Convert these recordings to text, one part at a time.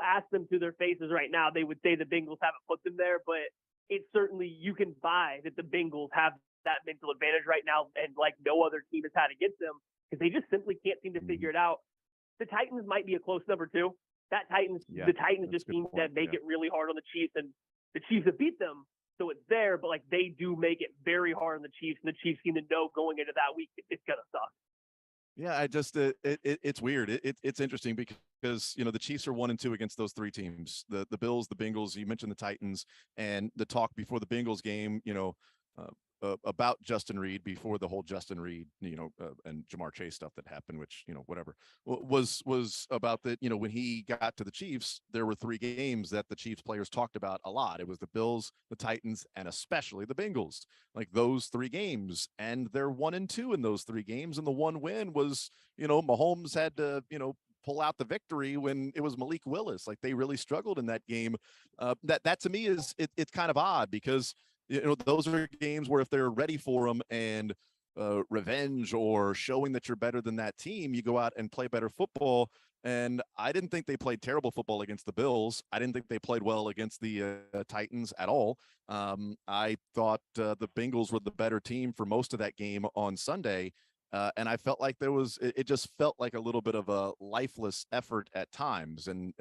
ask them to their faces right now, they would say the Bengals haven't put them there, but it's certainly you can buy that the Bengals have that mental advantage right now, and like no other team has had against them because they just simply can't seem to figure it out. The Titans might be a close number two. The Titans just seem to make it really hard on the Chiefs, and the Chiefs have beat them, so it's there. But like they do make it very hard on the Chiefs, and the Chiefs seem to know going into that week it's gonna suck. Yeah, I just it's weird. It's interesting because the Chiefs are 1-2 against those three teams: the Bills, the Bengals. You mentioned the Titans, and the talk before the Bengals game. About Justin Reed before the whole Justin Reed, and Jamar Chase stuff that happened, which, whatever, was about that, when he got to the Chiefs, there were three games that the Chiefs players talked about a lot. It was the Bills, the Titans, and especially the Bengals, like those three games. And they're 1-2 in those three games. And the one win was, Mahomes had to, pull out the victory when it was Malik Willis. Like they really struggled in that game. That to me it's kind of odd because those are games where if they're ready for them and revenge or showing that you're better than that team, you go out and play better football. And I didn't think they played terrible football against the Bills. I didn't think they played well against the Titans at all. I thought the Bengals were the better team for most of that game on Sunday. And I felt like it just felt like a little bit of a lifeless effort at times. And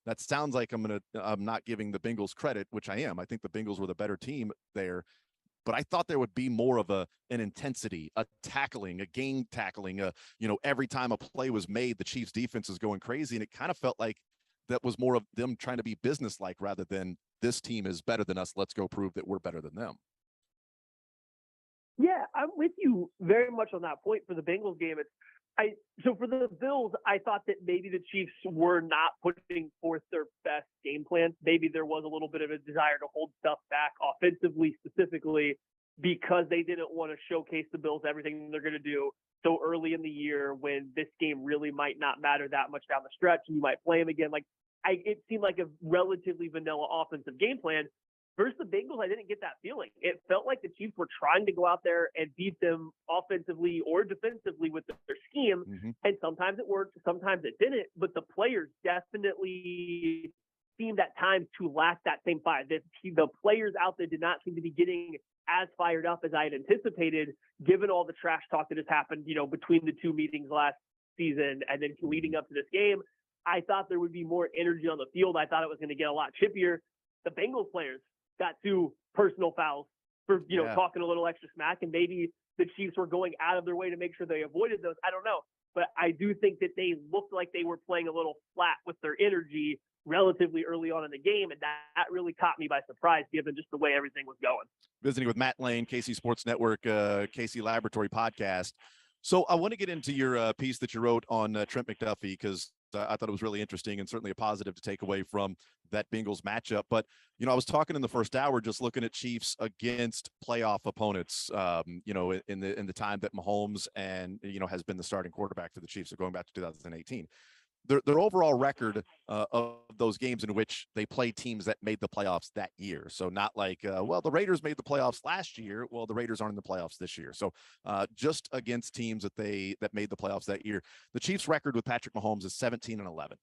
that sounds like I'm not giving the Bengals credit, which I am. I think the Bengals were the better team there, but I thought there would be more of an intensity, a tackling, a game tackling, every time a play was made, the Chiefs defense is going crazy. And it kind of felt like that was more of them trying to be businesslike rather than this team is better than us. Let's go prove that we're better than them. Yeah, I'm with you very much on that point for the Bengals game. So for the Bills, I thought that maybe the Chiefs were not putting forth their best game plan. Maybe there was a little bit of a desire to hold stuff back offensively specifically because they didn't want to showcase the Bills everything they're going to do so early in the year when this game really might not matter that much down the stretch and you might play them again. It seemed like a relatively vanilla offensive game plan. Versus the Bengals, I didn't get that feeling. It felt like the Chiefs were trying to go out there and beat them offensively or defensively with their scheme. Mm-hmm. And sometimes it worked, sometimes it didn't. But the players definitely seemed at times to lack that same fire. The players out there did not seem to be getting as fired up as I had anticipated, given all the trash talk that has happened, between the two meetings last season and then leading up to this game. I thought there would be more energy on the field. I thought it was going to get a lot chippier. The Bengals players got 2 personal fouls for, talking a little extra smack, and maybe the Chiefs were going out of their way to make sure they avoided those. I don't know. But I do think that they looked like they were playing a little flat with their energy relatively early on in the game, and that really caught me by surprise given just the way everything was going. Visiting with Matt Lane, KC Sports Network, KC Laboratory Podcast. So I want to get into your piece that you wrote on Trent McDuffie because I thought it was really interesting and certainly a positive to take away from that Bengals matchup. But, I was talking in the first hour, just looking at Chiefs against playoff opponents, in the time that Mahomes and, has been the starting quarterback for the Chiefs. So going back to 2018, their overall record of those games in which they play teams that made the playoffs that year. So not like, the Raiders made the playoffs last year. Well, the Raiders aren't in the playoffs this year. So just against teams that made the playoffs that year, the Chiefs record with Patrick Mahomes is 17-11.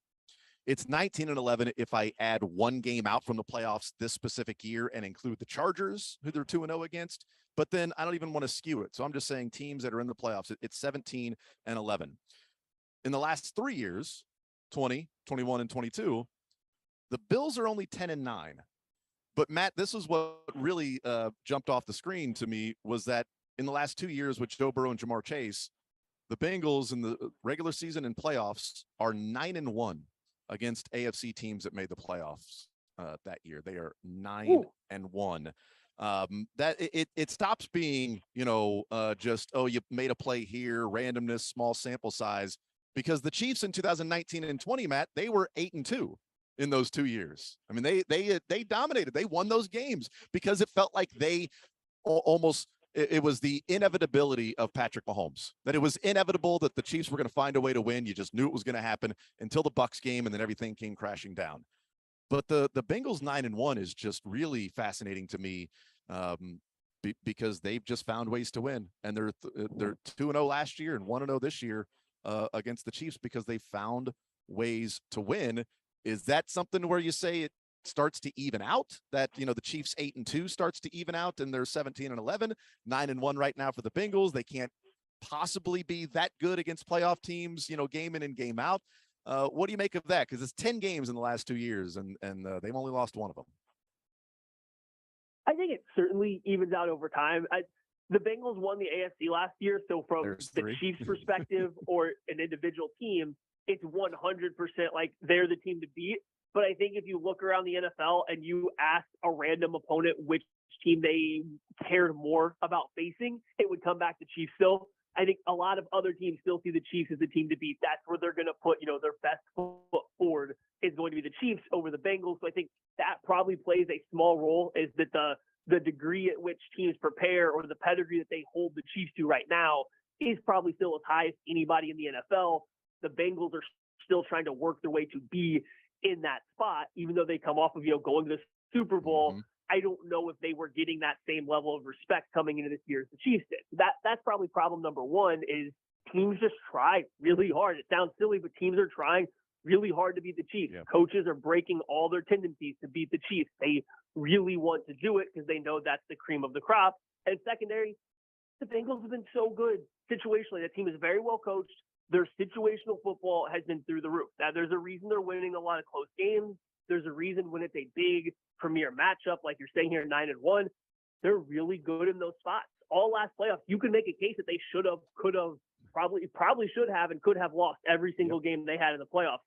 It's 19-11 if I add one game out from the playoffs this specific year and include the Chargers, who they're 2-0 against. But then I don't even want to skew it. So I'm just saying teams that are in the playoffs, it's 17-11. In the last 3 years, 20, 21, and 22, the Bills are only 10-9. But Matt, this is what really jumped off the screen to me was that in the last 2 years with Joe Burrow and Jamar Chase, the Bengals in the regular season and playoffs are 9-1 against AFC teams that made the playoffs that year. They are 9-1. That it stops being, just, you made a play here, randomness, small sample size, because the Chiefs in 2019 and 20, Matt, they were 8-2 in those 2 years. I mean, they dominated. They won those games because it felt like they almost, it was the inevitability of Patrick Mahomes, that it was inevitable that the Chiefs were going to find a way to win. You just knew it was going to happen until the Bucs game, and then everything came crashing down. But the Bengals 9-1 is just really fascinating to me because they've just found ways to win, and they're 2-0 last year and 1-0 this year against the Chiefs because they found ways to win. Is that something where you say it starts to even out, that, the Chiefs 8-2 starts to even out and they're 17-11, 9-1 right now for the Bengals? They can't possibly be that good against playoff teams, game in and game out. What do you make of that? Because it's 10 games in the last 2 years, and they've only lost one of them. I think it certainly evens out over time. The Bengals won the AFC last year, so from the Chiefs' perspective or an individual team, it's 100% like they're the team to beat. But I think if you look around the NFL and you ask a random opponent which team they cared more about facing, it would come back to Chiefs still. I think a lot of other teams still see the Chiefs as the team to beat. That's where they're going to put, their best foot forward is going to be the Chiefs over the Bengals. So I think that probably plays a small role, is that the degree at which teams prepare or the pedigree that they hold the Chiefs to right now is probably still as high as anybody in the NFL. The Bengals are still trying to work their way to be in that spot, even though they come off of, going to the Super Bowl. Mm-hmm. I don't know if they were getting that same level of respect coming into this year as the Chiefs did. That's probably problem number one, is teams just try really hard. It sounds silly, but teams are trying really hard to beat the Chiefs. Yeah. Coaches are breaking all their tendencies to beat the Chiefs. They really want to do it because they know that's the cream of the crop. And secondary, the Bengals have been so good situationally. The team is very well coached. Their situational football has been through the roof. Now, there's a reason they're winning a lot of close games. There's a reason when it's a big premier matchup, like you're saying here, 9-1, they're really good in those spots. All last playoffs, you can make a case that they should have, could have, probably should have, and could have lost every single game they had in the playoffs,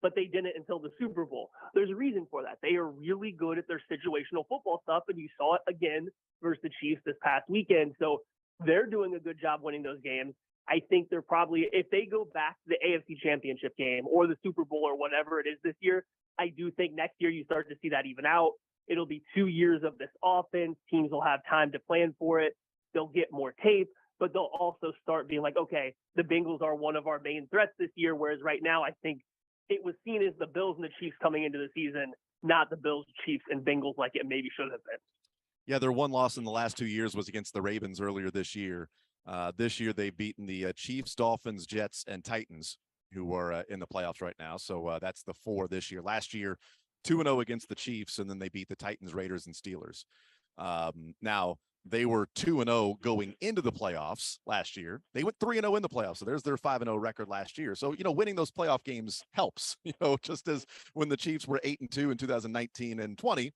but they didn't until the Super Bowl. There's a reason for that. They are really good at their situational football stuff, and you saw it again versus the Chiefs this past weekend. So they're doing a good job winning those games. I think they're probably, if they go back to the AFC Championship game or the Super Bowl or whatever it is this year, I do think next year you start to see that even out. It'll be 2 years of this offense. Teams will have time to plan for it. They'll get more tape, but they'll also start being like, okay, the Bengals are one of our main threats this year, whereas right now I think it was seen as the Bills and the Chiefs coming into the season, not the Bills, Chiefs, and Bengals like it maybe should have been. Yeah, their one loss in the last 2 years was against the Ravens earlier this year. This year they've beaten the Chiefs, Dolphins, Jets, and Titans, who are in the playoffs right now. So that's the 4 this year. Last year, 2-0 against the Chiefs, and then they beat the Titans, Raiders, and Steelers. Now, they were 2-0 going into the playoffs last year. They went 3-0 in the playoffs. So there's their 5-0 record last year. So, winning those playoff games helps, just as when the Chiefs were 8-2 in 2019 and 20.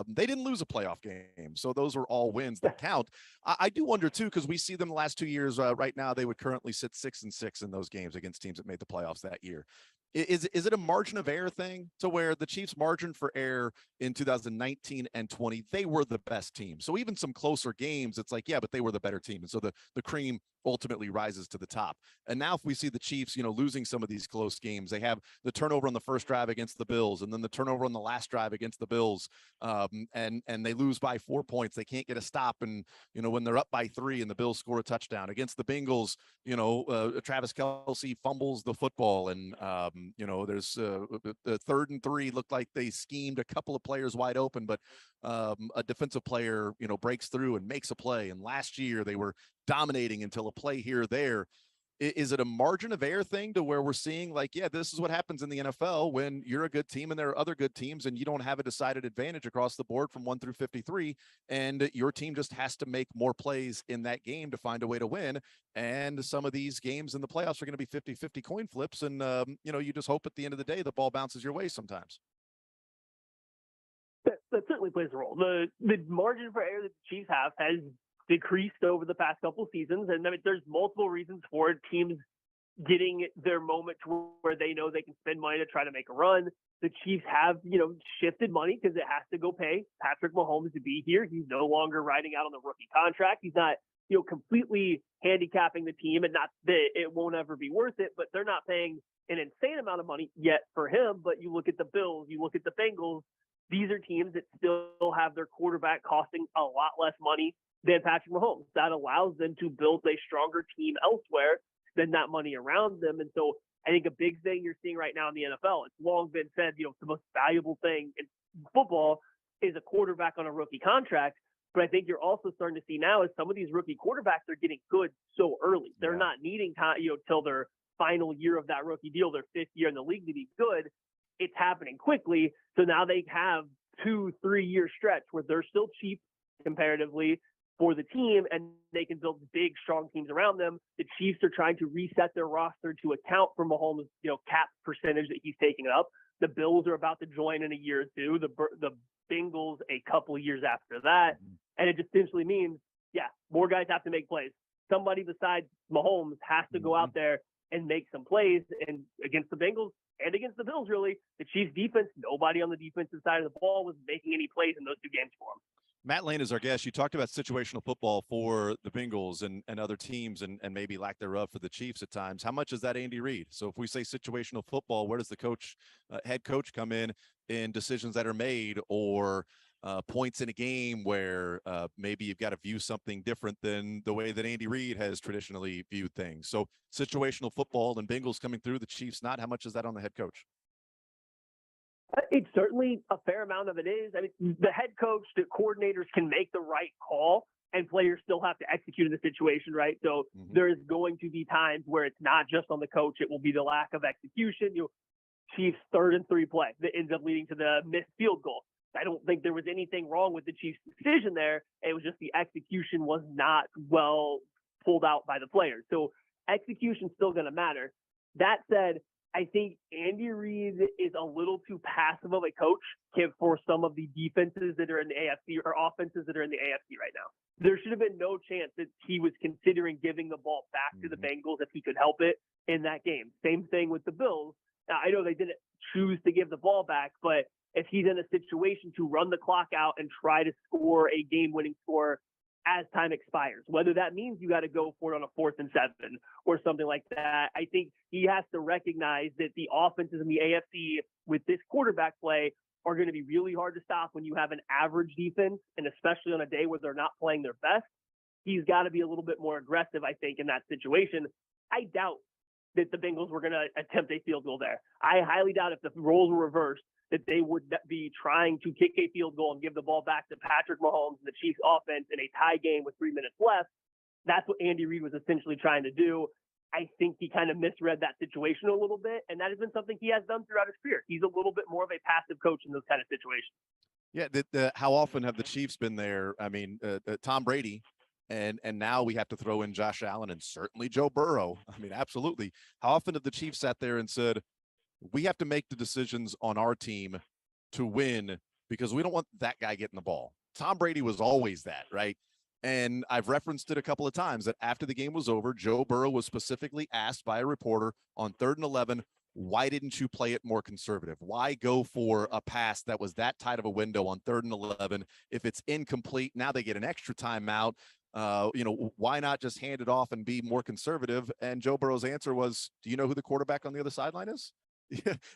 They didn't lose a playoff game. So those are all wins that count. I do wonder, too, because we see them the last 2 years. Right now, they would currently sit 6-6 in those games against teams that made the playoffs that year. Is it a margin of error thing, to where the Chiefs' margin for error in 2019 and 20, they were the best team? So even some closer games, it's like, yeah, but they were the better team. And so the cream ultimately rises to the top. And now if we see the Chiefs, losing some of these close games, they have the turnover on the first drive against the Bills, and then the turnover on the last drive against the Bills, and they lose by 4 points. They can't get a stop. And, when they're up by 3 and the Bills score a touchdown against the Bengals, Travis Kelce fumbles the football, and, there's the 3rd and 3 looked like they schemed a couple of players wide open, but a defensive player, breaks through and makes a play. And last year they were dominating until a play here or there. Is it a margin of error thing, to where we're seeing like, yeah, this is what happens in the NFL when you're a good team and there are other good teams and you don't have a decided advantage across the board from 1 through 53, and your team just has to make more plays in that game to find a way to win? And some of these games in the playoffs are going to be 50-50 coin flips, and you just hope at the end of the day the ball bounces your way sometimes. That certainly plays a role. The margin for error that the Chiefs have has decreased over the past couple of seasons, and there's multiple reasons for it. Teams getting their moment to where they know they can spend money to try to make a run. The Chiefs have, shifted money because it has to go pay Patrick Mahomes to be here. He's no longer riding out on the rookie contract. He's not, completely handicapping the team, and not that it won't ever be worth it, but they're not paying an insane amount of money yet for him. But you look at the Bills, you look at the Bengals, these are teams that still have their quarterback costing a lot less money than Patrick Mahomes. That allows them to build a stronger team elsewhere, spend that money around them. And so I think a big thing you're seeing right now in the NFL, it's long been said, the most valuable thing in football is a quarterback on a rookie contract. But I think you're also starting to see now is some of these rookie quarterbacks are getting good so early. They're not needing time, till their final year of that rookie deal, their 5th year in the league, to be good. it's happening quickly. So now they have 2-3 year stretch where they're still cheap comparatively for the team, and they can build big, strong teams around them. The Chiefs are trying to reset their roster to account for Mahomes' cap percentage that he's taking up. The Bills are about to join in a year or two. The Bengals a couple of years after that, and it just essentially means, more guys have to make plays. Somebody besides Mahomes has to go out there and make some plays. And against the Bengals and against the Bills, really, the Chiefs defense, nobody on the defensive side of the ball was making any plays in those two games for them. Matt Lane is our guest. You talked about situational football for the Bengals and other teams and maybe lack thereof for the Chiefs at times. How much is that Andy Reid? So if we say situational football, where does the head coach come in decisions that are made or points in a game where maybe you've got to view something different than the way that Andy Reid has traditionally viewed things? So situational football and Bengals coming through, the Chiefs not. How much is that on the head coach? It's certainly a fair amount of it is. I mean, the head coach, the coordinators can make the right call, and players still have to execute in the situation, right? So there is going to be times where it's not just on the coach. It will be the lack of execution. Chiefs 3rd and 3 play that ends up leading to the missed field goal. I don't think there was anything wrong with the Chiefs' decision there. It was just the execution was not well pulled out by the players. So execution's still going to matter. That said, I think Andy Reid is a little too passive of a coach for some of the defenses that are in the AFC or offenses that are in the AFC right now. There should have been no chance that he was considering giving the ball back to the Bengals if he could help it in that game. Same thing with the Bills. Now, I know they didn't choose to give the ball back, but if he's in a situation to run the clock out and try to score a game-winning score as time expires, whether that means you got to go for it on a 4th and 7 or something like that, I think he has to recognize that the offenses in the AFC with this quarterback play are going to be really hard to stop when you have an average defense, and especially on a day where they're not playing their best. He's got to be a little bit more aggressive, I think, in that situation. I doubt that the Bengals were going to attempt a field goal there. I highly doubt if the roles were reversed that they would be trying to kick a field goal and give the ball back to Patrick Mahomes and the Chiefs offense in a tie game with 3 minutes left. That's what Andy Reid was essentially trying to do. I think he kind of misread that situation a little bit, and that has been something he has done throughout his career. He's a little bit more of a passive coach in those kind of situations. Yeah, how often have the Chiefs been there? I mean, Tom Brady, and now we have to throw in Josh Allen and certainly Joe Burrow. I mean, absolutely. How often have the Chiefs sat there and said, we have to make the decisions on our team to win because we don't want that guy getting the ball? Tom Brady was always that, right? And I've referenced it a couple of times that after the game was over, Joe Burrow was specifically asked by a reporter on 3rd and 11, why didn't you play it more conservative? Why go for a pass that was that tight of a window on 3rd and 11? If it's incomplete, now they get an extra timeout. Why not just hand it off and be more conservative? And Joe Burrow's answer was, do you know who the quarterback on the other sideline is?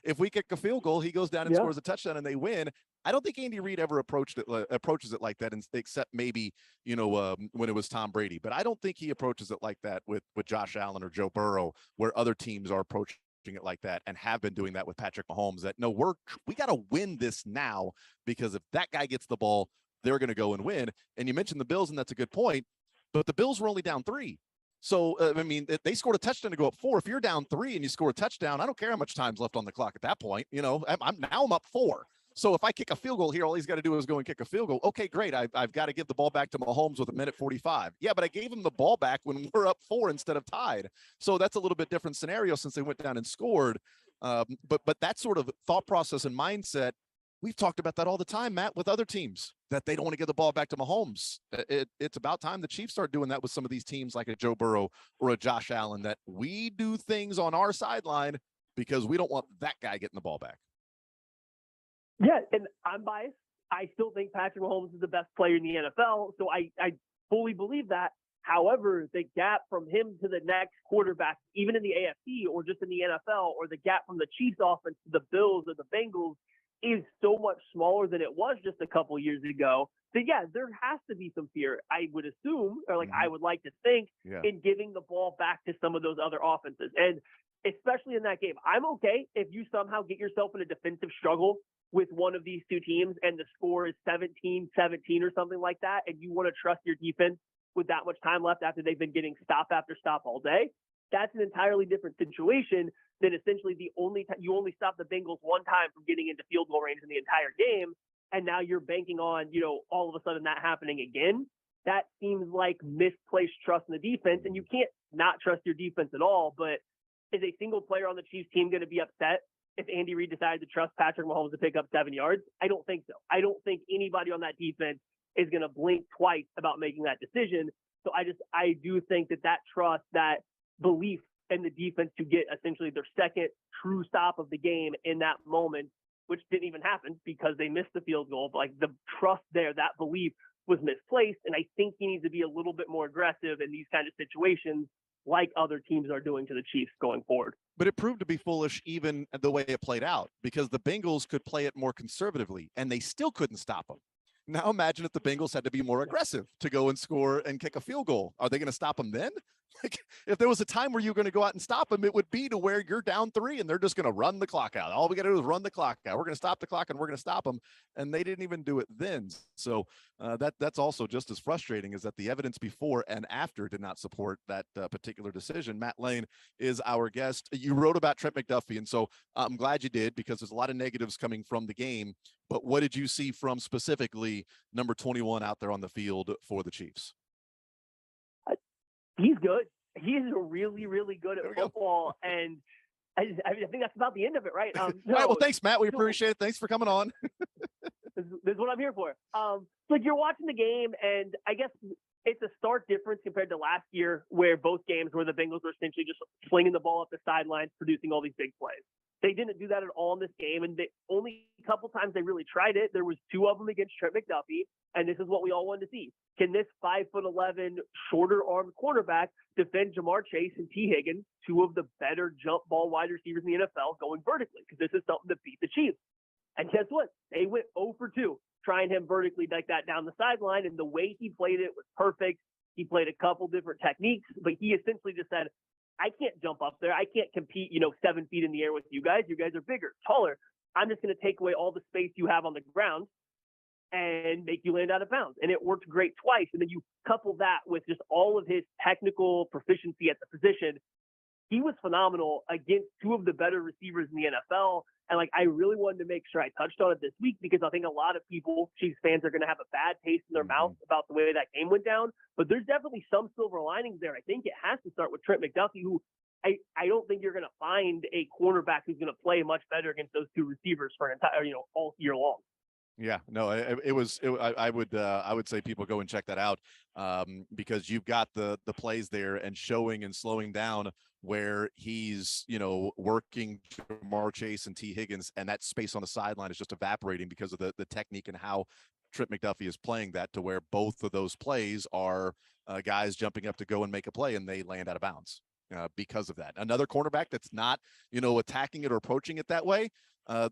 If we kick a field goal, he goes down and scores a touchdown and they win. I don't think Andy Reid ever approaches it like that, except maybe, when it was Tom Brady. But I don't think he approaches it like that with Josh Allen or Joe Burrow, where other teams are approaching it like that and have been doing that with Patrick Mahomes, that no, we got to win this now, because if that guy gets the ball, they're going to go and win. And you mentioned the Bills, and that's a good point, but the Bills were only down 3. So, they scored a touchdown to go up 4. If you're down 3 and you score a touchdown, I don't care how much time's left on the clock at that point. I'm up 4. So if I kick a field goal here, all he's got to do is go and kick a field goal. Okay, great. I've got to give the ball back to Mahomes with 1:45. Yeah, but I gave him the ball back when we're up 4 instead of tied. So that's a little bit different scenario since they went down and scored. But that sort of thought process and mindset, we've talked about that all the time, Matt, with other teams, that they don't want to give the ball back to Mahomes. It's about time the Chiefs start doing that with some of these teams like a Joe Burrow or a Josh Allen, that we do things on our sideline because we don't want that guy getting the ball back. Yeah, and I'm biased. I still think Patrick Mahomes is the best player in the NFL, so I fully believe that. However, the gap from him to the next quarterback, even in the AFC or just in the NFL, or the gap from the Chiefs offense to the Bills or the Bengals, is so much smaller than it was just a couple years ago. So yeah, there has to be some fear, I would assume, or I would like to think, in giving the ball back to some of those other offenses. And especially in that game, I'm okay if you somehow get yourself in a defensive struggle with one of these two teams and the score is 17-17 or something like that, and you want to trust your defense with that much time left after they've been getting stop after stop all day. That's an entirely different situation then essentially the only time you only stop the Bengals one time from getting into field goal range in the entire game, and now you're banking on, all of a sudden that happening again. That seems like misplaced trust in the defense, and you can't not trust your defense at all. But is a single player on the Chiefs team going to be upset if Andy Reid decided to trust Patrick Mahomes to pick up 7 yards? I don't think so. I don't think anybody on that defense is going to blink twice about making that decision. So I do think that trust, that belief in the defense to get essentially their second true stop of the game in that moment, which didn't even happen because they missed the field goal. But like the trust there, that belief was misplaced. And I think he needs to be a little bit more aggressive in these kind of situations, like other teams are doing to the Chiefs going forward. But it proved to be foolish even the way it played out, because the Bengals could play it more conservatively and they still couldn't stop them. Now imagine if the Bengals had to be more aggressive to go and score and kick a field goal. Are they going to stop them then? Like, if there was a time where you're going to go out and stop them, it would be to where you're down 3 and they're just going to run the clock out. All we got to do is run the clock out. We're going to stop the clock and we're going to stop them. And they didn't even do it then. So that's also just as frustrating, is that the evidence before and after did not support that particular decision. Matt Lane is our guest. You wrote about Trent McDuffie, and so I'm glad you did, because there's a lot of negatives coming from the game. But what did you see from specifically number 21 out there on the field for the Chiefs? He's good. He's really, really good at football. And I think that's about the end of it, right? All right. Well, thanks, Matt. We appreciate it. Thanks for coming on. This is what I'm here for. Like, you're watching the game, and I guess it's a stark difference compared to last year, where both games where the Bengals were essentially just slinging the ball up the sidelines, producing all these big plays. They didn't do that at all in this game, and the only couple times they really tried it, there was 2 of them against Trent McDuffie, and this is what we all wanted to see. Can this 5'11", shorter-armed cornerback defend Jamar Chase and T. Higgins, 2 of the better jump ball wide receivers in the NFL, going vertically? Because this is something to beat the Chiefs. And guess what? They went 0 for 2, trying him vertically like that down the sideline, and the way he played it was perfect. He played a couple different techniques, but he essentially just said, I can't jump up there. I can't compete, 7 feet in the air with you guys. You guys are bigger, taller. I'm just going to take away all the space you have on the ground and make you land out of bounds. And it worked great twice. And then you couple that with just all of his technical proficiency at the position. He was phenomenal against 2 of the better receivers in the NFL. And I really wanted to make sure I touched on it this week, because I think a lot of people, Chiefs fans, are going to have a bad taste in their mouth about the way that game went down. But there's definitely some silver linings there. I think it has to start with Trent McDuffie, who I don't think you're going to find a cornerback who's going to play much better against those 2 receivers for an entire, all year long. Yeah, no, I would say people go and check that out, because you've got the plays there and showing and slowing down where he's, working Jamar Chase and T. Higgins, and that space on the sideline is just evaporating because of the technique and how Trent McDuffie is playing that, to where both of those plays are guys jumping up to go and make a play, and they land out of bounds because of that. Another cornerback that's not, attacking it or approaching it that way,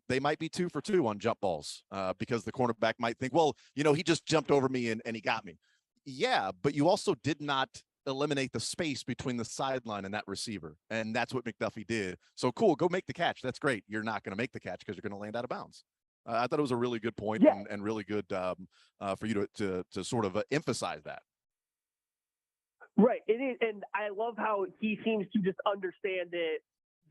they might be 2 for 2 on jump balls, because the cornerback might think, well, he just jumped over me and he got me. Yeah, but you also did not eliminate the space between the sideline and that receiver. And that's what McDuffie did. So cool, go make the catch. That's great. You're not going to make the catch because you're going to land out of bounds. I thought it was a really good point, and really good for you to sort of emphasize that. Right. It is. And I love how he seems to just understand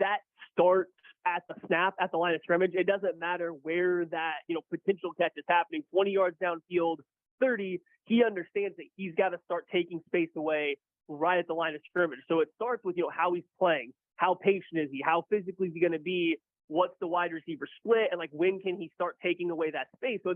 that starts at the snap, at the line of scrimmage. It doesn't matter where that, potential catch is happening, 20 yards downfield, 30, he understands that he's got to start taking space away right at the line of scrimmage. So it starts with, how he's playing, how patient is he, how physically is he going to be, what's the wide receiver split, and when can he start taking away that space. So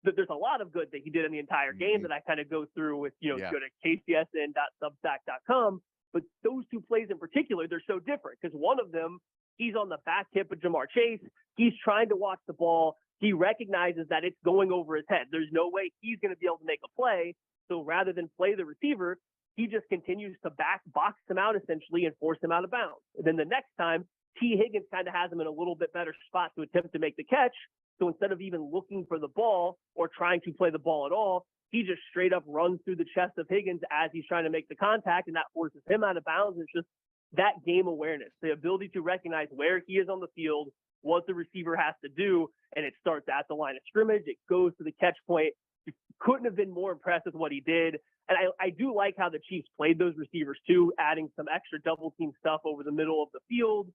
there's a lot of good that he did in the entire game that I kind of go through with, go to kcsn.substack.com. But those 2 plays in particular, they're so different, because one of them, he's on the back hip of Jamar Chase. He's trying to watch the ball. He recognizes that it's going over his head. There's no way he's going to be able to make a play. So rather than play the receiver, he just continues to box him out essentially and force him out of bounds. And then the next time, T. Higgins kind of has him in a little bit better spot to attempt to make the catch. So instead of even looking for the ball or trying to play the ball at all, he just straight up runs through the chest of Higgins as he's trying to make the contact, and that forces him out of bounds. It's just that game awareness, the ability to recognize where he is on the field, what the receiver has to do, and it starts at the line of scrimmage. It goes to the catch point. You couldn't have been more impressed with what he did. And I do like how the Chiefs played those receivers too, adding some extra double team stuff over the middle of the field.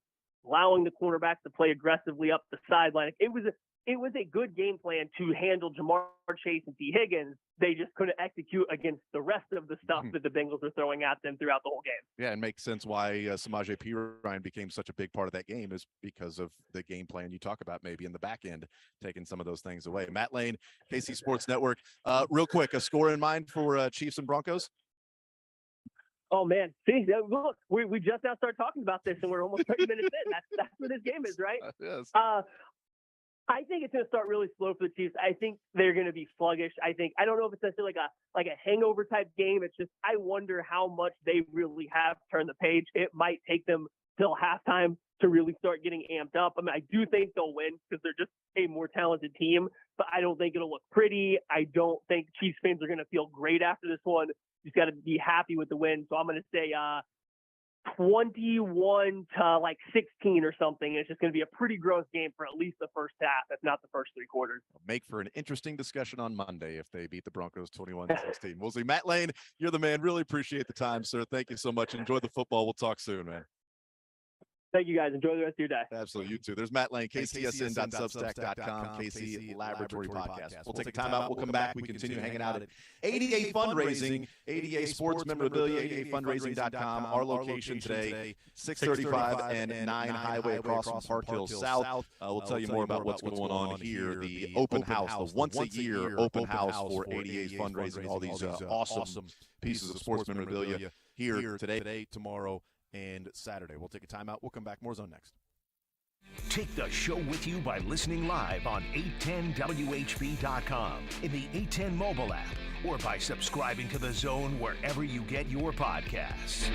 allowing the cornerbacks to play aggressively up the sideline. It was a good game plan to handle Jamar Chase and T. Higgins. They just couldn't execute against the rest of the stuff that the Bengals were throwing at them throughout the whole game. Yeah, it makes sense why Samaje Perine became such a big part of that game is because of the game plan you talk about maybe in the back end, taking some of those things away. Matt Lane, KC Sports Network. Real quick, a score in mind for Chiefs and Broncos? Oh, man. See, look, we just now started talking about this, and we're almost 30 minutes in. That's what this game is, right? Yes. I think it's going to start really slow for the Chiefs. I think they're going to be sluggish. I don't know if it's necessarily like a hangover type game. It's just I wonder how much they really have turned the page. It might take them till halftime to really start getting amped up. I mean, I do think they'll win because they're just a more talented team, but I don't think it'll look pretty. I don't think Chiefs fans are going to feel great after this one. Just got to be happy with the win. So I'm going to say 21 to 16 or something. It's just going to be a pretty gross game for at least the first half, if not the first three quarters. Make for an interesting discussion on Monday if they beat the Broncos 21-16. We'll see. Matt Lane, you're the man. Really appreciate the time, sir. Thank you so much. Enjoy the football. We'll talk soon, man. Thank you, guys. Enjoy the rest of your day. Absolutely. You too. There's Matt Lane, kcsn.substack.com, KC Laboratory Podcast. We'll take a time out. We'll come back. We continue hanging out at ADA Fundraising, ADA Sports Memorabilia, ADAfundraising.com. Our location today, 635 and 9 Highway across from Park Hills South. We'll tell you more about what's going on here. The open house, the once-a-year open house for ADA's fundraising, all these awesome pieces of sports memorabilia here today, tomorrow, and Saturday. We'll take a timeout. We'll come back. More Zone next. Take the show with you by listening live on 810WHB.com, in the 810 mobile app, or by subscribing to The Zone wherever you get your podcasts.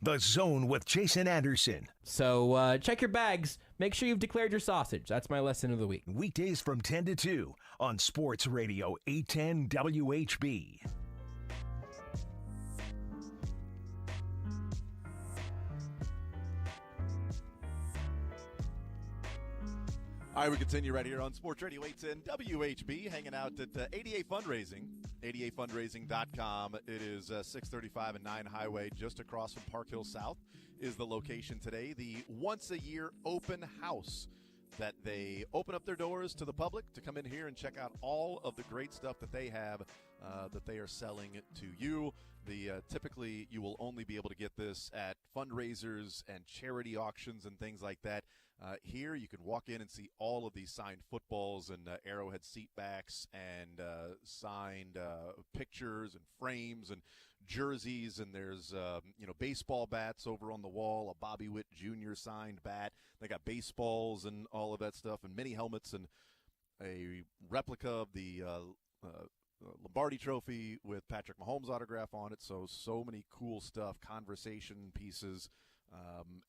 The Zone with Jason Anderson. So check your bags. Make sure you've declared your sausage. That's my lesson of the week. Weekdays from 10 to 2 on Sports Radio 810 WHB. All right, we continue right here on Sports Radio 810 WHB, hanging out at 88 Fundraising, 88fundraising.com. It is 635 and 9 Highway, just across from Park Hill South is the location today. The once-a-year open house that they open up their doors to the public to come in here and check out all of the great stuff that they have that they are selling to you. Typically, you will only be able to get this at fundraisers and charity auctions and things like that. Here, you can walk in and see all of these signed footballs and Arrowhead seat backs and signed pictures and frames and jerseys. And there's, baseball bats over on the wall, a Bobby Witt Jr. signed bat. They got baseballs and all of that stuff and mini helmets and a replica of the Lombardi Trophy with Patrick Mahomes' autograph on it. So many cool stuff, conversation pieces.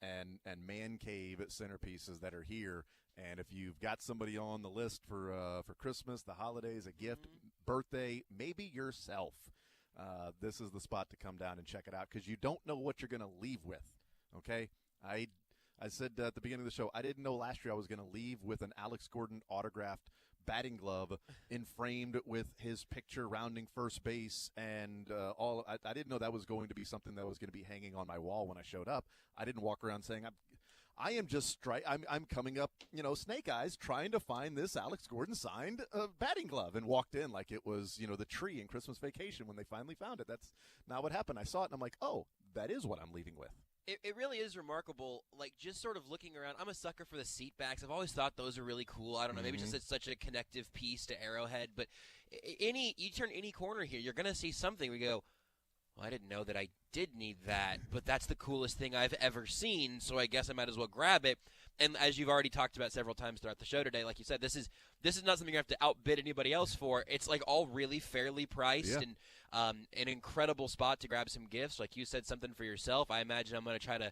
And man cave centerpieces that are here. And if you've got somebody on the list for Christmas, the holidays, a gift, birthday, maybe yourself, this is the spot to come down and check it out because you don't know what you're going to leave with. Okay, I said at the beginning of the show, I didn't know last year I was going to leave with an Alex Gordon autographed batting glove framed with his picture rounding first base and all. I didn't know that was going to be something that was going to be hanging on my wall when I showed up. I didn't walk around saying I'm coming up, snake eyes trying to find this Alex Gordon signed batting glove and walked in like it was, the tree in Christmas Vacation when they finally found it. That's not what happened. I saw it and I'm like, oh, that is what I'm leaving with. It really is remarkable, like, just sort of looking around. I'm a sucker for the seat backs. I've always thought those are really cool. I don't know, maybe just it's such a connective piece to Arrowhead. But you turn any corner here, you're going to see something where you go, well, I didn't know that I did need that, but that's the coolest thing I've ever seen, so I guess I might as well grab it. And as you've already talked about several times throughout the show today, like you said, this is not something you have to outbid anybody else for. It's like all really fairly priced and an incredible spot to grab some gifts. Like you said, something for yourself. I imagine I'm going to try to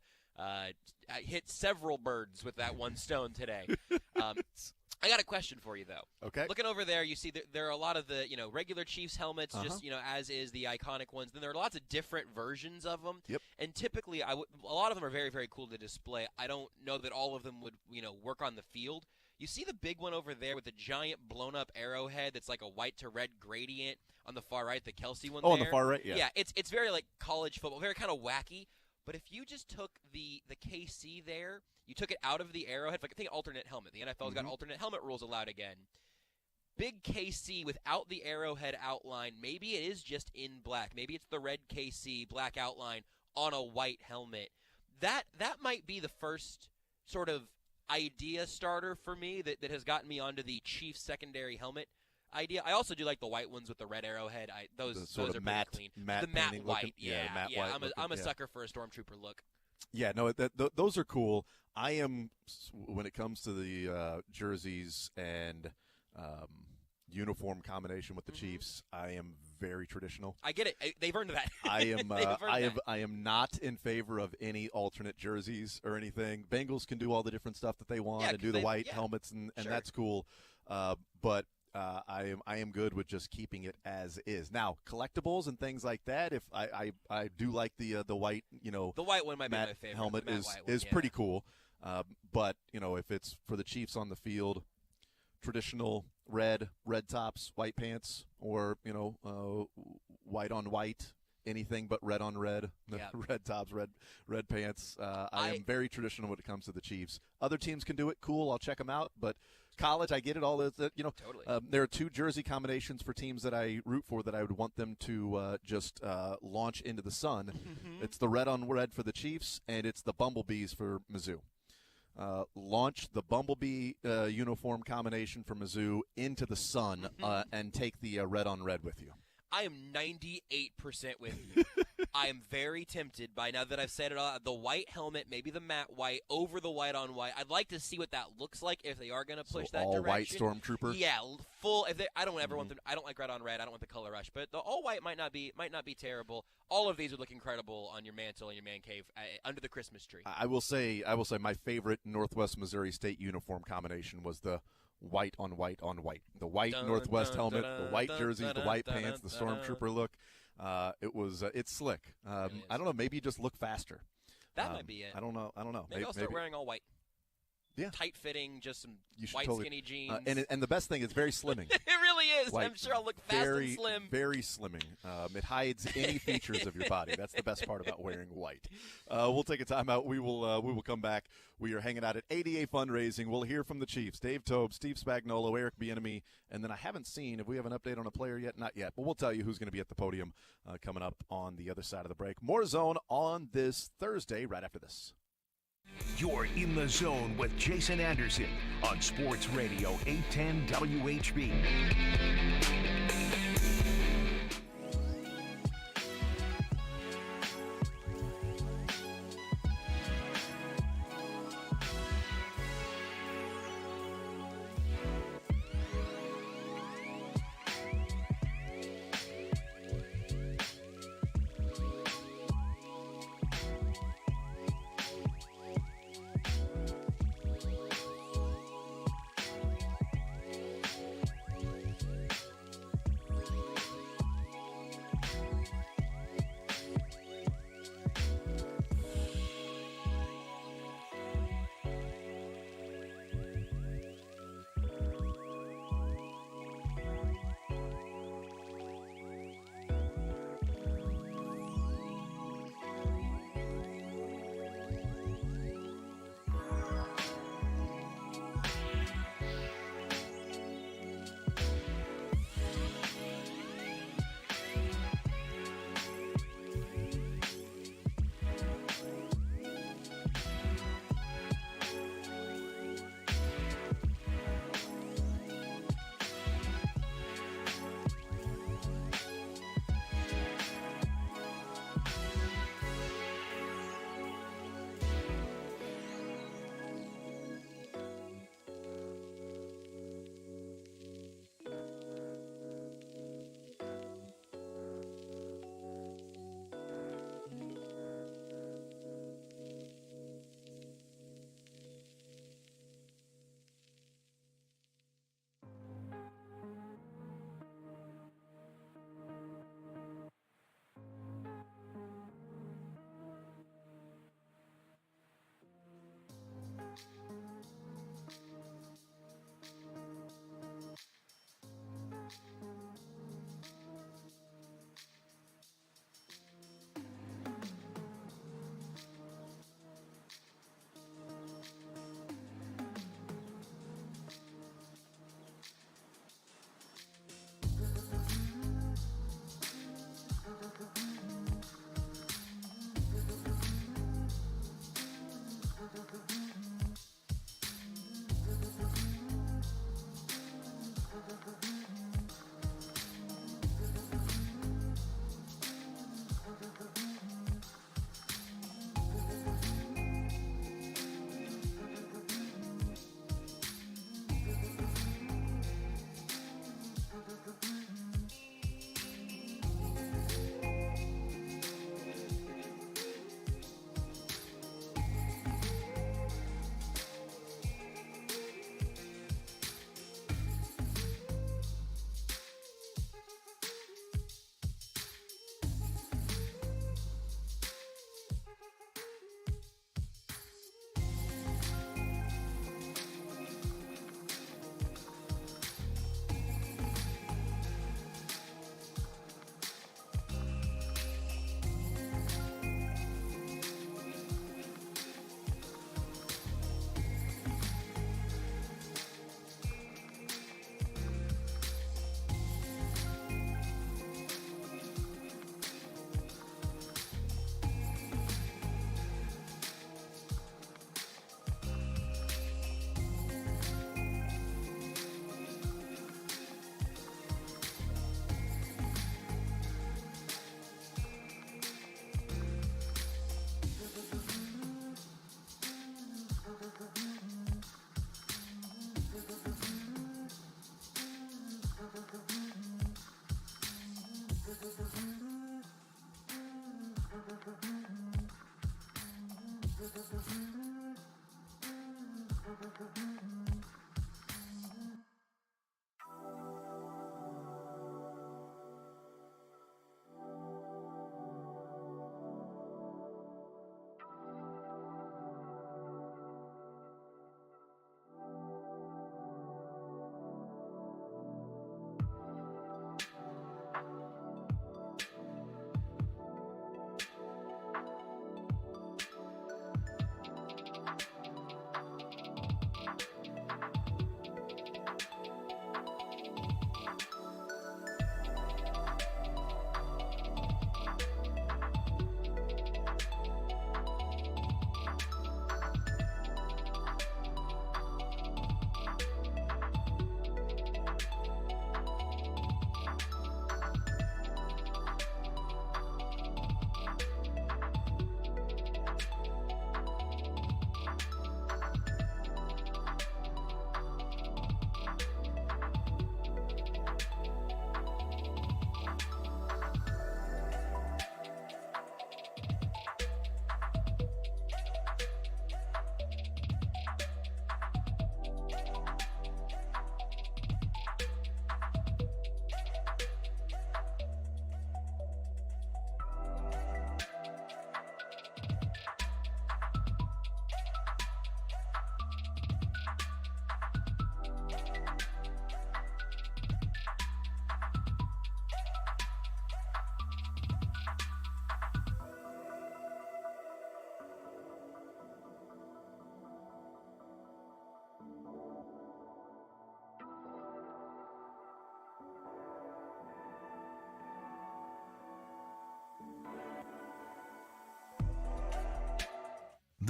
hit several birds with that one stone today. I got a question for you, though. Okay. Looking over there, you see there are a lot of the regular Chiefs helmets, just as is the iconic ones. Then there are lots of different versions of them. Yep. And typically, a lot of them are very, very cool to display. I don't know that all of them would work on the field. You see the big one over there with the giant blown-up arrowhead that's like a white to red gradient on the far right, the Kelsey one. Oh, on the far right, yeah. Yeah, it's very like college football, very kind of wacky. But if you just took the KC there, you took it out of the arrowhead, like I think alternate helmet. The NFL's got alternate helmet rules allowed again. Big KC without the arrowhead outline. Maybe it is just in black. Maybe it's the red KC, black outline on a white helmet. That might be the first sort of idea starter for me that has gotten me onto the Chiefs secondary helmet idea. I also do like the white ones with the red arrowhead. Those are matte, pretty clean. Matte the matte white, looking, matte white. I'm a sucker for a stormtrooper look. Yeah, no, those are cool. I am, when it comes to the jerseys and uniform combination with the Chiefs, I am very traditional. I get it. They've earned that. I am not in favor of any alternate jerseys or anything. Bengals can do all the different stuff that they want and do the white helmets, and that's cool. But I am good with just keeping it as is. Now, collectibles and things like that, if I do like the white, the white one might be my favorite. Helmet is pretty cool. But if it's for the Chiefs on the field, traditional red tops, white pants, or white on white, anything but red on red, red tops, red pants. I am very traditional when it comes to the Chiefs. Other teams can do it, cool. I'll check them out, but college, I get it all. Totally. There are two jersey combinations for teams that I root for that I would want them to just launch into the sun. It's the red on red for the Chiefs, and it's the Bumblebees for Mizzou. Launch the Bumblebee uniform combination for Mizzou into the sun and take the red on red with you. I am 98% with you. I am very tempted by, now that I've said it all, the white helmet, maybe the matte white over the white on white. I'd like to see what that looks like if they are going to push that all direction. white Stormtrooper. Yeah, full. If they, I don't ever want them. I don't like red on red. I don't want the color rush. But the all white might not be terrible. All of these would look incredible on your mantle and your man cave under the Christmas tree. I will say my favorite Northwest Missouri State uniform combination was the white on white on white. The white Northwest helmet, the white jerseys, the white pants, the Stormtrooper look. It's slick. I don't know. Maybe you just look faster. That might be it. I don't know. Maybe I'll start wearing all white. Yeah. Tight fitting, just some white totally, skinny jeans. And the best thing, it's very slimming. It really is. White, I'm sure I'll look fast and slim. Very slimming. It hides any features of your body. That's the best part about wearing white. We'll take a timeout. We will come back. We are hanging out at ADA Fundraising. We'll hear from the Chiefs, Dave Tobe, Steve Spagnuolo, Eric Bieniemy, and then I haven't seen if we have an update on a player yet. Not yet, but we'll tell you who's going to be at the podium coming up on the other side of the break. More Zone on this Thursday right after this. You're in the zone with Jason Anderson on Sports Radio 810 WHB.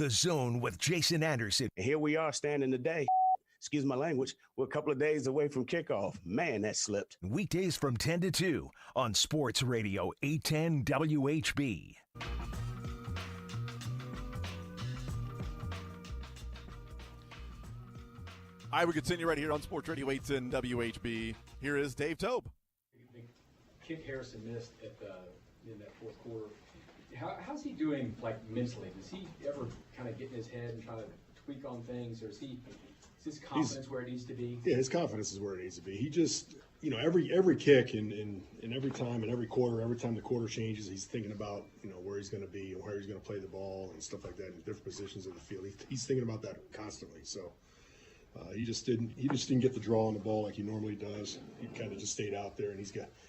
The Zone with Jason Anderson. And here we are standing today, excuse my language, we're a couple of days away from kickoff. Man, that slipped. Weekdays from 10 to 2 on Sports Radio 810 WHB. All right, we continue right here on Sports Radio 810 WHB. Here is Dave Tobe. The kick Harrison missed in that fourth quarter. How's he doing, like, mentally? Does he ever kind of get in his head and try to tweak on things, or is his confidence where it needs to be? Yeah, his confidence is where it needs to be. He just, every kick and every time and every quarter, every time the quarter changes, he's thinking about, where he's going to be and where he's going to play the ball and stuff like that in different positions of the field. He's thinking about that constantly. So he just didn't get the draw on the ball like he normally does. He kind of just stayed out there, and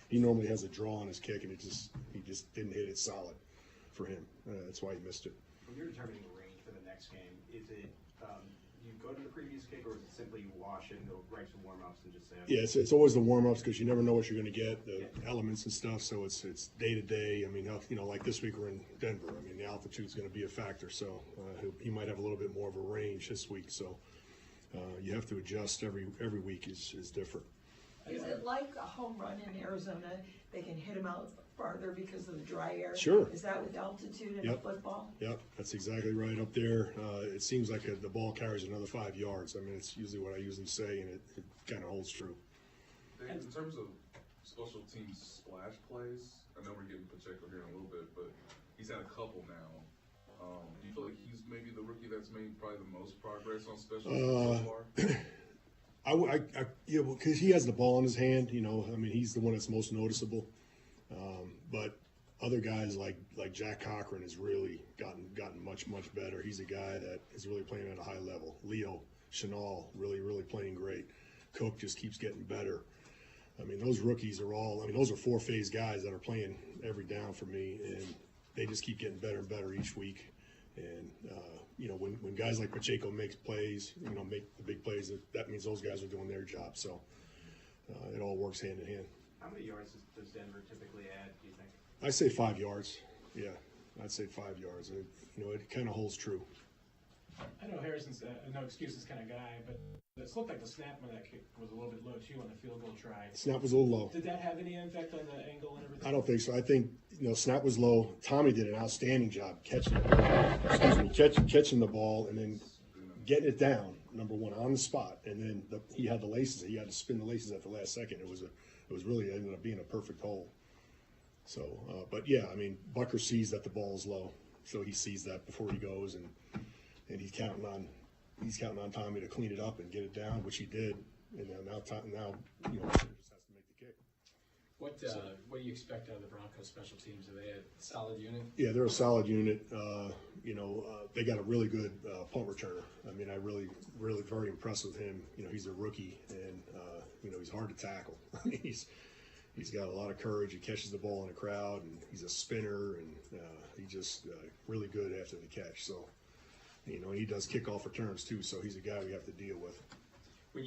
he normally has a draw on his kick, and he just didn't hit it solid for him. That's why he missed it. When you're determining the range for the next game, is it you go to the previous kick, or is it simply you wash it and go right to warm-ups and just say? Okay. Yeah, it's always the warm-ups because you never know what you're going to get, the elements and stuff. So it's day to day. I mean, like this week we're in Denver. I mean, the altitude is going to be a factor. So he might have a little bit more of a range this week. So you have to adjust every week is different. Is it like a home run in Arizona? They can hit them out farther because of the dry air? Sure. Is that with altitude in football? Yep, that's exactly right up there. It seems like the ball carries another 5 yards. I mean, it's usually what I usually say, and it kind of holds true. Dave, in terms of special teams splash plays, I know we're getting Pacheco here in a little bit, but he's had a couple now. Do you feel like he's maybe the rookie that's made probably the most progress on special teams so far? Because he has the ball in his hand, I mean, he's the one that's most noticeable. But other guys like Jack Cochran has really gotten much better. He's a guy that is really playing at a high level. Leo Chenal really playing great. Cook just keeps getting better. I mean, those rookies are those are four-phase guys that are playing every down for me, and they just keep getting better and better each week. And when guys like Pacheco makes plays, make the big plays, that means those guys are doing their job. So it all works hand in hand. How many yards does Denver typically add, do you think? I say 5 yards. Yeah, I'd say 5 yards. It kind of holds true. I know Harrison's a no excuses kind of guy, but it looked like the snap on that kick was a little bit low too on the field goal try. Snap was a little low. Did that have any impact on the angle and everything? I don't think so. I think snap was low. Tommy did an outstanding job catching the ball and then getting it down. Number one on the spot, and then he had the laces. He had to spin the laces at the last second. It was really ended up being a perfect hole. So, but yeah, I mean, Bucker sees that the ball is low, so he sees that before he goes, and he's counting on Tommy to clean it up and get it down, which he did. And now just has to make the kick. What do you expect out of the Broncos special teams? Are they a solid unit? Yeah, they're a solid unit. They got a really good punt returner. I mean, I really very impressed with him. He's a rookie, and he's hard to tackle. I mean, he's got a lot of courage. He catches the ball in a crowd, and he's a spinner, and he just really good after the catch. So, he does kickoff returns too. So he's a guy we have to deal with. When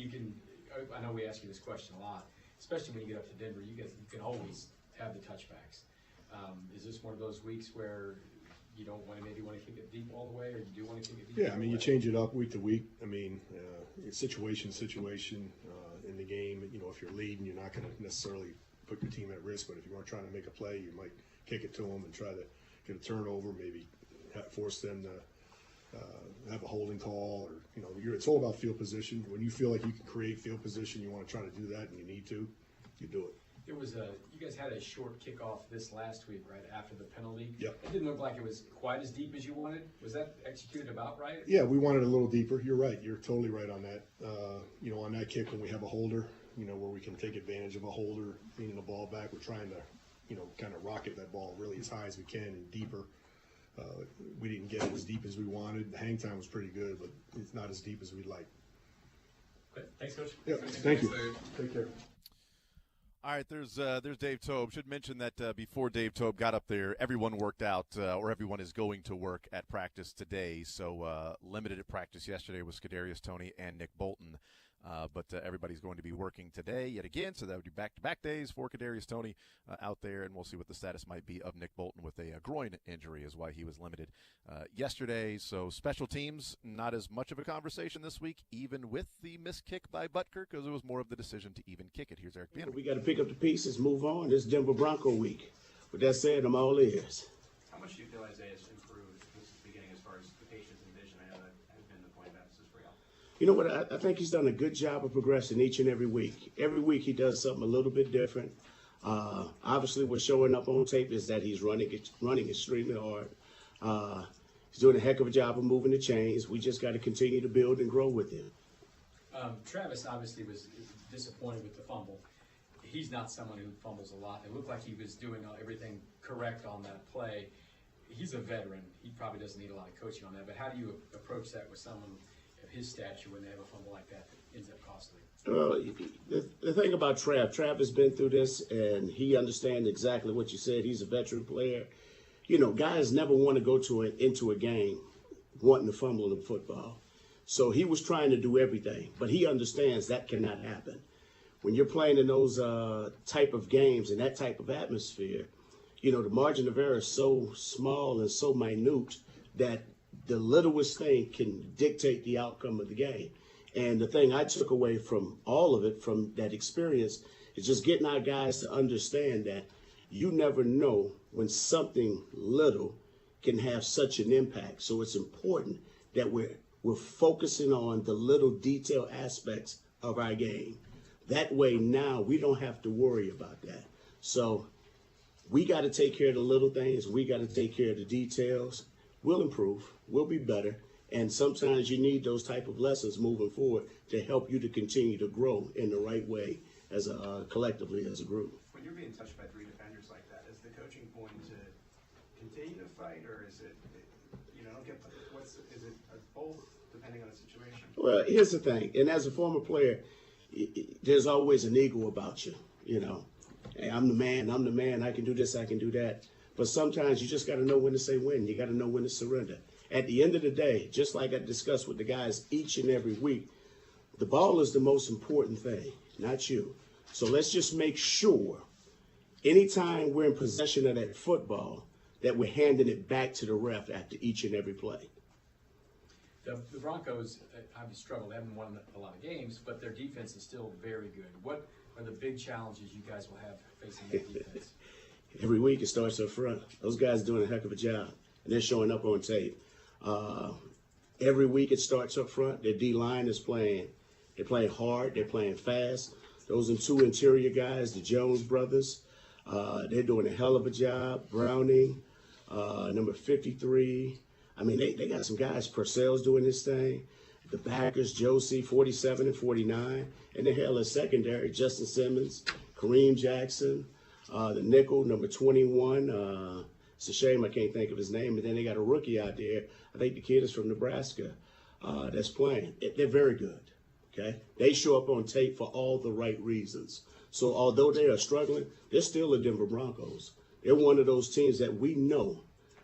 I know we ask you this question a lot, especially when you get up to Denver. You can always have the touchbacks. Is this one of those weeks where you don't want to kick it deep all the way, or you do want to kick it deep? Yeah, I mean, you change it up week to week. I mean, situation in the game. If you're leading, you're not going to necessarily put your team at risk. But if you are trying to make a play, you might kick it to them and try to get a turnover, maybe force them to have a holding call, or it's all about field position. When you feel like you can create field position, you want to try to do that, and you need to, you do it. There was you guys had a short kickoff this last week, right after the penalty. Yep. It didn't look like it was quite as deep as you wanted. Was that executed about right? Yeah, we wanted a little deeper. You're right. You're totally right on that. On that kick when we have a holder, where we can take advantage of a holder, bringing the ball back, we're trying to, kind of rocket that ball really as high as we can and deeper. We didn't get it as deep as we wanted. The hang time was pretty good, but it's not as deep as we'd like. Okay. Thanks, Coach. Yeah, thank you. Take care. All right, there's Dave Tobe. Should mention that before Dave Tobe got up there, everyone worked out, or everyone is going to work at practice today. So limited at practice yesterday with Scadarius Toney and Nick Bolton. But everybody's going to be working today yet again, so that would be back-to-back days for Kadarius Toney out there, and we'll see what the status might be of Nick Bolton with a groin injury is why he was limited yesterday. So special teams, not as much of a conversation this week, even with the missed kick by Butker, because it was more of the decision to even kick it. Here's Eric Piano. We got to pick up the pieces, move on. This Denver Bronco week. With that said, I'm all ears. How much do you feel Isaiah's improved since the beginning as far as the patience and vision? I know that has been the point of emphasis for y'all. You know what? I think he's done a good job of progressing each and every week. Every week he does something a little bit different. Obviously, what's showing up on tape is that he's running extremely hard. He's doing a heck of a job of moving the chains. We just got to continue to build and grow with him. Travis obviously was disappointed with the fumble. He's not someone who fumbles a lot. It looked like he was doing everything correct on that play. He's a veteran. He probably doesn't need a lot of coaching on that. But how do you approach that with someone of his stature when they have a fumble like that that ends up costly? Well, the thing about Trav has been through this, and he understands exactly what you said. He's a veteran player. You know, guys never want to go into a game wanting to fumble in football. So he was trying to do everything, but he understands that cannot happen. When you're playing in those type of games and that type of atmosphere, you know, the margin of error is so small and so minute that the littlest thing can dictate the outcome of the game. And the thing I took away from all of it, from that experience, is just getting our guys to understand that you never know when something little can have such an impact. So it's important that we're focusing on the little detail aspects of our game. That way now we don't have to worry about that. So we got to take care of the little things. We got to take care of the details. We'll improve. We'll be better. And sometimes you need those type of lessons moving forward to help you to continue to grow in the right way as collectively as a group. When you're being touched by three defenders like that, is the coaching point to continue to fight, or is it, you know, is it both depending on the situation? Well, here's the thing. And as a former player, there's always an ego about you, you know. Hey, I'm the man, I can do this, I can do that. But sometimes you just got to know when to say when. You got to know when to surrender. At the end of the day, just like I discussed with the guys each and every week, the ball is the most important thing, not you. So let's just make sure anytime we're in possession of that football that we're handing it back to the ref after each and every play. The Broncos obviously struggled. They haven't won a lot of games, but their defense is still very good. What are the big challenges you guys will have facing that defense? Every week it starts up front. Those guys are doing a heck of a job, and they're showing up on tape. Every week it starts up front. Their D-line is playing. They're playing hard. They're playing fast. Those are two interior guys, the Jones brothers. They're doing a hell of a job. Browning, number 53. I mean, they got some guys. Purcell's doing this thing. The backers, Josie, 47 and 49. And the hell is secondary, Justin Simmons, Kareem Jackson, the nickel, number 21. It's a shame I can't think of his name. And then they got a rookie out there. I think the kid is from Nebraska that's playing. They're very good, okay? They show up on tape for all the right reasons. So although they are struggling, they're still the Denver Broncos. They're one of those teams that we know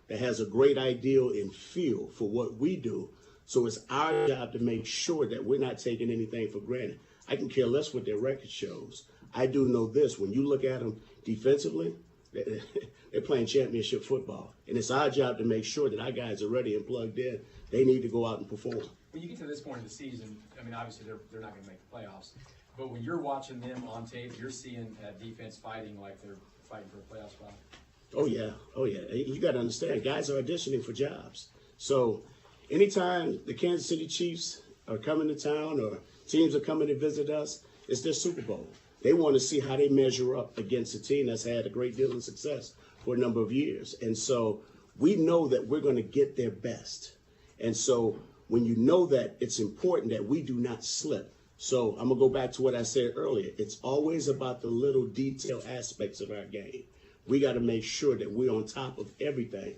that has a great ideal and feel for what we do. So it's our job to make sure that we're not taking anything for granted. I can care less what their record shows. I do know this. When you look at them defensively, they're playing championship football. And it's our job to make sure that our guys are ready and plugged in. They need to go out and perform. When you get to this point of the season, I mean, obviously they're not going to make the playoffs. But when you're watching them on tape, you're seeing defense fighting like they're fighting for a playoff spot. Oh, yeah. Oh, yeah. You got to understand, guys are auditioning for jobs. So anytime the Kansas City Chiefs are coming to town or teams are coming to visit us, it's their Super Bowl. They want to see how they measure up against a team that's had a great deal of success for a number of years. And so we know that we're going to get their best. And so when you know that, it's important that we do not slip. So I'm going to go back to what I said earlier. It's always about the little detail aspects of our game. We got to make sure that we're on top of everything.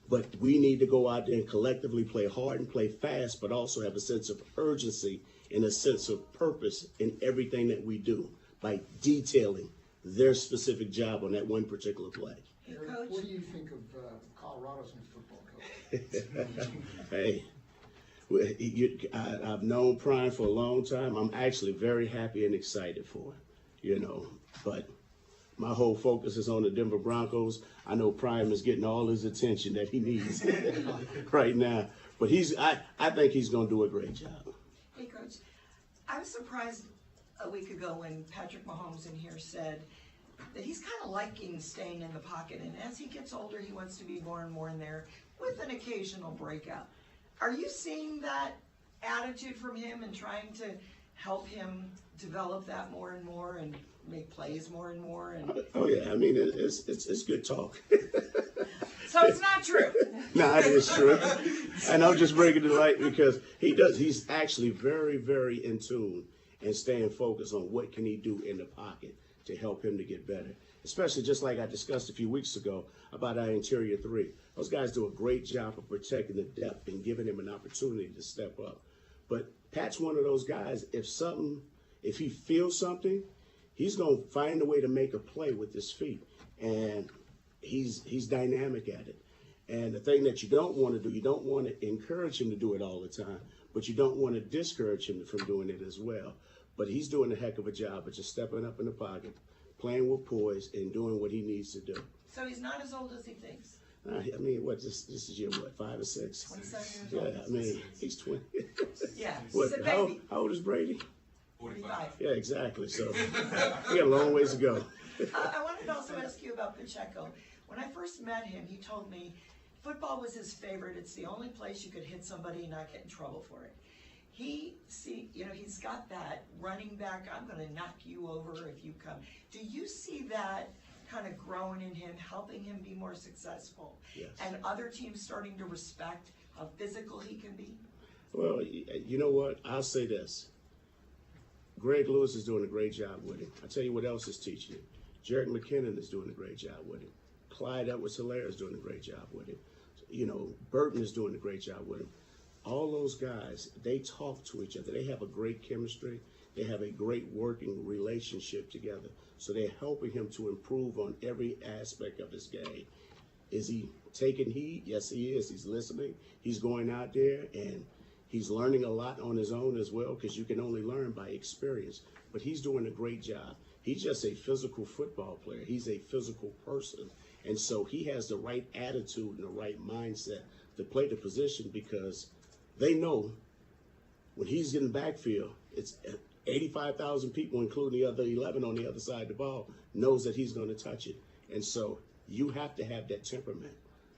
But we need to go out there and collectively play hard and play fast, but also have a sense of urgency and a sense of purpose in everything that we do by detailing their specific job on that one particular play. Hey, Coach. What do you think of Colorado's new football coach? Hey, I've known Prime for a long time. I'm actually very happy and excited for him, but my whole focus is on the Denver Broncos. I know Prime is getting all his attention that he needs right now, but I think he's going to do a great job. Hey, Coach, I was surprised a week ago when Patrick Mahomes in here said that he's kind of liking staying in the pocket, and as he gets older, he wants to be more and more in there with an occasional breakout. Are you seeing that attitude from him and trying to help him develop that more and more and make plays more and more? And oh yeah, I mean it's good talk. So it's not true. No, it is true, and I'm just bringing it to light because he's actually very, very in tune and staying focused on what can he do in the pocket to help him to get better. Especially just like I discussed a few weeks ago about our interior three. Those guys do a great job of protecting the depth and giving him an opportunity to step up. But Pat's one of those guys, if he feels something, he's going to find a way to make a play with his feet. And he's dynamic at it. And the thing that you don't want to do, you don't want to encourage him to do it all the time, but you don't want to discourage him from doing it as well. But he's doing a heck of a job of just stepping up in the pocket, playing with poise, and doing what he needs to do. So he's not as old as he thinks. I mean, this is year, 5 or 6? 27 years old. Yeah, I mean, he's 20. Yeah, What, he's a baby. how old is Brady? 45. Yeah, exactly. So we got a long ways to go. I wanted to also ask you about Pacheco. When I first met him, he told me football was his favorite. It's the only place you could hit somebody and not get in trouble for it. He's got that running back, I'm going to knock you over if you come. Do you see that kind of growing in him, helping him be more successful? Yes. And other teams starting to respect how physical he can be? Well, you know what? I'll say this. Greg Lewis is doing a great job with him. I'll tell you what else is teaching him. Jarek McKinnon is doing a great job with him. Clyde Edwards-Helaire is doing a great job with him. Burton is doing a great job with him. All those guys, they talk to each other. They have a great chemistry. They have a great working relationship together. So they're helping him to improve on every aspect of his game. Is he taking heed? Yes, he is. He's listening. He's going out there, and he's learning a lot on his own as well, because you can only learn by experience. But he's doing a great job. He's just a physical football player. He's a physical person. And so he has the right attitude and the right mindset to play the position, because they know when he's in the backfield, it's 85,000 people, including the other 11 on the other side of the ball, knows that he's going to touch it. And so you have to have that temperament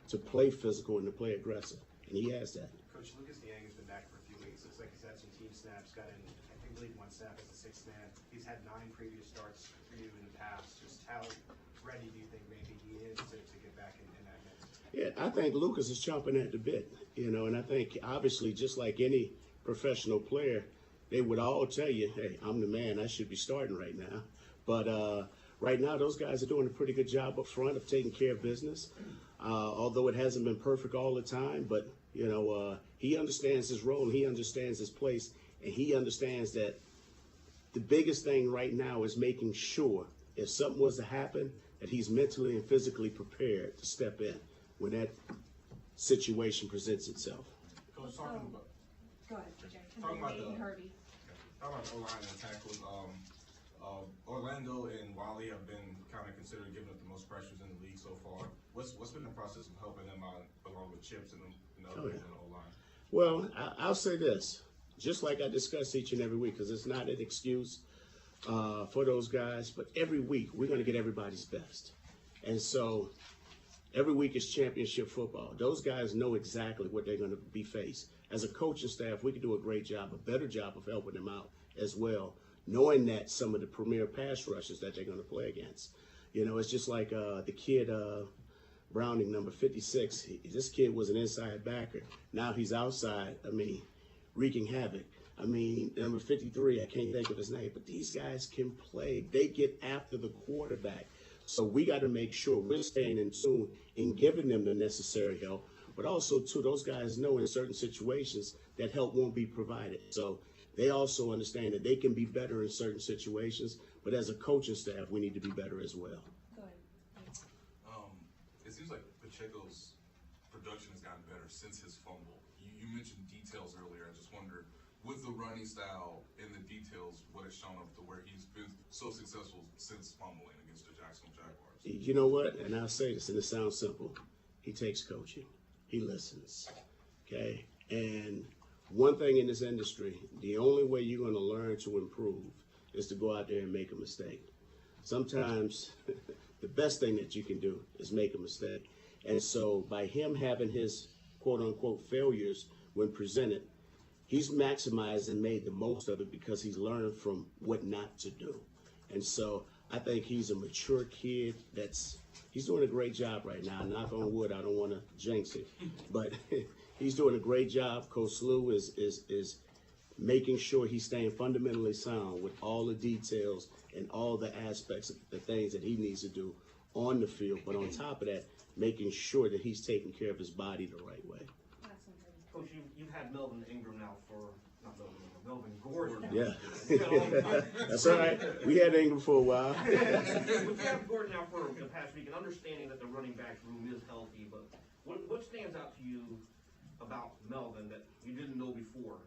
to play physical and to play aggressive. And he has that. Coach, Lucas Niang has been back for a few weeks. Looks like he's had some team snaps, got in, I believe, 1 snap as a 6th man. He's had 9 previous starts for you in the past. Just how ready do you think maybe he is to get back in that mix? Yeah, I think Lucas is chomping at the bit, and I think obviously just like any professional player, they would all tell you, hey, I'm the man, I should be starting right now. But right now, those guys are doing a pretty good job up front of taking care of business, although it hasn't been perfect all the time. But, he understands his role, and he understands his place, and he understands that the biggest thing right now is making sure if something was to happen, that he's mentally and physically prepared to step in when that situation presents itself. Coach, talking about. Go ahead, Jay. Talking about Nate and Herbie. Talking about O-line and tackles, Orlando and Wally have been kind of considered giving up the most pressures in the league so far. What's been the process of helping them out along with Chips and others in the O-line? Well, I'll say this, just like I discuss each and every week, because it's not an excuse for those guys, but every week we're going to get everybody's best. And so every week is championship football. Those guys know exactly what they're going to be faced. As a coaching staff, we can do a great job, a better job of helping them out as well, knowing that some of the premier pass rushers that they're going to play against. It's just like the kid Browning, number 56. This kid was an inside backer. Now he's outside, wreaking havoc. Number 53, I can't think of his name, but these guys can play. They get after the quarterback. So we got to make sure we're staying in tune and giving them the necessary help. But also, too, those guys know in certain situations that help won't be provided. So they also understand that they can be better in certain situations. But as a coaching staff, we need to be better as well. Go ahead. It seems like Pacheco's production has gotten better since his fumble. You mentioned details earlier. I just wonder, with the running style and the details, what has shown up to where he's been so successful since fumbling against the Jacksonville Jaguars? You know what? And I'll say this, and it sounds simple. He takes coaching. He listens. Okay? And one thing in this industry, the only way you're going to learn to improve is to go out there and make a mistake. Sometimes the best thing that you can do is make a mistake. And so by him having his quote-unquote failures when presented, he's maximized and made the most of it because he's learned from what not to do. And so I think he's a mature kid he's doing a great job right now. Knock on wood, I don't want to jinx it. But he's doing a great job. Coach Lou is making sure he's staying fundamentally sound with all the details and all the aspects of the things that he needs to do on the field. But on top of that, making sure that he's taking care of his body the right way. Coach, you've had Melvin Ingram now Melvin Gordon. Yeah. That's all right. We had Ingram for a while. But you have Gordon now for the past week, and understanding that the running back room is healthy, but what stands out to you about Melvin that you didn't know before?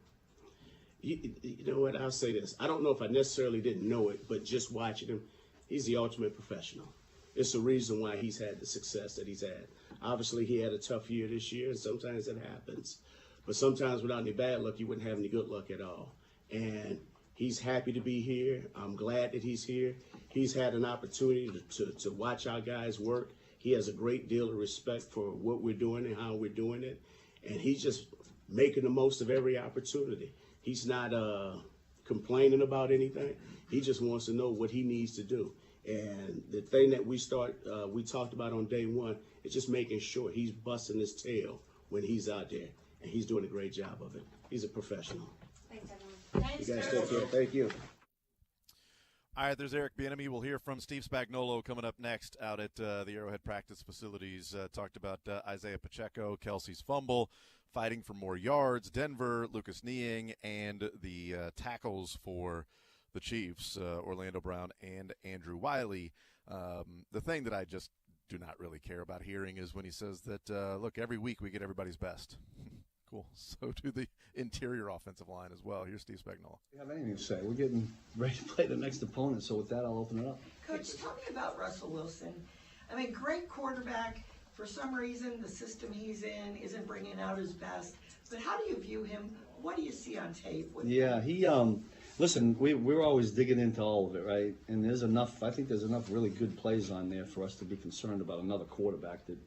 You know what? I'll say this. I don't know if I necessarily didn't know it, but just watching him, he's the ultimate professional. It's the reason why he's had the success that he's had. Obviously, he had a tough year this year, and sometimes it happens. But sometimes without any bad luck, you wouldn't have any good luck at all. And he's happy to be here. I'm glad that he's here. He's had an opportunity to watch our guys work. He has a great deal of respect for what we're doing and how we're doing it. And he's just making the most of every opportunity. He's not complaining about anything. He just wants to know what he needs to do. And the thing that we talked about on day one is just making sure he's busting his tail when he's out there. And he's doing a great job of it. He's a professional. Thanks, everyone. You guys take care. Thank you. All right, there's Eric Bieniemy. We'll hear from Steve Spagnuolo coming up next out at the Arrowhead practice facilities. Talked about Isaiah Pacheco, Kelsey's fumble, fighting for more yards, Denver, Lucas Niang, and the tackles for the Chiefs, Orlando Brown and Andrew Wiley. The thing that I just do not really care about hearing is when he says that, look, every week we get everybody's best. Cool. So do the interior offensive line as well. Here's Steve Spagnuolo. I have anything to say. We're getting ready to play the next opponent, so with that, I'll open it up. Coach, tell me about Russell Wilson. I mean, great quarterback. For some reason, the system he's in isn't bringing out his best. But how do you view him? What do you see on tape with him? He listen, we're always digging into all of it, right? And I think there's enough really good plays on there for us to be concerned about another quarterback that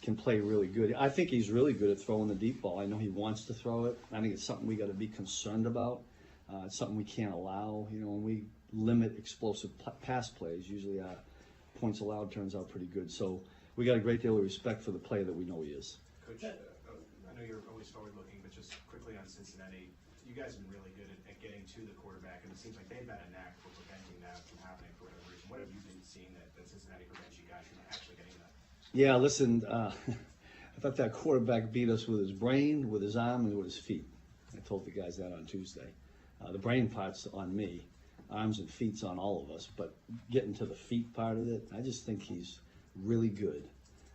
can play really good. I think he's really good at throwing the deep ball. I know he wants to throw it. I think it's something we got to be concerned about. It's something we can't allow. When we limit explosive pass plays, usually points allowed turns out pretty good. So we got a great deal of respect for the player that we know he is. Coach, I know you're always forward-looking, but just quickly on Cincinnati, you guys have been really good at getting to the quarterback, and it seems like they've got a knack for preventing that from happening for whatever reason. What have you been seeing that Cincinnati prevents you guys from actually getting that? Yeah, listen, I thought that quarterback beat us with his brain, with his arm, and with his feet. I told the guys that on Tuesday. The brain part's on me. Arms and feet's on all of us. But getting to the feet part of it, I just think he's really good.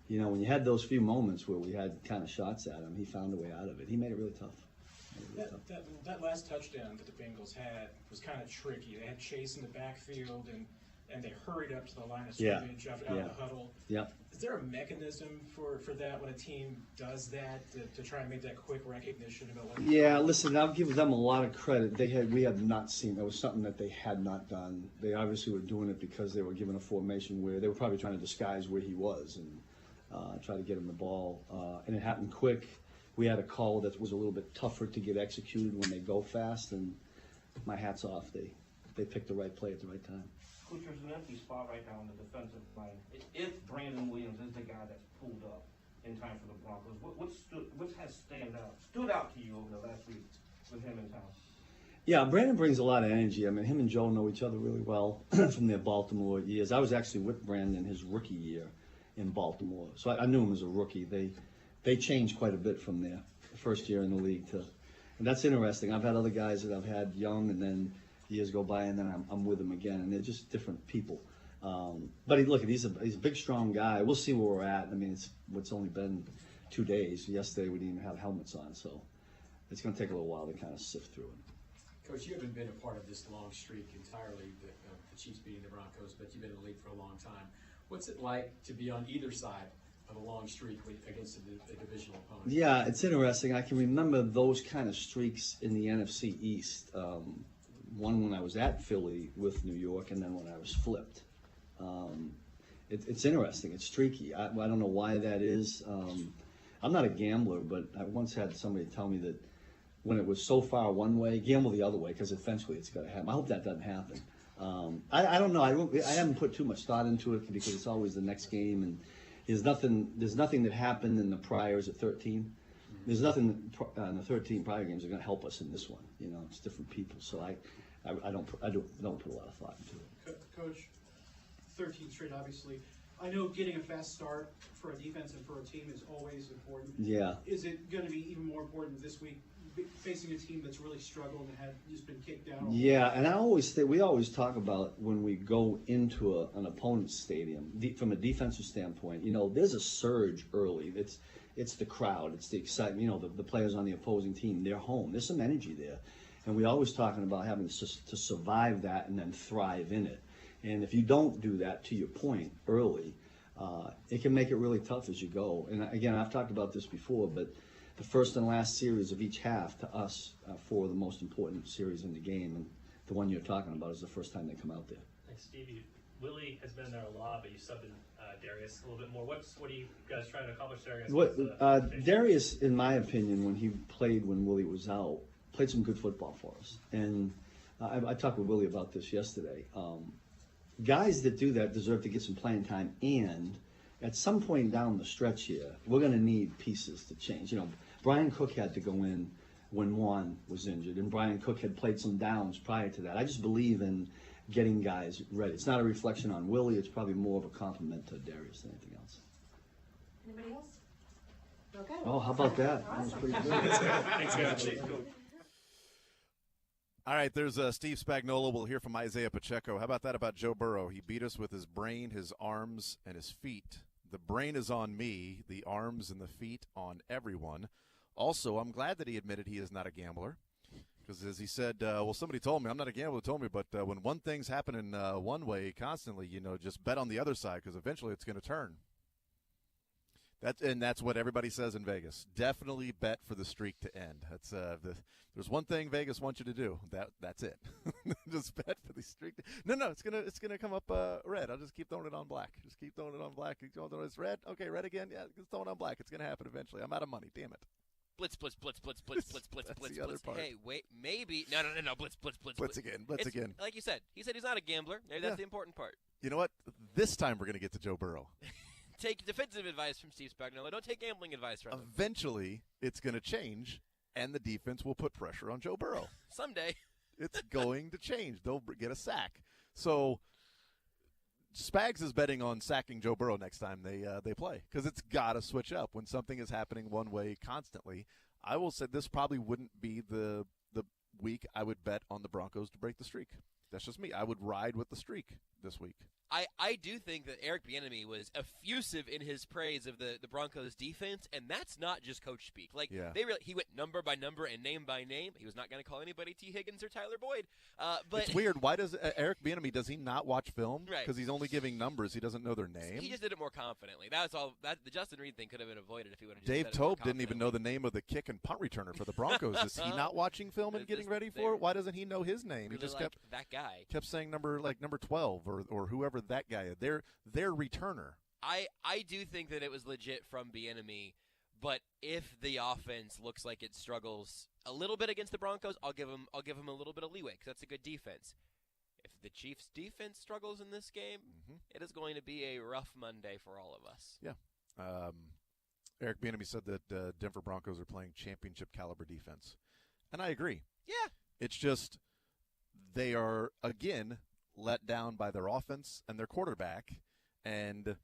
When you had those few moments where we had kind of shots at him, he found a way out of it. He made it really tough. That last touchdown that the Bengals had was kind of tricky. They had Chase in the backfield, and they hurried up to the line of scrimmage out of the huddle. Yeah. Is there a mechanism for that when a team does that to try and make that quick recognition about what? Yeah, listen, I'll give them a lot of credit. We had not seen. That was something that they had not done. They obviously were doing it because they were given a formation where they were probably trying to disguise where he was and try to get him the ball. And it happened quick. We had a call that was a little bit tougher to get executed when they go fast, and my hat's off. They picked the right play at the right time. Coach, there's an empty spot right now on the defensive line. If Brandon Williams is the guy that's pulled up in time for the Broncos, what has stood out to you over the last week with him in town? Yeah, Brandon brings a lot of energy. I mean, him and Joe know each other really well from their Baltimore years. I was actually with Brandon his rookie year in Baltimore, so I knew him as a rookie. They changed quite a bit from their first year in the league and that's interesting. I've had other guys that I've had young, and then years go by, and then I'm with them again, and they're just different people. But he's a big, strong guy. We'll see where we're at. I mean, it's only been 2 days. Yesterday we didn't even have helmets on, so it's going to take a little while to kind of sift through it. Coach, you haven't been a part of this long streak entirely, the Chiefs beating the Broncos, but you've been in the league for a long time. What's it like to be on either side of a long streak against a divisional opponent? Yeah, it's interesting. I can remember those kind of streaks in the NFC East. One when I was at Philly with New York, and then when I was flipped. It's interesting. It's streaky. I don't know why that is. I'm not a gambler, but I once had somebody tell me that when it was so far one way, gamble the other way, because eventually it's going to happen. I hope that doesn't happen. I don't know. I haven't put too much thought into it because it's always the next game, and there's nothing that happened in the priors at 13. There's nothing in the 13 prior games that are going to help us in this one. You know, it's different people, so I don't put a lot of thought into it. Coach, 13 straight, obviously. I know getting a fast start for a defense and for a team is always important. Yeah. Is it going to be even more important this week, facing a team that's really struggled and had just been kicked down? Yeah, and we always talk about when we go into an opponent's stadium, from a defensive standpoint, you know, there's a surge early. It's the crowd, it's the excitement, you know, the players on the opposing team, they're home. There's some energy there. And we're always talking about having to survive that and then thrive in it. And if you don't do that, to your point, early, it can make it really tough as you go. And again, I've talked about this before, but the first and last series of each half to us for the most important series in the game, and the one you're talking about is the first time they come out there. Thanks, Steve. Willie has been there a lot, but you subbed in Darius a little bit more. What are you guys trying to accomplish there? Darius, in my opinion, when he played when Willie was out, played some good football for us. And I talked with Willie about this yesterday. Guys that do that deserve to get some playing time, and at some point down the stretch here, we're going to need pieces to change. You know, Brian Cook had to go in when Juan was injured, and Brian Cook had played some downs prior to that. I just believe in getting guys ready. It's not a reflection on Willie. It's probably more of a compliment to Darius than anything else. Anybody else? Okay. Oh, how about that? That was pretty good. Thanks, guys. All right, there's Steve Spagnuolo. We'll hear from Isaiah Pacheco. How about that about Joe Burrow? He beat us with his brain, his arms, and his feet. The brain is on me, the arms and the feet on everyone. Also, I'm glad that he admitted he is not a gambler. Because as he said, well, somebody told me, I'm not a gambler, told me, but when one thing's happening one way constantly, you know, just bet on the other side because eventually it's going to turn. That's what everybody says in Vegas. Definitely bet for the streak to end. That's there's one thing Vegas wants you to do. That's it. Just bet for the streak. No, it's gonna come up red. I'll just keep throwing it on black. Just keep throwing it on black. It's red. Okay, red again. Yeah, just throw it on black. It's gonna happen eventually. I'm out of money. Damn it. Blitz, blitz, blitz, blitz, blitz, blitz, blitz, That's blitz, the other blitz. part. Hey, wait, maybe. No, blitz, blitz, blitz, Blitz again. Blitz It's- again. Like you said, he said he's not a gambler. Maybe that's the important part. You know what? This time we're gonna get to Joe Burrow. Take defensive advice from Steve Spagnuolo. Don't take gambling advice from him. Eventually, it's gonna change, and the defense will put pressure on Joe Burrow. Someday. It's going to change. They'll get a sack. So Spags is betting on sacking Joe Burrow next time they play because it's got to switch up when something is happening one way constantly. I will say this probably wouldn't be the week I would bet on the Broncos to break the streak. That's just me. I would ride with the streak this week. I do think that Eric Bieniemy was effusive in his praise of the Broncos defense, and that's not just coach speak. Like he went number by number and name by name. He was not going to call anybody T. Higgins or Tyler Boyd. But it's weird. Why does Eric Bieniemy, does he not watch film? Right. Because he's only giving numbers. He doesn't know their name. He just did it more confidently. That's all. The Justin Reed thing could have been avoided if he would have. Dave Tobe didn't even know the name of the kick and punt returner for the Broncos. Is he not watching film and getting ready for it? Why doesn't he know his name? Really He just like kept that guy. Kept saying number 12 or whoever that guy is. Their returner. I do think that it was legit from Bieniemy, but if the offense looks like it struggles a little bit against the Broncos, I'll give him a little bit of leeway because that's a good defense. If the Chiefs' defense struggles in this game, it is going to be a rough Monday for all of us. Yeah. Eric Bieniemy said that Denver Broncos are playing championship caliber defense, and I agree. Yeah. It's just they are again let down by their offense and their quarterback, and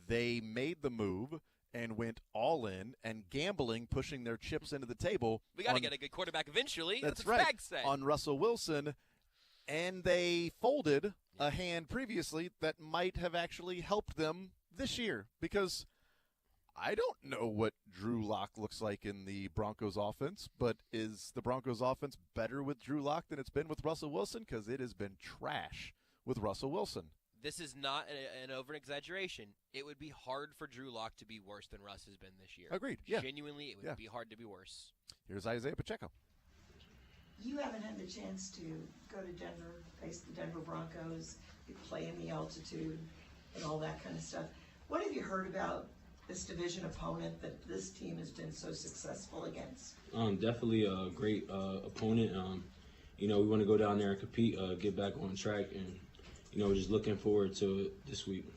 they made the move and went all in and gambling, pushing their chips into the table. We got to get a good quarterback eventually. That's what right. Spags said. On Russell Wilson, and they folded a hand previously that might have actually helped them this year because I don't know what Drew Lock looks like in the Broncos offense, but is the Broncos offense better with Drew Lock than it's been with Russell Wilson? Because it has been trash with Russell Wilson. This is not an over-exaggeration. It would be hard for Drew Lock to be worse than Russ has been this year. Agreed, yeah. Genuinely, it would be hard to be worse. Here's Isaiah Pacheco. You haven't had the chance to go to Denver, face the Denver Broncos, play in the altitude, and all that kind of stuff. What have you heard about this division opponent that this team has been so successful against? Definitely a great opponent. We want to go down there and compete, get back on track, and we're just looking forward to it this week.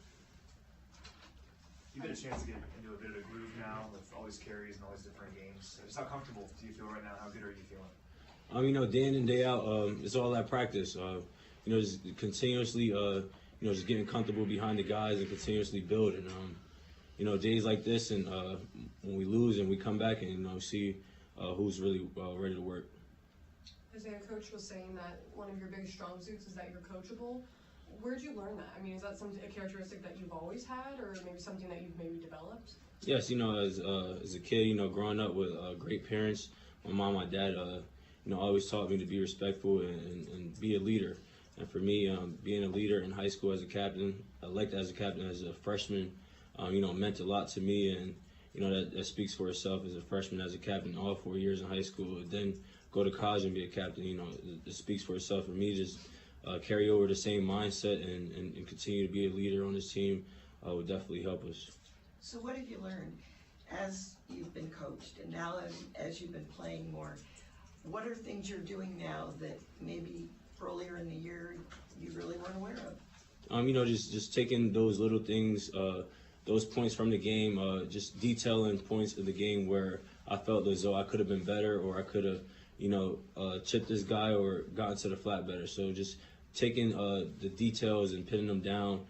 You've had a chance to get into a bit of a groove now with all these carries and all these different games. Just how comfortable do you feel right now? How good are you feeling? Day in and day out, it's all that practice. Just continuously, just getting comfortable behind the guys and continuously building. Days like this, and when we lose and we come back and see who's really ready to work. Isaiah, Coach was saying that one of your big strong suits is that you're coachable. Where'd you learn that? I mean, is that a characteristic that you've always had, or maybe something that you've maybe developed? Yes, as a kid, growing up with great parents, my mom, my dad, always taught me to be respectful and be a leader. And for me, being a leader in high school as a captain, elected as a captain as a freshman, meant a lot to me. And, that speaks for itself as a freshman, as a captain, all 4 years in high school. And then go to college and be a captain, it speaks for itself. For me, just carry over the same mindset and continue to be a leader on this team would definitely help us. So what have you learned as you've been coached and now as you've been playing more? What are things you're doing now that maybe earlier in the year you really weren't aware of? Just taking those little things, those points from the game, just detailing points of the game where I felt as though I could have been better, or I could have, chipped this guy or gotten to the flat better. So just taking the details and pinning them down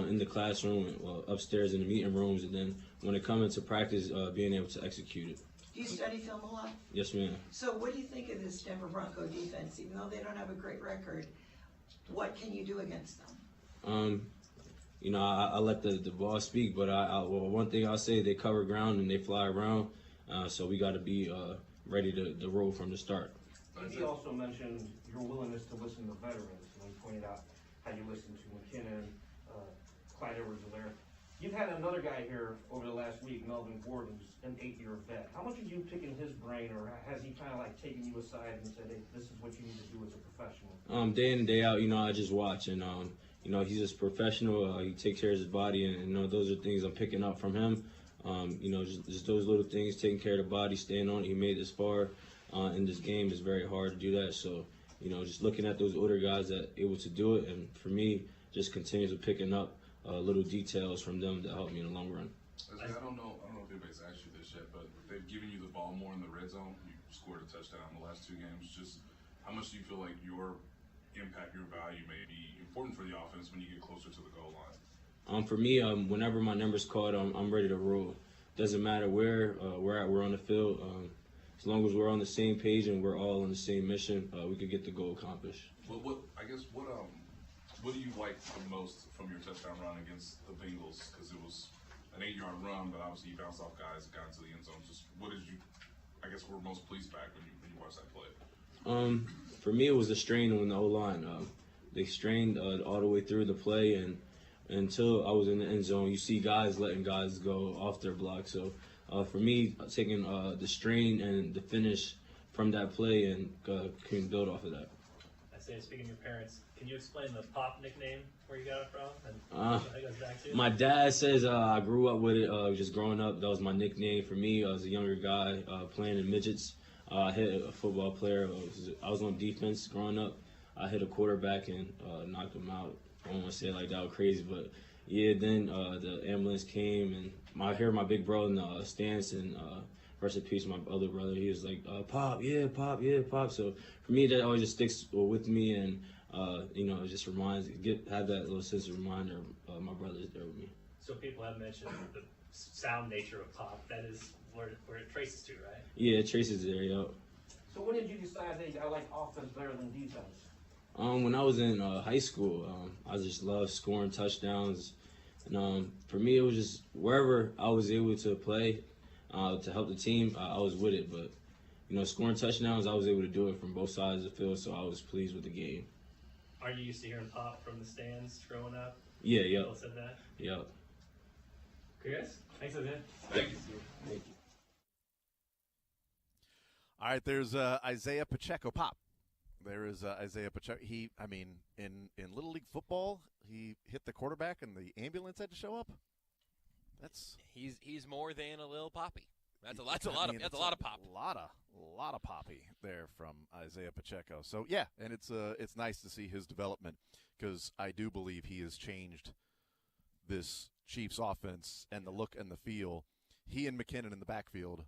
in the classroom, upstairs in the meeting rooms, and then when it comes into practice, being able to execute it. Do you study film a lot? Yes, ma'am. So what do you think of this Denver Bronco defense? Even though they don't have a great record, what can you do against them? I let the ball speak, but one thing I'll say, they cover ground and they fly around, so we got to be ready to roll from the start. He also mentioned your willingness to listen to veterans, and he pointed out how you listened to McKinnon, Clyde Edwards-Helaire. You've had another guy here over the last week, Melvin Gordon, who's an 8-year vet. How much have you picking his brain, or has he kind of taken you aside and said, hey, this is what you need to do as a professional? Day in and day out, I just watch, and he's just professional. He takes care of his body, and those are things I'm picking up from him. Just those little things, taking care of the body, staying on it. He made this far in this game. It's very hard to do that. So, just looking at those older guys that are able to do it, and for me, just continues to picking up little details from them that help me in the long run. I don't know if anybody's asked you this yet, but they've given you the ball more in the red zone. You scored a touchdown in the last 2 games. Just how much do you feel like your impact, your value may be important for the offense when you get closer to the goal line? For me, whenever my number's called, I'm ready to roll. Doesn't matter where we're on the field. As long as we're on the same page and we're all on the same mission, we could get the goal accomplished. What do you like the most from your touchdown run against the Bengals? Because it was an 8-yard run, but obviously you bounced off guys, got into the end zone. Just what did you, were most pleased back when you watched that play? For me, it was the strain on the O-line. They strained all the way through the play, and until I was in the end zone, you see guys letting guys go off their block. So for me, taking the strain and the finish from that play and can build off of that. I say, speaking of your parents, can you explain the Pop nickname, where you got it from, and what it goes back to? My dad says I grew up with it. Just growing up, that was my nickname for me. I was a younger guy playing in midgets. I hit a football player. I was on defense growing up. I hit a quarterback and knocked him out. I don't want to say it like that was crazy, but yeah. Then the ambulance came, and I hear my big bro in the stands, and rest in peace, my other brother. He was like, "Pop, yeah, Pop, yeah, Pop." So for me, that always just sticks with me, and it just have that little sense of reminder of my brother's there with me. So people have mentioned the sound nature of Pop. That is where it traces to, right? Yeah, it traces there, yeah. So when did you decide that I like offense better than defense? When I was in high school, I just loved scoring touchdowns. And for me, it was just wherever I was able to play to help the team, I was with it. But, scoring touchdowns, I was able to do it from both sides of the field, so I was pleased with the game. Are you used to hearing pop from the stands growing up? Yeah, yep. People said that? Yep. Chris? Thanks, Isaiah. Thank you. Thank you. All right, there's Isaiah Pacheco Pop. There is Isaiah Pacheco. In Little League football, he hit the quarterback and the ambulance had to show up. He's more than a little poppy. That's a lot of pop. A lot of poppy there from Isaiah Pacheco. So yeah, and it's nice to see his development because I do believe he has changed this Chiefs offense and the look and the feel. He and McKinnon in the backfield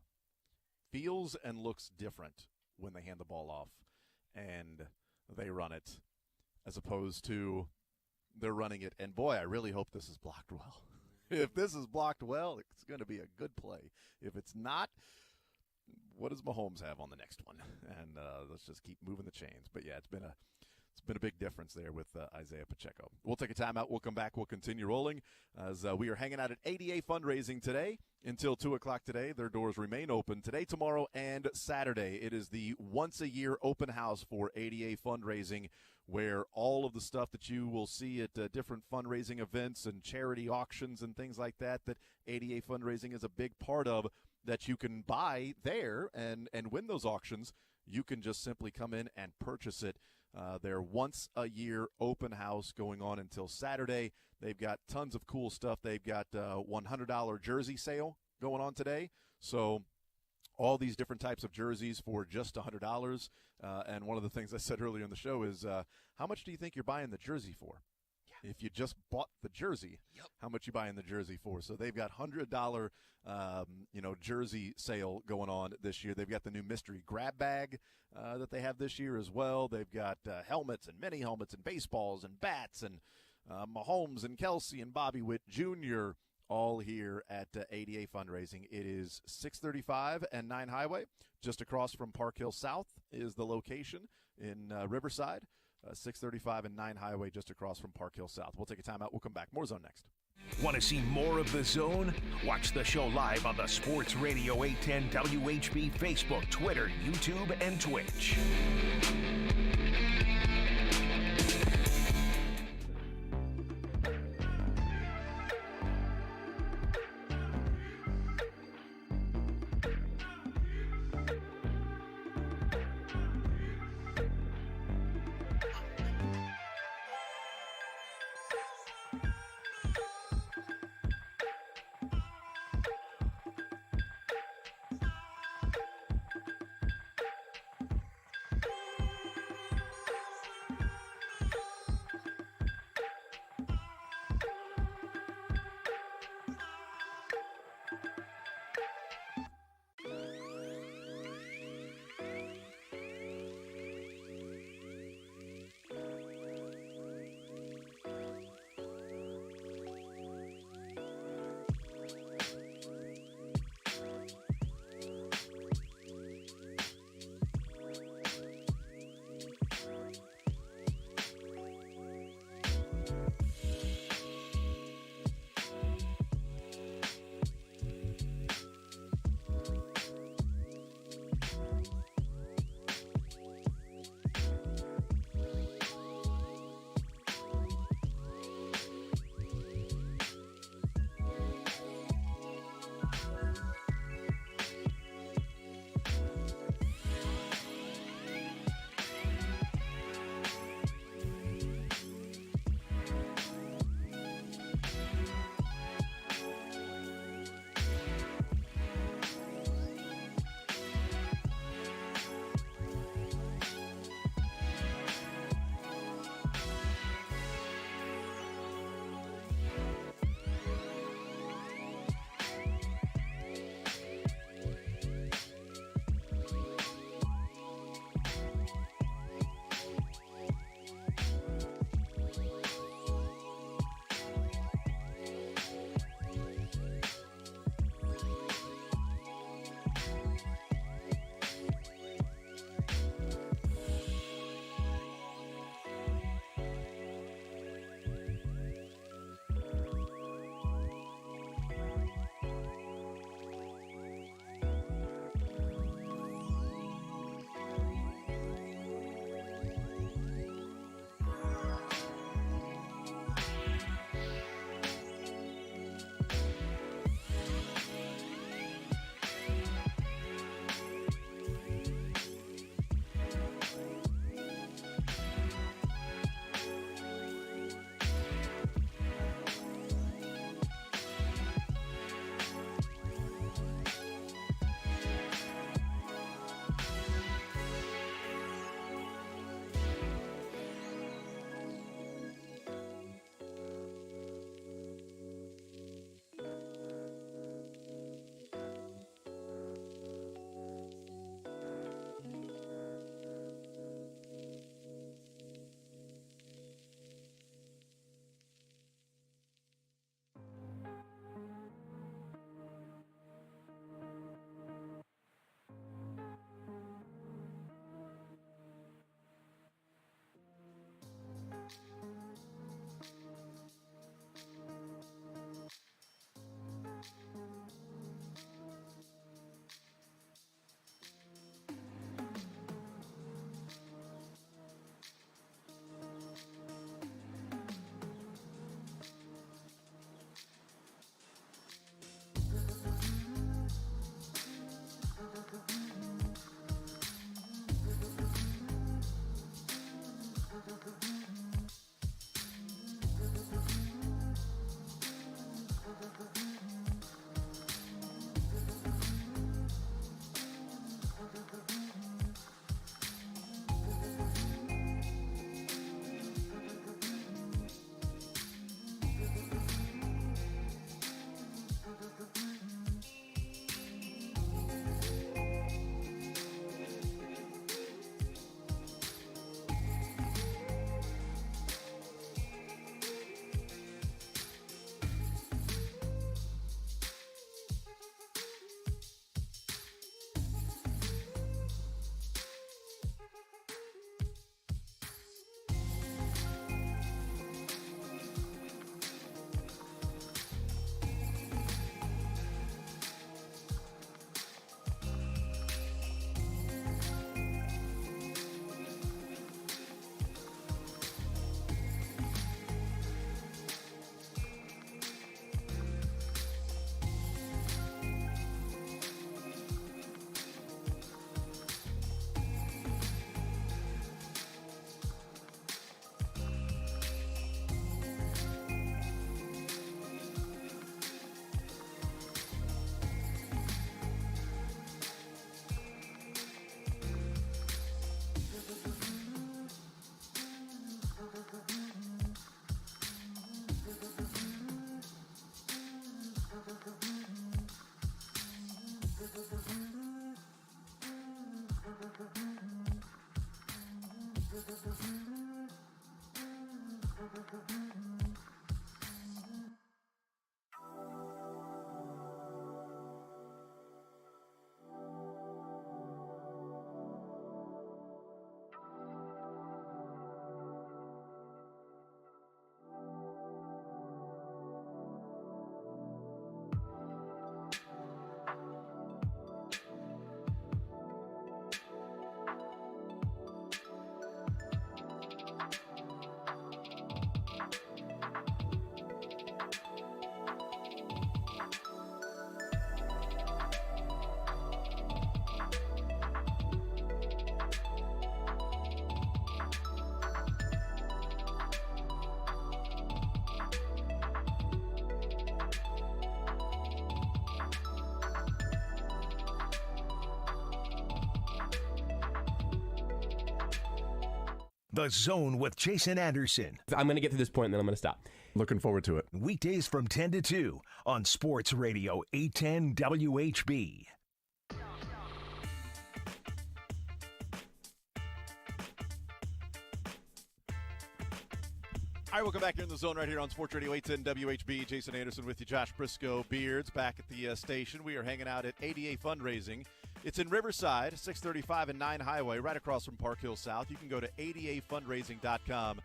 feels and looks different when they hand the ball off and they run it as opposed to they're running it. And boy, I really hope this is blocked well. If this is blocked well, it's going to be a good play. If it's not, what does Mahomes have on the next one? And let's just keep moving the chains. But yeah, it's been a big difference there with Isaiah Pacheco. We'll take a timeout. We'll come back. We'll continue rolling as we are hanging out at ADA Fundraising today until 2 o'clock today. Their doors remain open today, tomorrow, and Saturday. It is the once-a-year open house for ADA Fundraising, where all of the stuff that you will see at different fundraising events and charity auctions and things like that ADA Fundraising is a big part of, that you can buy there and win those auctions. You can just simply come in and purchase it. Their once-a-year open house going on until Saturday. They've got tons of cool stuff. They've got $100 jersey sale going on today. So all these different types of jerseys for just $100. And one of the things I said earlier in the show is, how much do you think you're buying the jersey for? Yeah. If you just bought the jersey, how much you buying the jersey for? So they've got $100, jersey sale going on this year. They've got the new mystery grab bag that they have this year as well. They've got helmets and mini helmets and baseballs and bats and Mahomes and Kelsey and Bobby Witt Jr. all here at ADA Fundraising. It is 635 and 9 Highway, just across from Park Hill South is the location in Riverside. 635 and 9 Highway, just across from Park Hill South. We'll take a timeout. We'll come back. More Zone next. Want to see more of The Zone? Watch the show live on the Sports Radio 810 WHB Facebook, Twitter, YouTube, and Twitch. The Zone with Jason Anderson. I'm going to get to this point and then I'm going to stop. Looking forward to it. Weekdays from 10 to 2 on Sports Radio 810 WHB. All right, welcome back here in the Zone right here on Sports Radio 810 WHB. Jason Anderson with you, Josh Brisco, Beards, back at the station. We are hanging out at ADA Fundraising. It's in Riverside, 635 and 9 Highway, right across from Park Hill South. You can go to adafundraising.com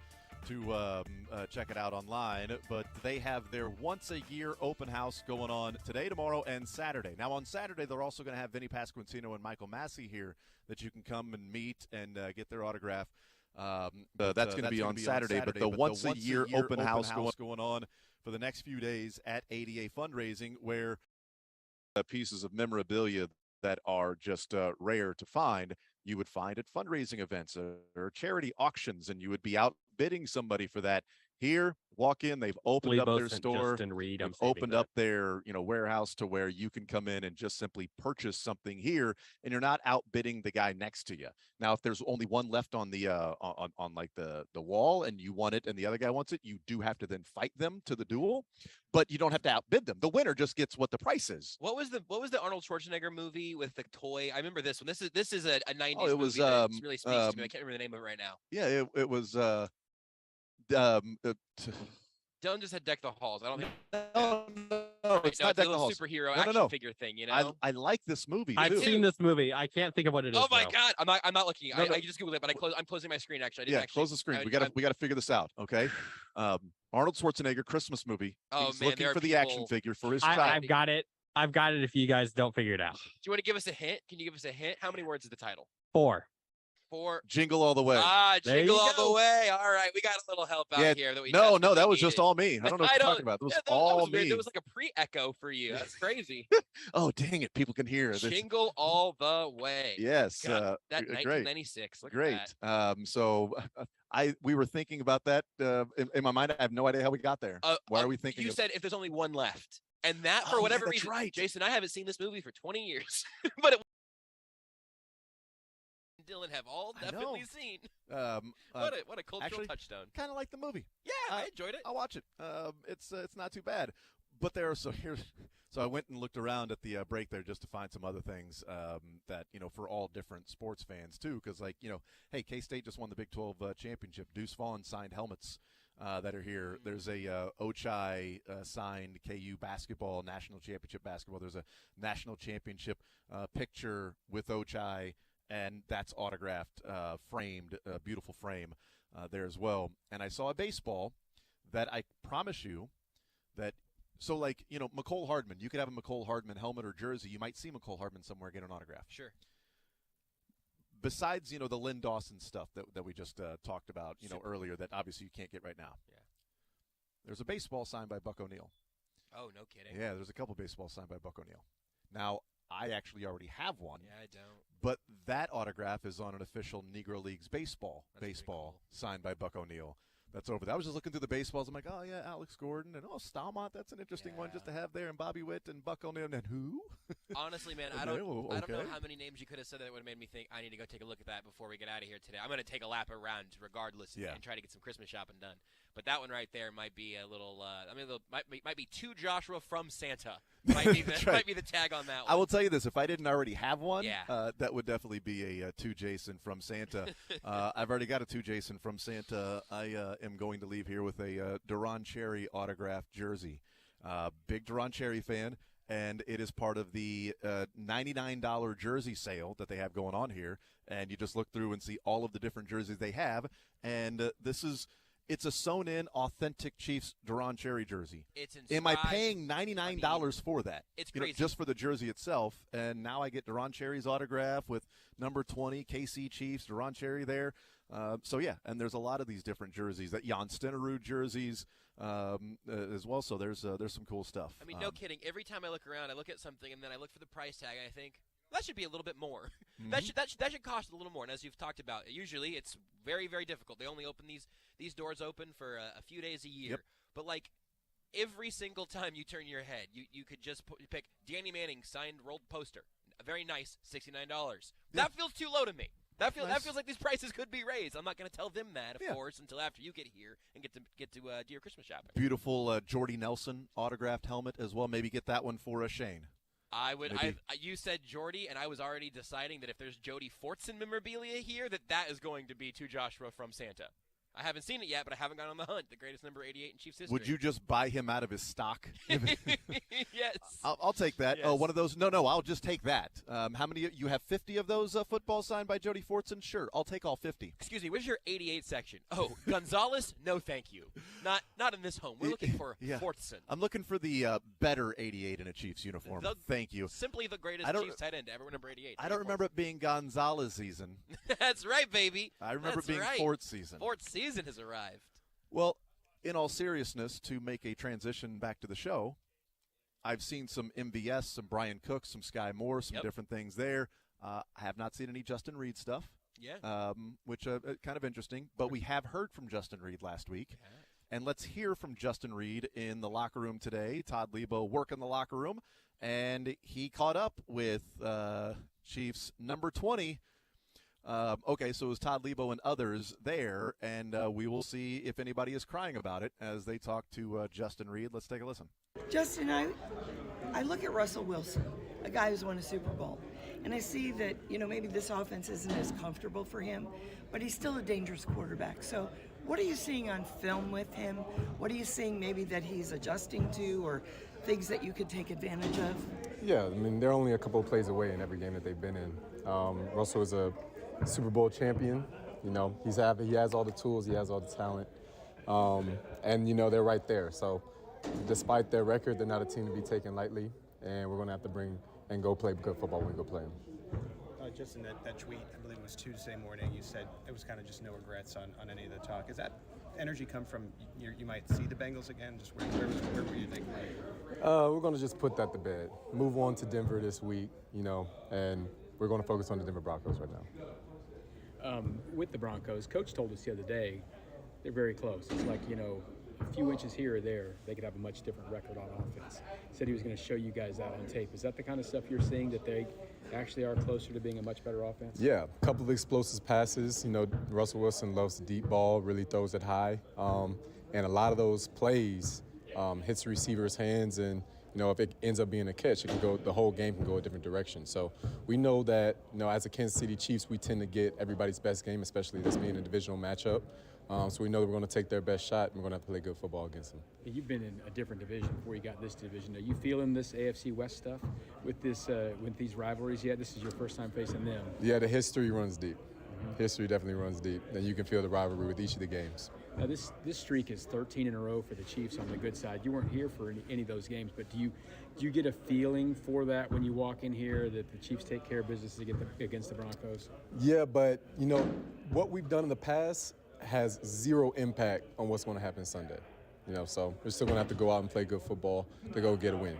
to check it out online. But they have their once-a-year open house going on today, tomorrow, and Saturday. Now, on Saturday, they're also going to have Vinny Pasquantino and Michael Massey here that you can come and meet and get their autograph. That's going to be on Saturday, but the once-a-year open house going on for the next few days at ADA Fundraising, where pieces of memorabilia that are just rare to find, you would find at fundraising events or charity auctions, and you would be outbidding somebody for that. Here, walk in, they've opened up their store, they've opened up their warehouse to where you can come in and just simply purchase something here, and you're not outbidding the guy next to you. Now, if there's only one left on the on like the wall and you want it and the other guy wants it, you do have to then fight them to the duel, but you don't have to outbid them. The winner just gets what the price is. What was the Arnold Schwarzenegger movie with the toy? I remember this one. This is a 90s Oh, it was movie that really speaks to me. I can't remember the name of it right now. Yeah, it was Dylan just said Deck the Halls. I don't think. No, it's not a Deck the little Halls. superhero action figure thing. I like this movie. I've too. seen this movie. I can't think of what it is. Oh my though. God! I'm not looking. No, I just googled it, but I'm closing my screen. Actually, I didn't actually. Close the screen. We got to figure this out. Okay. Arnold Schwarzenegger Christmas movie. Oh, He's man, looking for the action figure for his child. I've got it. I've got it. If you guys don't figure it out. Do you want to give us a hint? Can you give us a hint? How many words is the title? 4. Jingle All the Way. Jingle All the Way. All right, we got a little help out here. That we no, that was needed. just all me. I don't know what you're talking about. It was all me. It was like a pre-echo for you. That's crazy. Oh, dang it. People can hear this. Jingle All the Way. Yes. God, that great. 1996. Look Great. at that. So we were thinking about that in my mind. I have no idea how we got there. Why are we thinking? You said if there's only one left. And that, for whatever reason, right. Jason, I haven't seen this movie for 20 years. But Dylan have all definitely seen. What a cultural touchstone. Kind of like the movie. Yeah, I enjoyed it. I'll watch it. It's not too bad. But so I went and looked around at the break there just to find some other things that for all different sports fans too, because hey, K-State just won the Big 12 championship. Deuce Vaughn signed helmets that are here. There's a Ochai signed KU basketball national championship basketball. There's a national championship picture with Ochai. And that's autographed, framed, beautiful frame there as well. And I saw a baseball that I promise you that, McCole Hardman, you could have a McCole Hardman helmet or jersey. You might see McCole Hardman somewhere get an autograph. Sure. Besides, the Lynn Dawson stuff that we just talked about, earlier that obviously you can't get right now. Yeah. There's a baseball signed by Buck O'Neil. Oh, no kidding. Yeah, there's a couple baseballs signed by Buck O'Neil. Now, I actually already have one. Yeah, I don't. But that autograph is on an official Negro Leagues baseball Cool. signed by Buck O'Neil. That's over there. I was just looking through the baseballs. I'm like, oh, yeah, Alex Gordon. And, Stalmont, that's an interesting one just to have there. And Bobby Witt and Buck O'Neil. And who? Honestly, man, I don't know how many names you could have said that would have made me think I need to go take a look at that before we get out of here today. I'm going to take a lap around regardless and try to get some Christmas shopping done. But that one right there might be a little, might be too Joshua from Santa. Might be That's right. might be the tag on that one. I will tell you this: if I didn't already have one, Yeah. that would definitely be a to Jason from Santa. I've already got a to Jason from Santa. I am going to leave here with a Duron Cherry autographed jersey. Big Duron Cherry fan, and it is part of the $99 jersey sale that they have going on here. And you just look through and see all of the different jerseys they have, and it's a sewn-in, authentic Chiefs Duron Cherry jersey. It's Am I inscribed. paying $99 for that? It's You know, crazy. just for the jersey itself, and now I get Duron Cherry's autograph with number 20, KC Chiefs, Duron Cherry there. So, yeah, and there's a lot of these different jerseys, that Jan Stenerud jerseys as well, so there's some cool stuff. I mean, no kidding. Every time I look around, I look at something, and then I look for the price tag, and I think, that should be a little bit more. That should cost a little more. And as you've talked about, usually it's very, very difficult. They only open these doors open for a few days a year. Yep. But like every single time you turn your head, you could just pick Danny Manning signed rolled poster. Very nice, $69. That feels too low to me. That feels like these prices could be raised. I'm not going to tell them that, of course, until after you get here and get to do your Christmas shopping. Beautiful Jordy Nelson autographed helmet as well. Maybe get that one for Shane. I would. Maybe. You said Jordy, and I was already deciding that if there's Jody Fortson memorabilia here, that is going to be to Joshua from Santa. I haven't seen it yet, but I haven't gone on the hunt. The greatest number 88 in Chiefs history. Would you just buy him out of his stock? Yes. I'll take that. Yes. Oh, one of those. No, I'll just take that. How many? You have 50 of those footballs signed by Jody Fortson? Sure, I'll take all 50. Excuse me, where's your 88 section? Oh, Gonzalez? No, thank you. Not in this home. We're looking for Fortson. I'm looking for the better 88 in a Chiefs uniform. Thank you. Simply the greatest Chiefs tight end ever, number 88. I don't remember it being Gonzalez season. That's right, baby. I remember That's being right. Fort season. Fort season has arrived. Well, in all seriousness, to make a transition back to the show, I've seen some MVS, some Brian Cook, some Sky Moore, some different things there. I have not seen any Justin Reed stuff. Yeah. Which kind of interesting. But we have heard from Justin Reed last week. And let's hear from Justin Reed in the locker room today. Todd Lebo working the locker room. And he caught up with Chiefs number 20. Okay, so it was Todd Lebo and others there, and we will see if anybody is crying about it as they talk to Justin Reed. Let's take a listen. Justin, I look at Russell Wilson, a guy who's won a Super Bowl, and I see that, maybe this offense isn't as comfortable for him, but he's still a dangerous quarterback. So what are you seeing on film with him? What are you seeing maybe that he's adjusting to, or things that you could take advantage of? Yeah, I mean, they're only a couple of plays away in every game that they've been in. Russell is a Super Bowl champion. He has all the tools, he has all the talent, and they're right there. So, despite their record, they're not a team to be taken lightly, and we're going to have to bring and go play good football when we go play them. Just in that tweet, I believe it was Tuesday morning, you said it was kind of just no regrets on any of the talk. Is that energy come from you might see the Bengals again? Just where were you thinking? We're going to just put that to bed. Move on to Denver this week, and we're going to focus on the Denver Broncos right now. With the Broncos, Coach told us the other day, they're very close. It's like, a few inches here or there, they could have a much different record on offense. Said he was going to show you guys that on tape. Is that the kind of stuff you're seeing, that they actually are closer to being a much better offense? Yeah, a couple of explosive passes. Russell Wilson loves the deep ball, really throws it high. And a lot of those plays hits the receiver's hands, and if it ends up being a catch, the whole game can go a different direction. So we know that, as a Kansas City Chiefs, we tend to get everybody's best game, especially this being a divisional matchup. So we know that we're going to take their best shot, and we're going to have to play good football against them. You've been in a different division before you got this division. Are you feeling this AFC West stuff with these rivalries yet? This is your first time facing them. Yeah, the history runs deep. History definitely runs deep, and you can feel the rivalry with each of the games. Now this streak is 13 in a row for the Chiefs on the good side. You weren't here for any of those games, but do you get a feeling for that when you walk in here, that the Chiefs take care of business against the Broncos? Yeah, but what we've done in the past has zero impact on what's going to happen Sunday. So we're still going to have to go out and play good football to go get a win.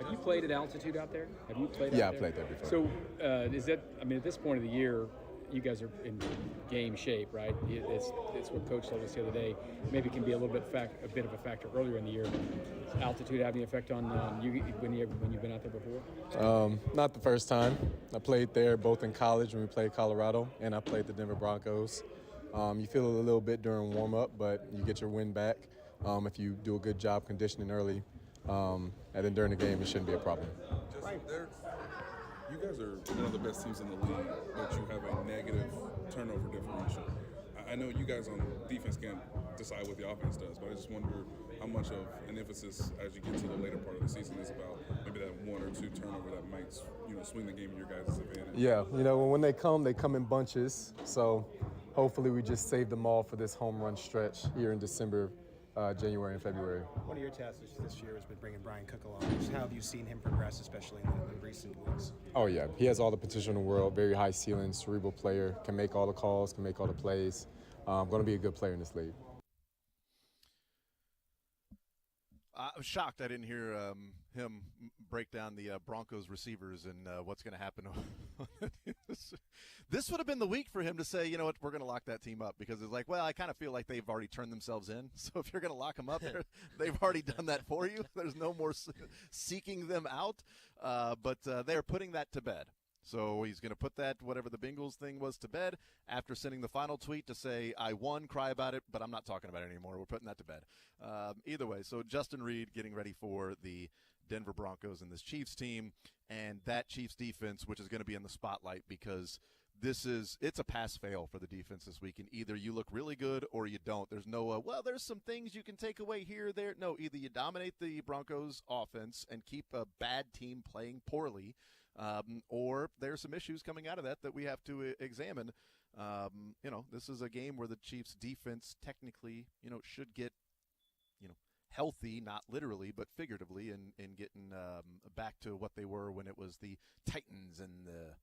Have you played at altitude out there? Have you played? Yeah, out I there? played there before. So is that? I mean, at this point of the year, you guys are in game shape, right? It's what Coach told us the other day. Maybe it can be a bit of a factor earlier in the year. Does altitude have any effect on you when you've been out there before? Not the first time. I played there both in college when we played Colorado, and I played the Denver Broncos. You feel it a little bit during warm-up, but you get your wind back if you do a good job conditioning early. and then during the game, it shouldn't be a problem. You guys are one of the best teams in the league, but you have a negative turnover differential. I know you guys on defense can't decide what the offense does, but I just wonder how much of an emphasis as you get to the later part of the season is about maybe that 1 or 2 turnover that might, swing the game in your guys' advantage. Yeah, when they come in bunches. So hopefully we just save them all for this home run stretch here in December, January, and February. One of your tasks this year has been bringing Brian Cook along. Just how have you seen him progress, especially in recent weeks? Oh, yeah. He has all the potential in the world, very high ceiling, cerebral player, can make all the calls, can make all the plays. Going to be a good player in this league. I was shocked I didn't hear him break down the Broncos receivers and what's going to happen. This would have been the week for him to say, you know what, we're going to lock that team up, because it's like, well, I kind of feel like they've already turned themselves in. So if you're going to lock them up, they've already done that for you. There's no more seeking them out. But they're putting that to bed. So he's going to put that, whatever the Bengals thing was, to bed after sending the final tweet to say, I won, cry about it, but I'm not talking about it anymore. We're putting that to bed. Either way, so Justin Reid getting ready for the Denver Broncos and this Chiefs team, and that Chiefs defense, which is going to be in the spotlight because it's a pass-fail for the defense this week, and either you look really good or you don't. There's no, there's some things you can take away here, there. No, either you dominate the Broncos offense and keep a bad team playing poorly, or there's some issues coming out of that we have to examine. This is a game where the Chiefs defense technically, should get, healthy, not literally, but figuratively, and getting back to what they were when it was the Titans and the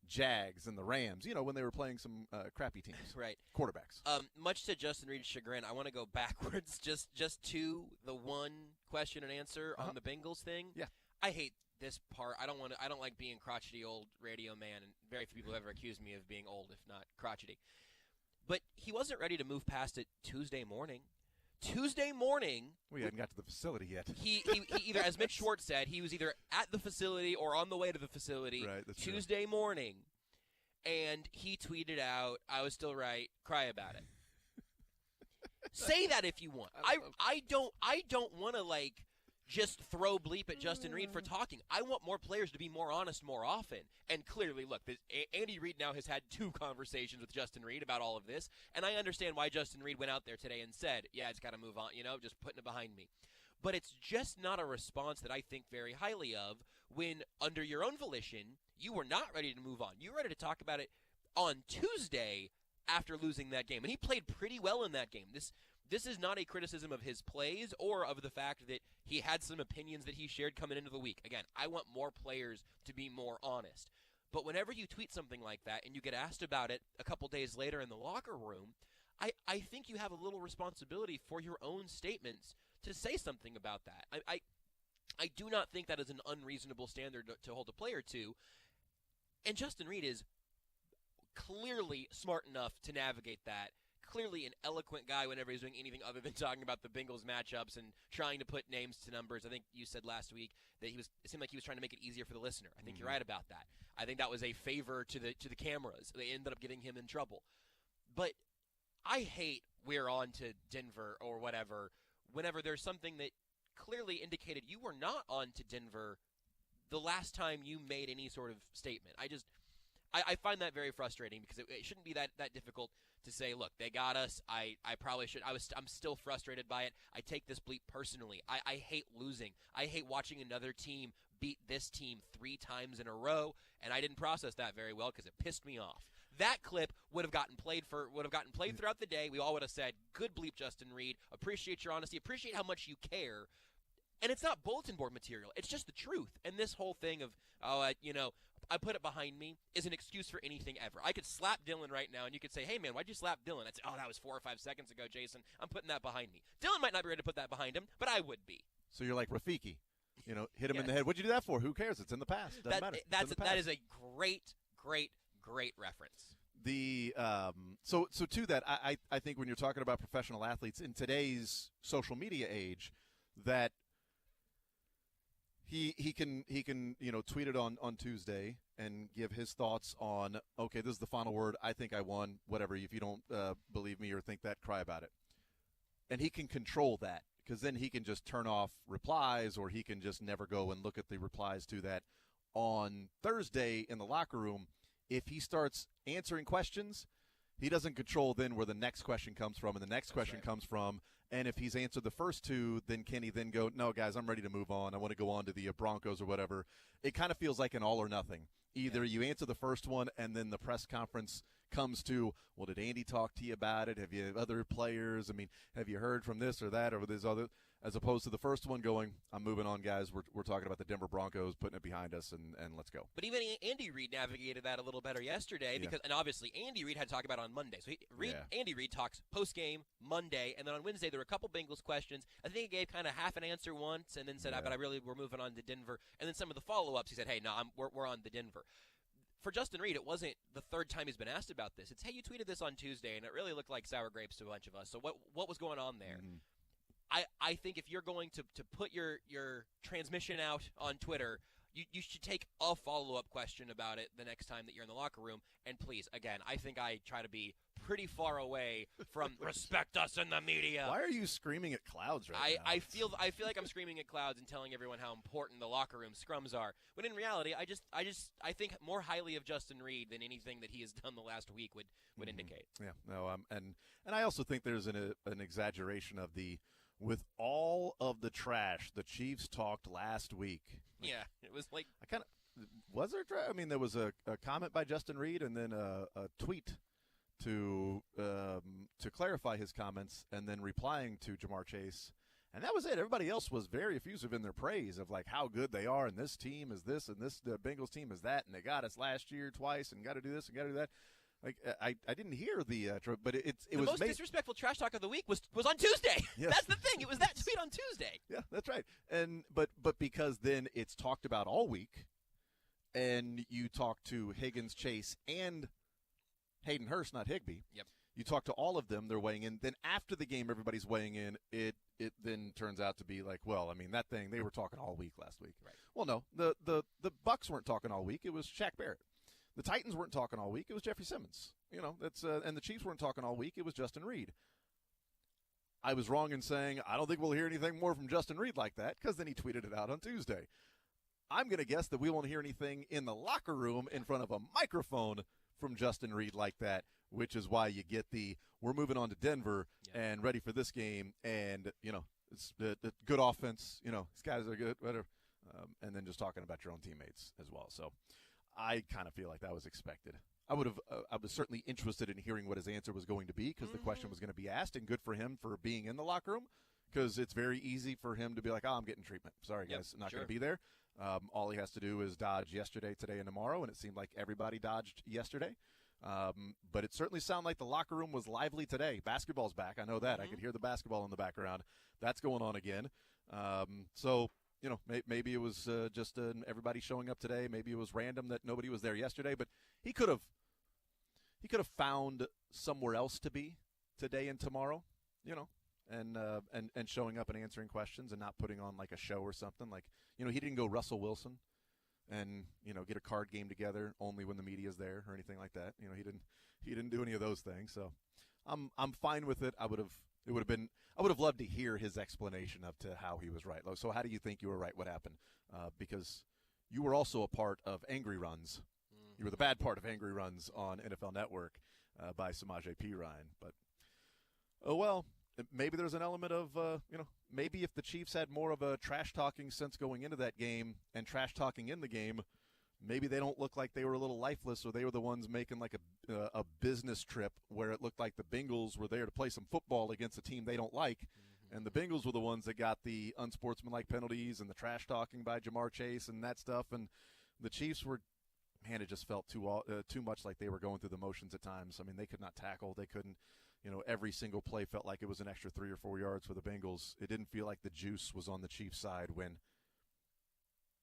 Jags and the Rams, when they were playing some crappy teams. Right. Quarterbacks. Much to Justin Reid's chagrin, I want to go backwards just to the one question and answer on the Bengals thing. Yeah. I hate this part. I don't like being crotchety old radio man, and very few people have ever accused me of being old, if not crotchety. But he wasn't ready to move past it Tuesday morning. We hadn't got to the facility yet. He either, as Mitch Schwartz said, he was either at the facility or on the way to the facility Tuesday morning, and he tweeted out, I was still right, cry about it. Say that if you want. I don't want to, just throw bleep at Justin Reid for talking. I want more players to be more honest more often. And clearly, look, Andy Reid now has had 2 conversations with Justin Reid about all of this, and I understand why Justin Reid went out there today and said, yeah, it's got to move on, just putting it behind me. But it's just not a response that I think very highly of when, under your own volition, you were not ready to move on. You were ready to talk about it on Tuesday after losing that game. And he played pretty well in that game. This is not a criticism of his plays or of the fact that he had some opinions that he shared coming into the week. Again, I want more players to be more honest. But whenever you tweet something like that and you get asked about it a couple days later in the locker room, I think you have a little responsibility for your own statements to say something about that. I do not think that is an unreasonable standard to hold a player to. And Justin Reid is clearly smart enough to navigate that. Clearly an eloquent guy whenever he's doing anything other than talking about the Bengals matchups and trying to put names to numbers. I think you said last week that it seemed like he was trying to make it easier for the listener. I think you're right about that. I think that was a favor to the cameras. They ended up getting him in trouble. But I hate we're on to Denver or whatever whenever there's something that clearly indicated you were not on to Denver the last time you made any sort of statement. I find that very frustrating because it shouldn't be that difficult to say, look, they got us. I probably should. I'm still frustrated by it. I take this bleep personally. I hate losing. I hate watching another team beat this team 3 times in a row, and I didn't process that very well because it pissed me off. That clip would have gotten played throughout the day. We all would have said, good bleep, Justin Reid. Appreciate your honesty. Appreciate how much you care. And it's not bulletin board material. It's just the truth. And this whole thing of, I put it behind me is an excuse for anything ever. I could slap Dylan right now, and you could say, hey, man, why'd you slap Dylan? I'd say, that was 4 or 5 seconds ago, Jason. I'm putting that behind me. Dylan might not be ready to put that behind him, but I would be. So you're like Rafiki. Hit him in the head. What'd you do that for? Who cares? It's in the past. Doesn't matter. That is a great reference. So to that, I think when you're talking about professional athletes in today's social media age, that he can tweet it on Tuesday and give his thoughts on, okay, this is the final word. I think I won. Whatever. If you don't believe me or think that, cry about it. And he can control that. because then he can just turn off replies, or he can just never go and look at the replies to that. On Thursday in the locker room, if he starts answering questions, he doesn't control then where the next question comes from and the next question comes from. And if he's answered the first two, then can he then go, no, guys, I'm ready to move on. I want to go on to the Broncos or whatever. It kind of feels like an all or nothing. Either you answer the first one and then the press conference comes to, well, did Andy talk to you about it? Have you other players? I mean, have you heard from this or that or this other? As opposed to the first one going, I'm moving on, guys. We're talking about the Denver Broncos, putting it behind us, and let's go. But even Andy Reid navigated that a little better yesterday because, and obviously Andy Reid had to talk about it on Monday. So Andy Reid talks post-game Monday, and then on Wednesday there were a couple Bengals questions. I think he gave kind of half an answer once, and then said, but we're moving on to Denver. And then some of the follow-ups, he said, hey, no, we're on to Denver. For Justin Reid, it wasn't the third time he's been asked about this. It's, hey, you tweeted this on Tuesday, and it really looked like sour grapes to a bunch of us. So what was going on there? Mm-hmm. I think if you're going to put your transmission out on Twitter, you should take a follow-up question about it the next time that you're in the locker room. And please, again, I think I try to be pretty far away from respect us in the media. Why are you screaming at clouds right now? I feel like I'm screaming at clouds and telling everyone how important the locker room scrums are. When in reality, I think more highly of Justin Reid than anything that he has done the last week would indicate. Yeah, no, and I also think there's an exaggeration of with all of the trash the Chiefs talked last week. Yeah, it was like was there trash? I mean, there was a comment by Justin Reid and then a tweet to clarify his comments, and then replying to Jamar Chase, and that was it. Everybody else was very effusive in their praise of like how good they are, and this team is this, and this the Bengals team is that, and they got us last year twice, and got to do this and got to do that. Like I didn't hear but it was the most disrespectful trash talk of the week was on Tuesday. Yes. That's the thing. It was that tweet on Tuesday. Yeah, that's right. And but because then it's talked about all week, and you talk to Higgins, Chase, and Hayden Hurst, not Higbee. Yep. You talk to all of them, they're weighing in. Then after the game, everybody's weighing in. It then turns out to be like, well, I mean, that thing, they were talking all week last week. Right. Well, no, the Bucks weren't talking all week. It was Shaq Barrett. The Titans weren't talking all week. It was Jeffrey Simmons. You know, that's and the Chiefs weren't talking all week. It was Justin Reid. I was wrong in saying I don't think we'll hear anything more from Justin Reid like that, because then he tweeted it out on Tuesday. I'm going to guess that we won't hear anything in the locker room in front of a microphone from Justin Reid like that, which is why you get we're moving on to Denver and ready for this game, and, you know, it's the good offense, you know, these guys are good, whatever, and then just talking about your own teammates as well. So I kind of feel like that was expected. I was certainly interested in hearing what his answer was going to be, because the question was going to be asked, and good for him for being in the locker room, because it's very easy for him to be like, I'm getting treatment. Sorry, guys, not going to be there. All he has to do is dodge yesterday, today, and tomorrow, and it seemed like everybody dodged yesterday. But it certainly sounded like the locker room was lively today. Basketball's back. I know that. I could hear the basketball in the background. That's going on again. So, you know, maybe it was just everybody showing up today. Maybe it was random that nobody was there yesterday. But he could have found somewhere else to be today and tomorrow, you know, and showing up and answering questions and not putting on like a show or something. Like, you know, he didn't go Russell Wilson and, you know, get a card game together only when the media's there or anything like that. You know, he didn't do any of those things. So I'm fine with it. I would have loved to hear his explanation of to how he was right. So how do you think you were right? What happened? Because you were also a part of Angry Runs. You were the bad part of Angry Runs on NFL Network by Samaje Perine. But, oh, well, maybe there's an element of, you know, maybe if the Chiefs had more of a trash-talking sense going into that game and trash-talking in the game, maybe they don't look like they were a little lifeless, or they were the ones making like a business trip where it looked like the Bengals were there to play some football against a team they don't like, and the Bengals were the ones that got the unsportsmanlike penalties and the trash-talking by Jamar Chase and that stuff, and the Chiefs were, man, it just felt too much like they were going through the motions at times. I mean, they could not tackle. They couldn't, you know, every single play felt like it was an extra 3 or 4 yards for the Bengals. It didn't feel like the juice was on the Chiefs' side when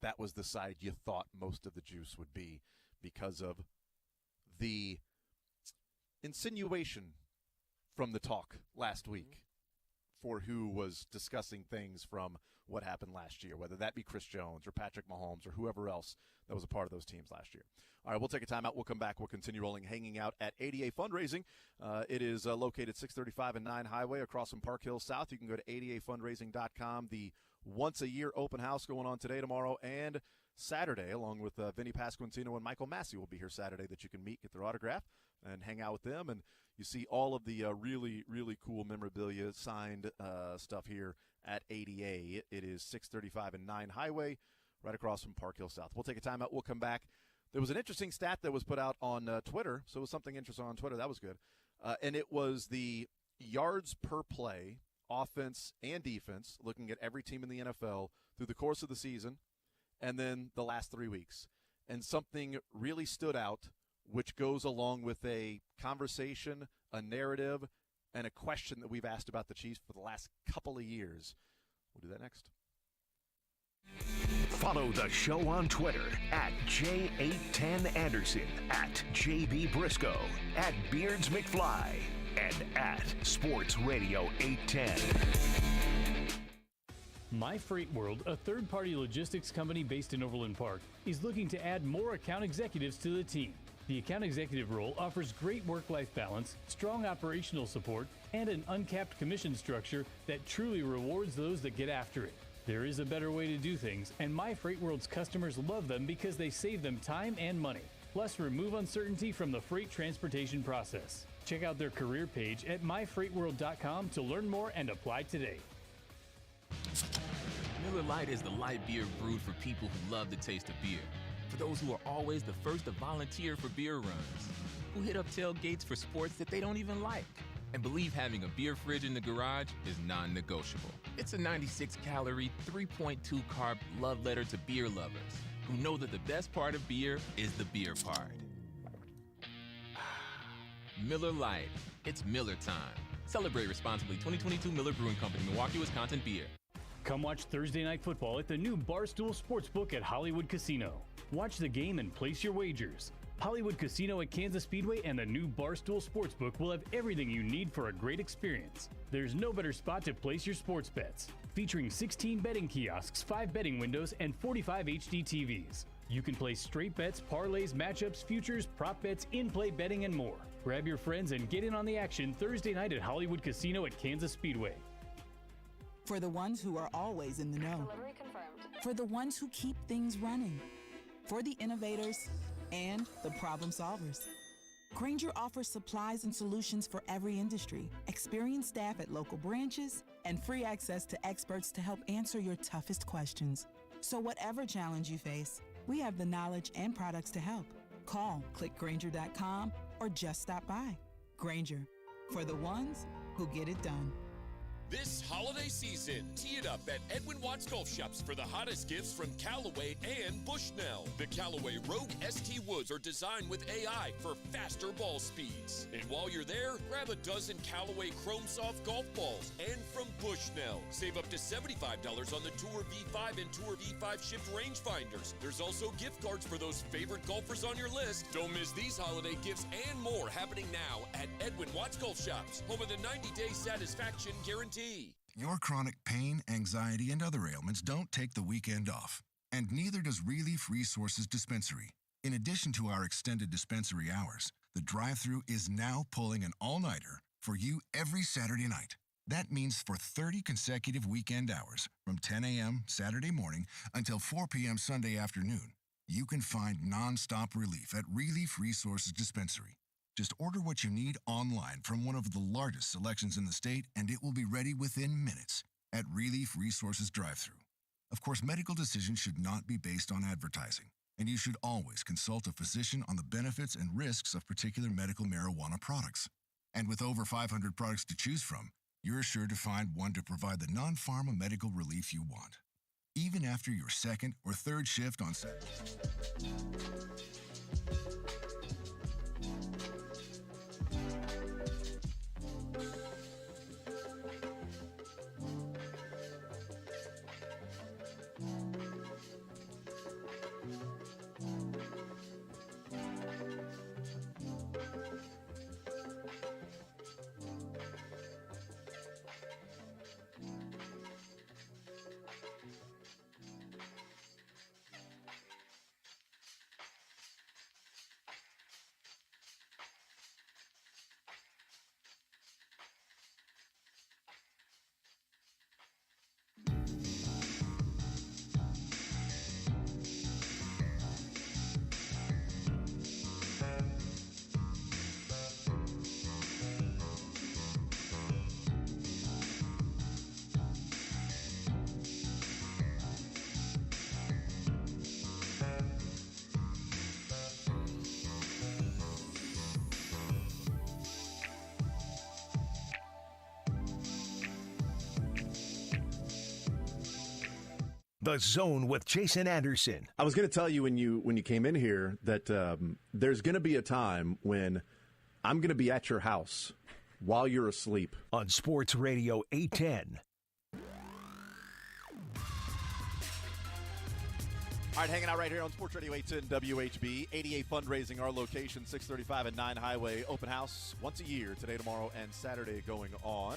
that was the side you thought most of the juice would be, because of the insinuation from the talk last week for who was discussing things from what happened last year, whether that be Chris Jones or Patrick Mahomes or whoever else that was a part of those teams last year. All right, we'll take a timeout. We'll come back. We'll continue rolling, hanging out at ADA Fundraising. It is located 635 and 9 Highway across from Park Hill South. You can go to adafundraising.com. The once-a-year open house going on today, tomorrow, and Saturday, along with Vinny Pasquantino and Michael Massey will be here Saturday that you can meet, get their autograph, and hang out with them. And you see all of the really, really cool memorabilia, signed stuff here at ADA. It is 635 and 9 Highway, right across from Park Hill South. We'll take a timeout. We'll come back. There was an interesting stat that was put out on Twitter, so it was something interesting on Twitter. That was good. And it was the yards per play, offense and defense, looking at every team in the NFL through the course of the season and then the last 3 weeks. And something really stood out, which goes along with a conversation, a narrative, and a question that we've asked about the Chiefs for the last couple of years. We'll do that next. Follow the show on Twitter at J810Anderson, at JB Brisco, at Beards McFly, and at Sports Radio 810. My Freight World, a third-party logistics company based in Overland Park, is looking to add more account executives to the team. The account executive role offers great work-life balance, strong operational support, and an uncapped commission structure that truly rewards those that get after it. There is a better way to do things, and My Freight World's customers love them because they save them time and money. Plus, remove uncertainty from the freight transportation process. Check out their career page at myfreightworld.com to learn more and apply today. Miller Lite is the light beer brewed for people who love the taste of beer. For those who are always the first to volunteer for beer runs, who hit up tailgates for sports that they don't even like, and believe having a beer fridge in the garage is non-negotiable. It's a 96-calorie, 3.2 carb love letter to beer lovers who know that the best part of beer is the beer part. Miller Lite. It's Miller time. Celebrate responsibly. 2022 Miller Brewing Company, Milwaukee, Wisconsin beer. Come watch Thursday Night Football at the new Barstool Sportsbook at Hollywood Casino. Watch the game and place your wagers. Hollywood Casino at Kansas Speedway and the new Barstool Sportsbook will have everything you need for a great experience. There's no better spot to place your sports bets. Featuring 16 betting kiosks, 5 betting windows, and 45 HD TVs. You can play straight bets, parlays, matchups, futures, prop bets, in-play betting, and more. Grab your friends and get in on the action Thursday night at Hollywood Casino at Kansas Speedway. For the ones who are always in the know. Delivery confirmed. For the ones who keep things running. For the innovators and the problem solvers. Grainger offers supplies and solutions for every industry, experienced staff at local branches, and free access to experts to help answer your toughest questions. So whatever challenge you face, we have the knowledge and products to help. Call, click Grainger.com, or just stop by. Grainger, for the ones who get it done. This holiday season, tee it up at Edwin Watts Golf Shops for the hottest gifts from Callaway and Bushnell. The Callaway Rogue ST Woods are designed with AI for faster ball speeds. And while you're there, grab a dozen Callaway Chrome Soft golf balls. And from Bushnell, save up to $75 on the Tour V5 and Tour V5 shift rangefinders. There's also gift cards for those favorite golfers on your list. Don't miss these holiday gifts and more happening now at Edwin Watts Golf Shops, home of the 90-day satisfaction guarantee. Your chronic pain, anxiety, and other ailments don't take the weekend off. And neither does Relief Resources Dispensary. In addition to our extended dispensary hours, the drive-thru is now pulling an all-nighter for you every Saturday night. That means for 30 consecutive weekend hours, from 10 a.m. Saturday morning until 4 p.m. Sunday afternoon, you can find non-stop relief at Relief Resources Dispensary. Just order what you need online from one of the largest selections in the state, and it will be ready within minutes at Relief Resources Drive-Thru. Of course, medical decisions should not be based on advertising, and you should always consult a physician on the benefits and risks of particular medical marijuana products. And with over 500 products to choose from, you're sure to find one to provide the non-pharma medical relief you want, even after your second or third shift on Saturday. The Zone with Jason Anderson. I was going to tell you when you came in here that there's going to be a time when I'm going to be at your house while you're asleep. On Sports Radio 810. All right, hanging out right here on Sports Radio 810 WHB. 88 Fundraising, our location, 635 and 9 Highway. Open house once a year, today, tomorrow, and Saturday going on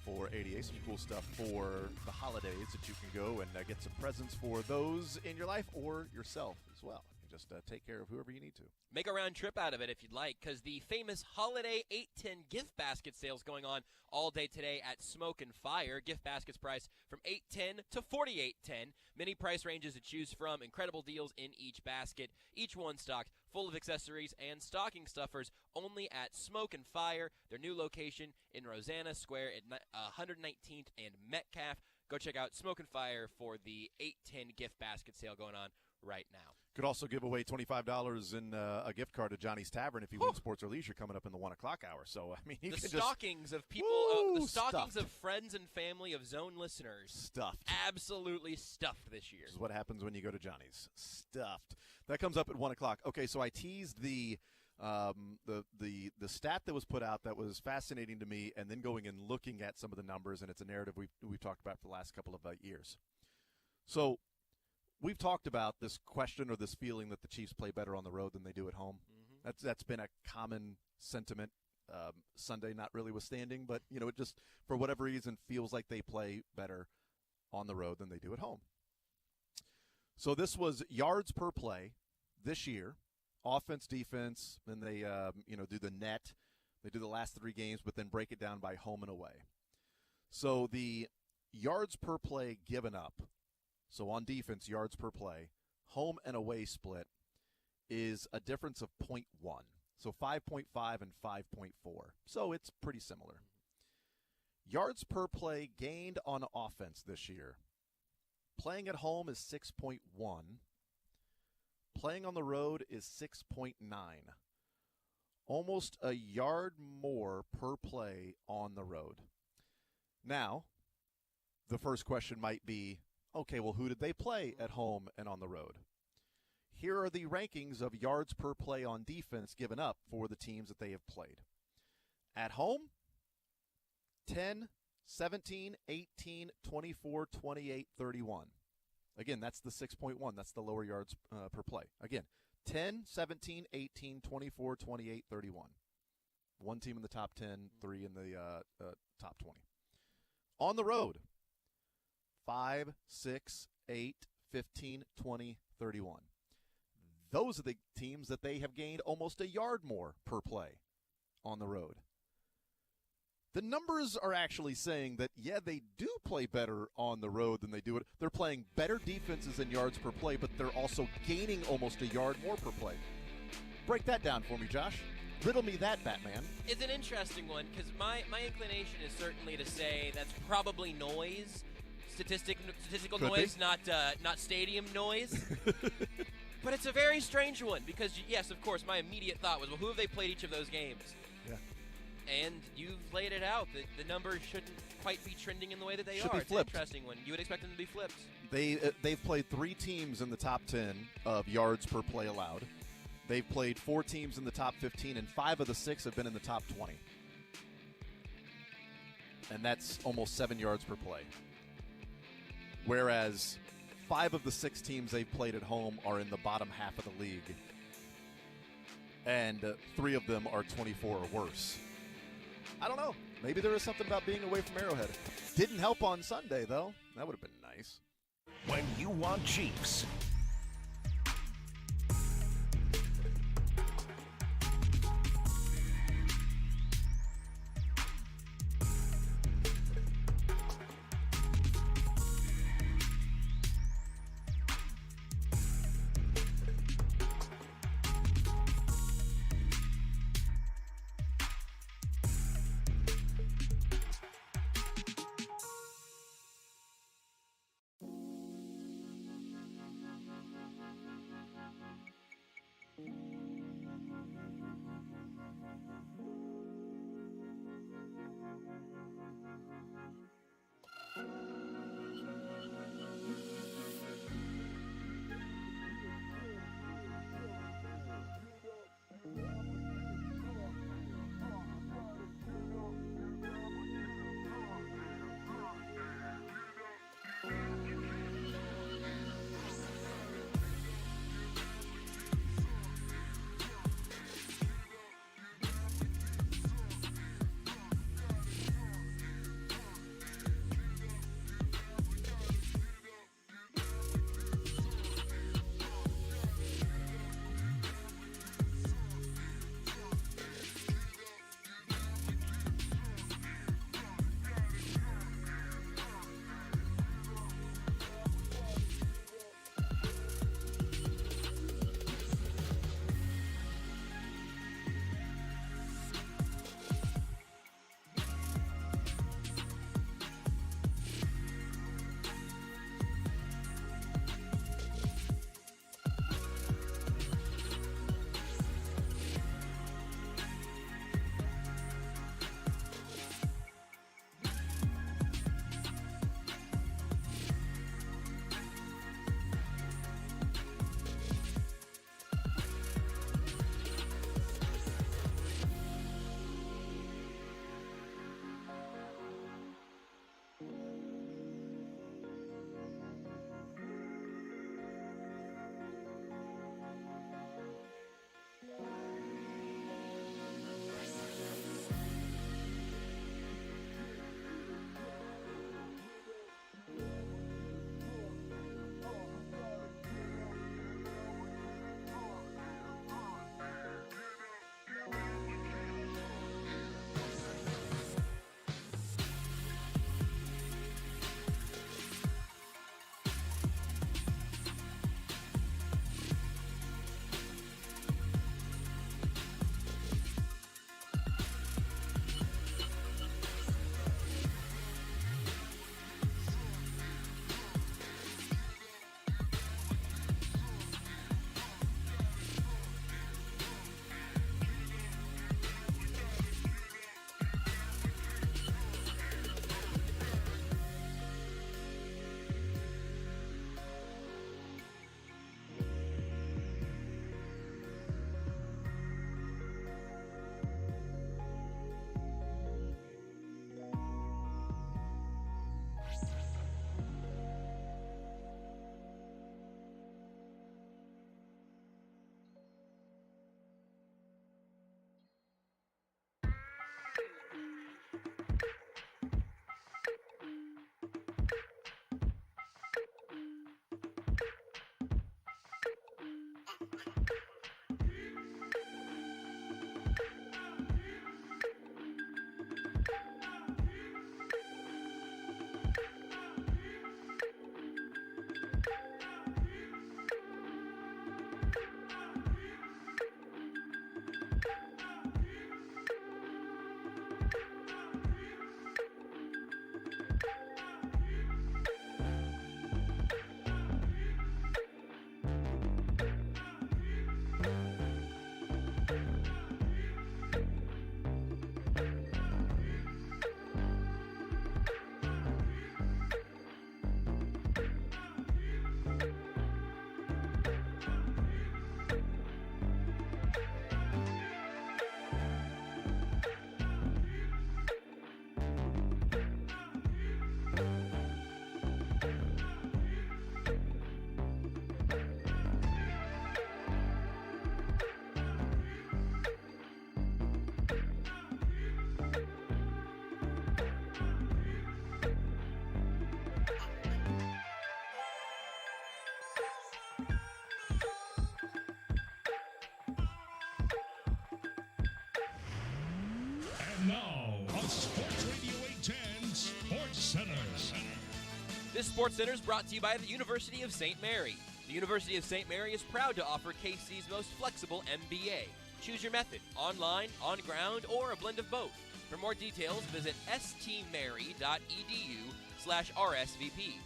for 88. Some cool stuff for the holidays that you can go and get some presents for those in your life or yourself as well. You just take care of whoever you need to. Make a round trip out of it if you'd like, because the famous Holiday 810 gift basket sale is going on all day today at Smoke and Fire. Gift baskets priced from $8.10 to $48.10. Many price ranges to choose from. Incredible deals in each basket. Each one stocked full of accessories and stocking stuffers only at Smoke and Fire, their new location in Rosanna Square at 119th and Metcalf. Go check out Smoke and Fire for the 810 gift basket sale going on right now. Could also give away $25 in a gift card to Johnny's Tavern if you win Sports or Leisure coming up in the 1 o'clock hour. So, I mean, The stockings of people, the stockings of friends and family of Zone listeners. Stuffed. Absolutely stuffed this year. This is what happens when you go to Johnny's. Stuffed. That comes up at 1 o'clock. Okay, so I teased the stat that was put out that was fascinating to me, and then going and looking at some of the numbers, and it's a narrative we've talked about for the last couple of years. So we've talked about this question or this feeling that the Chiefs play better on the road than they do at home. Mm-hmm. That's been a common sentiment. Sunday not really withstanding, but it just for whatever reason feels like they play better on the road than they do at home. So this was yards per play this year. Offense, defense, then they do the net. They do the last 3 games, but then break it down by home and away. So the yards per play given up, so on defense, yards per play, home and away split is a difference of 0.1. So 5.5 and 5.4. So it's pretty similar. Yards per play gained on offense this year. Playing at home is 6.1. Playing on the road is 6.9. Almost a yard more per play on the road. Now, the first question might be, okay, well, who did they play at home and on the road? Here are the rankings of yards per play on defense given up for the teams that they have played. At home, 10, 17, 18, 24, 28, 31. Again, that's the 6.1. That's the lower yards per play. Again, 10, 17, 18, 24, 28, 31. One team in the top 10, 3 in the top 20. On the road, 5, 6, 8, 15, 20, 31. Those are the teams that they have gained almost a yard more per play on the road. The numbers are actually saying that, yeah, they do play better on the road than they do it. They're playing better defenses in yards per play, but they're also gaining almost a yard more per play. Break that down for me, Josh. Riddle me that, Batman. It's an interesting one because my inclination is certainly to say that's probably noise, statistical Could noise, be. not stadium noise. But it's a very strange one because, yes, of course, my immediate thought was, well, who have they played each of those games? Yeah. And you've laid it out. The numbers shouldn't quite be trending in the way that they Should are. be It's flipped. an interesting one. You would expect them to be flipped. They've played 3 teams in the top 10 of yards per play allowed. They've played 4 teams in the top 15, and 5 of the 6 have been in the top 20. And that's almost 7 yards per play. Whereas 5 of the 6 teams they've played at home are in the bottom half of the league. And 3 of them are 24 or worse. I don't know. Maybe there is something about being away from Arrowhead. Didn't help on Sunday, though. That would have been nice. When you want Chiefs. Centers. This Sports Center is brought to you by the University of St. Mary. The University of St. Mary is proud to offer KC's most flexible MBA. Choose your method, online, on ground, or a blend of both. For more details, visit stmary.edu/RSVP.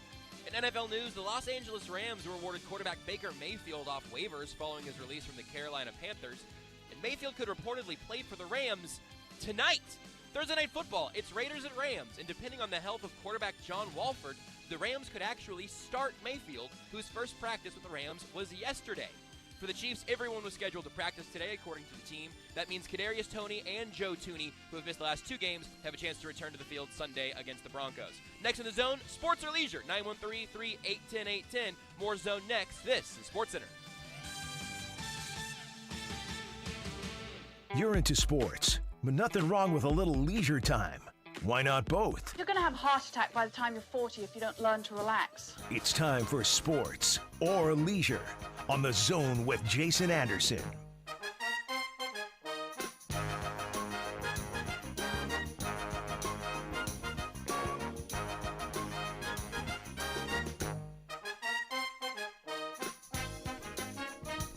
In NFL news, the Los Angeles Rams were awarded quarterback Baker Mayfield off waivers following his release from the Carolina Panthers. And Mayfield could reportedly play for the Rams tonight. Thursday Night Football, it's Raiders and Rams, and depending on the health of quarterback John Walford, the Rams could actually start Mayfield, whose first practice with the Rams was yesterday. For the Chiefs, everyone was scheduled to practice today, according to the team. That means Kadarius Toney and Joe Tooney, who have missed the last 2 games, have a chance to return to the field Sunday against the Broncos. Next in the Zone, sports or leisure, 913-3810810. More Zone next. This is Sports Center. You're into sports, but nothing wrong with a little leisure time. Why not both? You're going to have a heart attack by the time you're 40 if you don't learn to relax. It's time for sports or leisure on The Zone with Jason Anderson.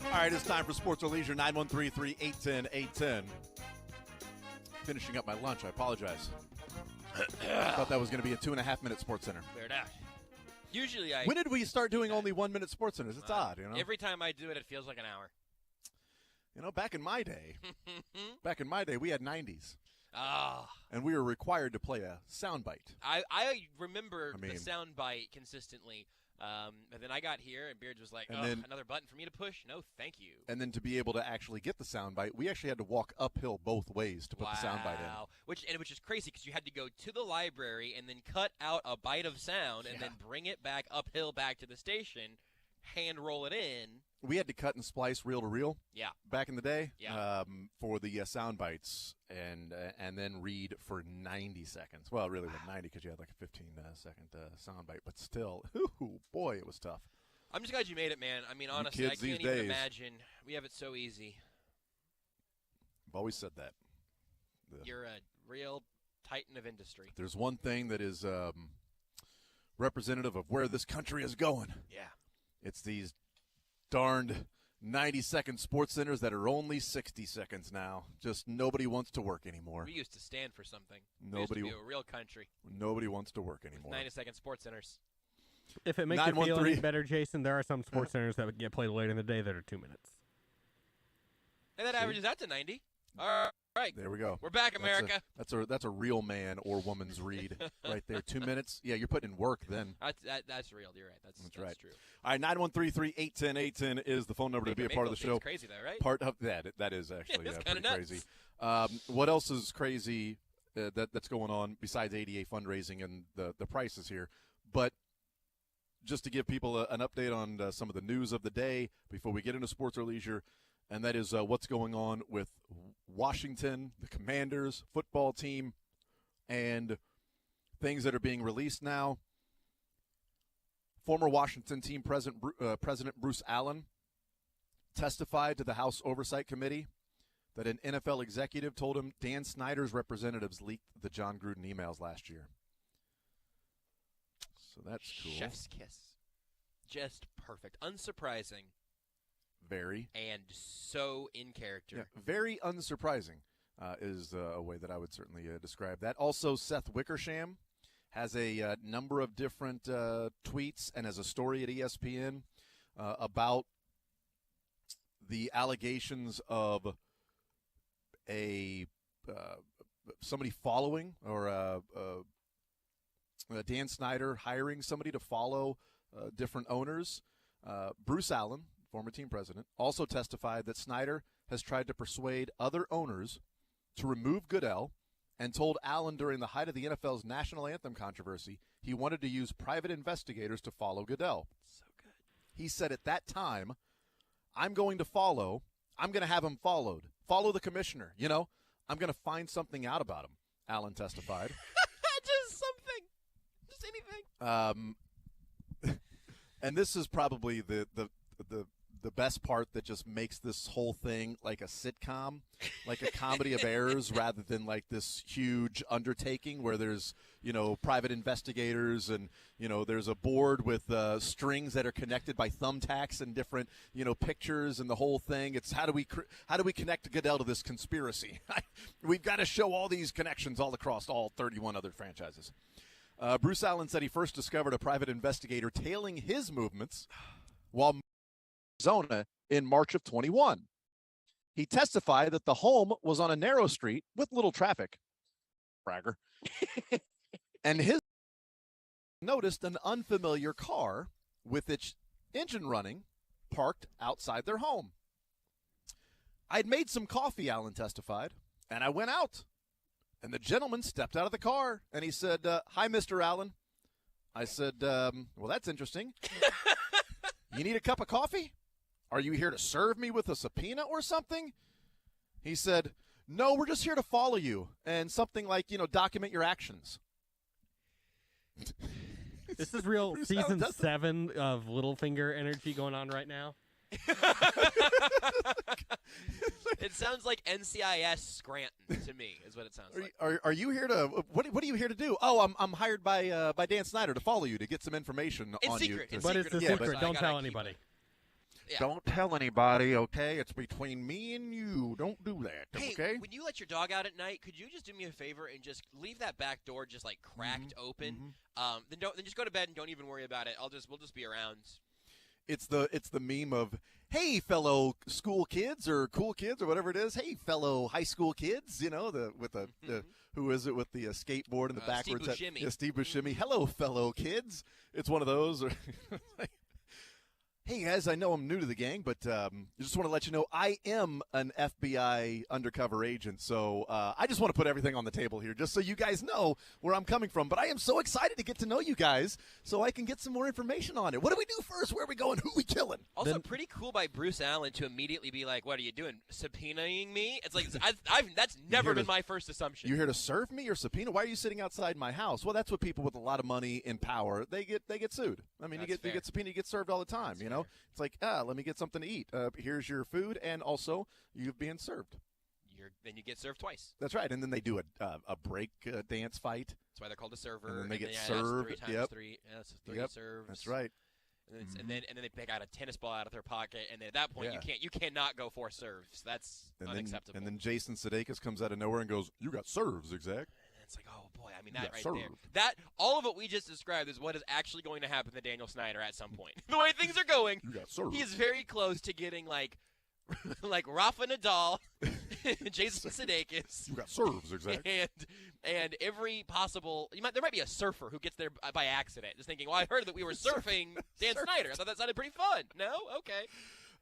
All right, it's time for Sports or Leisure, 913-3810810. Finishing up my lunch, I apologize. I thought that was going to be a 2.5-minute Sports Center. Cleared out. Usually When did we start doing only 1-minute Sports Centers? It's odd, you know? Every time I do it, it feels like an hour. You know, back in my day, we had 90s. Ah. And we were required to play a soundbite. I remember the soundbite consistently. And then I got here, and Beards was like, another button for me to push? No, thank you. And then to be able to actually get the soundbite, we actually had to walk uphill both ways to put the soundbite in. Which is crazy because you had to go to the library and then cut out a bite of sound and then bring it back uphill back to the station, hand roll it in. We had to cut and splice reel to reel. Yeah. Back in the day. Yeah. For the sound bites and then read for 90 seconds. Well, it really wasn't 90 because you had like a 15-second sound bite, but still, ooh, boy, it was tough. I'm just glad you made it, man. I mean, honestly, I can't even imagine. We have it so easy. I've always said that. You're a real titan of industry. There's one thing that is representative of where this country is going. Yeah. It's these darned 90-second Sports Centers that are only 60 seconds now. Just nobody wants to work anymore. We used to stand for something. Nobody, we used to be a real country. Nobody wants to work anymore. 90-second Sports Centers. If it makes you feel any better, Jason, there are some Sports Centers that get played later in the day that are 2 minutes. And that averages out to 90. All right. There we go. We're back, America. That's a real man or woman's read right there. 2 minutes. Yeah, you're putting in work then. That's real. You're right. That's right. True. All right, 913-3810810 is the phone number to be a part of the show. Crazy though, right? Part of that is actually pretty nuts. crazy. What else is crazy that's going on besides ADA fundraising and the prices here? But just to give people an update on some of the news of the day before we get into sports or leisure, and that is what's going on with Washington, the Commanders football team, and things that are being released now. Former Washington team President Bruce Allen testified to the House Oversight Committee that an NFL executive told him Dan Snyder's representatives leaked the John Gruden emails last year. So that's cool. Chef's kiss. Just perfect. Unsurprising. Very. And so in character. Yeah, very unsurprising is a way that I would certainly describe that. Also, Seth Wickersham has a number of different tweets and has a story at ESPN about the allegations of somebody following or Dan Snyder hiring somebody to follow different owners. Bruce Allen, former team president, also testified that Snyder has tried to persuade other owners to remove Goodell and told Allen during the height of the NFL's national anthem controversy he wanted to use private investigators to follow Goodell. So good. He said at that time, I'm going to have him followed. Follow the commissioner, you know? I'm going to find something out about him, Allen testified. Just something. Just anything. And this is probably the the best part that just makes this whole thing like a sitcom, like a comedy of errors, rather than like this huge undertaking where there's, private investigators and, there's a board with strings that are connected by thumbtacks and different, pictures and the whole thing. It's how do we connect Goodell to this conspiracy? We've got to show all these connections all across all 31 other franchises. Bruce Allen said he first discovered a private investigator tailing his movements while Arizona in March of 21. He testified that the home was on a narrow street with little traffic. Bragger. And his noticed an unfamiliar car with its engine running parked outside their home. I'd made some coffee, Allen testified, and I went out. And the gentleman stepped out of the car, and he said, hi, Mr. Allen. I said, well, that's interesting. You need a cup of coffee? Are you here to serve me with a subpoena or something? He said, no, we're just here to follow you and something like, document your actions. This is real season 7 of Littlefinger energy going on right now. It sounds like NCIS Scranton to me, is what it sounds like. Are you here to what are you here to do? Oh, I'm hired by Dan Snyder to follow you to get some information on secret, you. But it's a secret. Don't tell anybody. Yeah. Don't tell anybody, okay? It's between me and you. Don't do that, hey, okay? when you let your dog out at night, could you just do me a favor and just leave that back door just like cracked open? Then just go to bed and don't even worry about it. We'll just be around. It's the meme of, hey, fellow school kids or cool kids or whatever it is. Hey, fellow high school kids, who is it with the skateboard and the backwards? Steve Buscemi. Steve Buscemi. Hello, fellow kids. It's one of those. Hey, guys, I know I'm new to the gang, but I just want to let you know I am an FBI undercover agent. So I just want to put everything on the table here just so you guys know where I'm coming from. But I am so excited to get to know you guys so I can get some more information on it. What do we do first? Where are we going? Who are we killing? Also, pretty cool by Bruce Allen to immediately be like, what are you doing, subpoenaing me? It's like, that's never been my first assumption. You here to serve me or subpoena? Why are you sitting outside my house? Well, that's what people with a lot of money and power, they get sued. I mean, you get subpoenaed, you get served all the time, you know? It's like, let me get something to eat. Here's your food, and also you're being served. Then you get served twice. That's right, and then they do a break dance fight. That's why they're called a server. And then they get served. 3 times yep. 3. Yeah, that's 3 serves. That's right. And then they pick out a tennis ball out of their pocket, and then at that point you cannot go 4 serves. That's unacceptable. And then Jason Sudeikis comes out of nowhere and goes, "You got serves, exact." It's like, oh boy, I mean that right there. That all of what we just described is what is actually going to happen to Daniel Snyder at some point. The way things are going, he is very close to getting like Rafa Nadal, Jason Sudeikis. You got serves, exactly. And every possible, there might be a surfer who gets there by accident, just thinking, well, I heard that we were surfing Dan Snyder. I thought that sounded pretty fun. No, okay.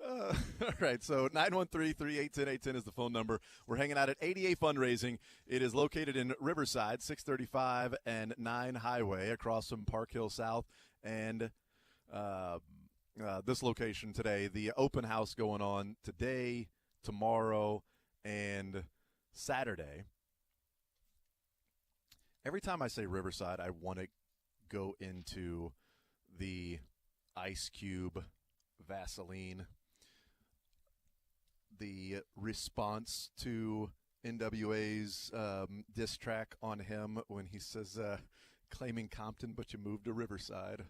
All right, so 913-381-810 is the phone number. We're hanging out at ADA Fundraising. It is located in Riverside, 635 and 9 Highway, across from Park Hill South. And this location today, the open house going on today, tomorrow, and Saturday. Every time I say Riverside, I want to go into the Ice Cube Vaseline. The response to NWA's diss track on him when he says, claiming Compton, but you moved to Riverside.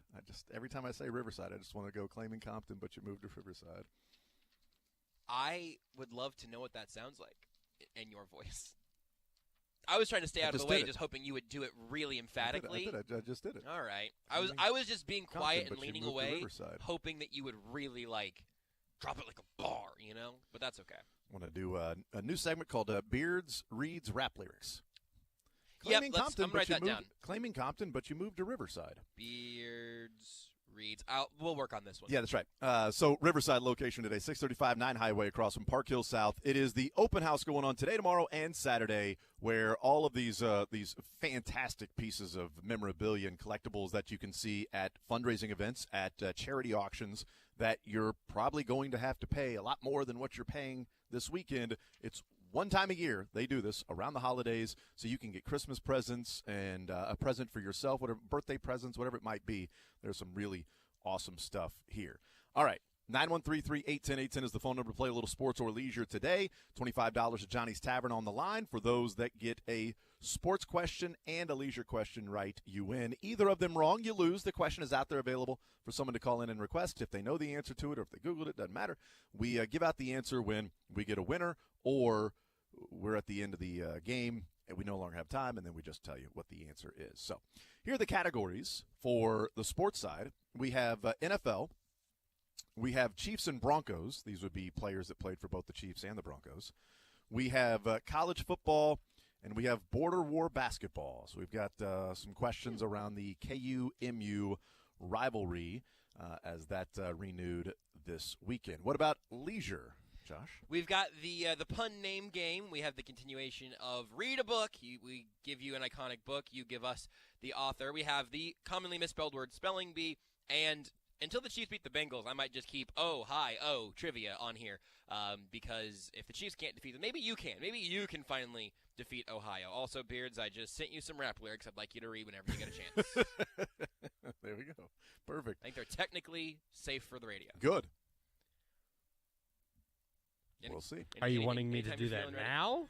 Every time I say Riverside, I just want to go claiming Compton, but you moved to Riverside. I would love to know what that sounds like in your voice. I was trying to stay out of the way, just hoping you would do it really emphatically. I just did it. All right. I was just being quiet and leaning away, hoping that you would really drop it like a bar, But that's okay. I want to do a new segment called Beards Reads Rap Lyrics. Yep, I'm going to write that down. Claiming Compton, but you moved to Riverside. Beards Reads. We'll work on this one. Yeah, that's right. So Riverside location today, 635 9 Highway across from Park Hill South. It is the open house going on today, tomorrow, and Saturday, where all of these fantastic pieces of memorabilia and collectibles that you can see at fundraising events, at charity auctions, that you're probably going to have to pay a lot more than what you're paying this weekend. It's one time a year they do this around the holidays, so you can get Christmas presents and a present for yourself, whatever, birthday presents, whatever it might be. There's some really awesome stuff here. All right, 913-381-810 is the phone number to play a little sports or leisure today. $25 at Johnny's Tavern on the line. For those that get a sports question and a leisure question right, you win. Either of them wrong, you lose. The question is out there available for someone to call in and request. If they know the answer to it or if they Googled it, doesn't matter. We give out the answer when we get a winner or we're at the end of the game and we no longer have time, and then we just tell you what the answer is. So here are the categories for the sports side. We have NFL. We have Chiefs and Broncos. These would be players that played for both the Chiefs and the Broncos. We have college football, and we have border war basketball. So we've got some questions around the KU-MU rivalry as that renewed this weekend. What about leisure, Josh? We've got the pun name game. We have the continuation of read a book. We give you an iconic book. You give us the author. We have the commonly misspelled word spelling bee, and until the Chiefs beat the Bengals, I might just keep trivia on here because if the Chiefs can't defeat them, maybe you can. Maybe you can finally defeat Ohio. Also, Beards, I just sent you some rap lyrics I'd like you to read whenever you get a chance. There we go. Perfect. I think they're technically safe for the radio. Good. We'll see. Are you wanting me to do that now?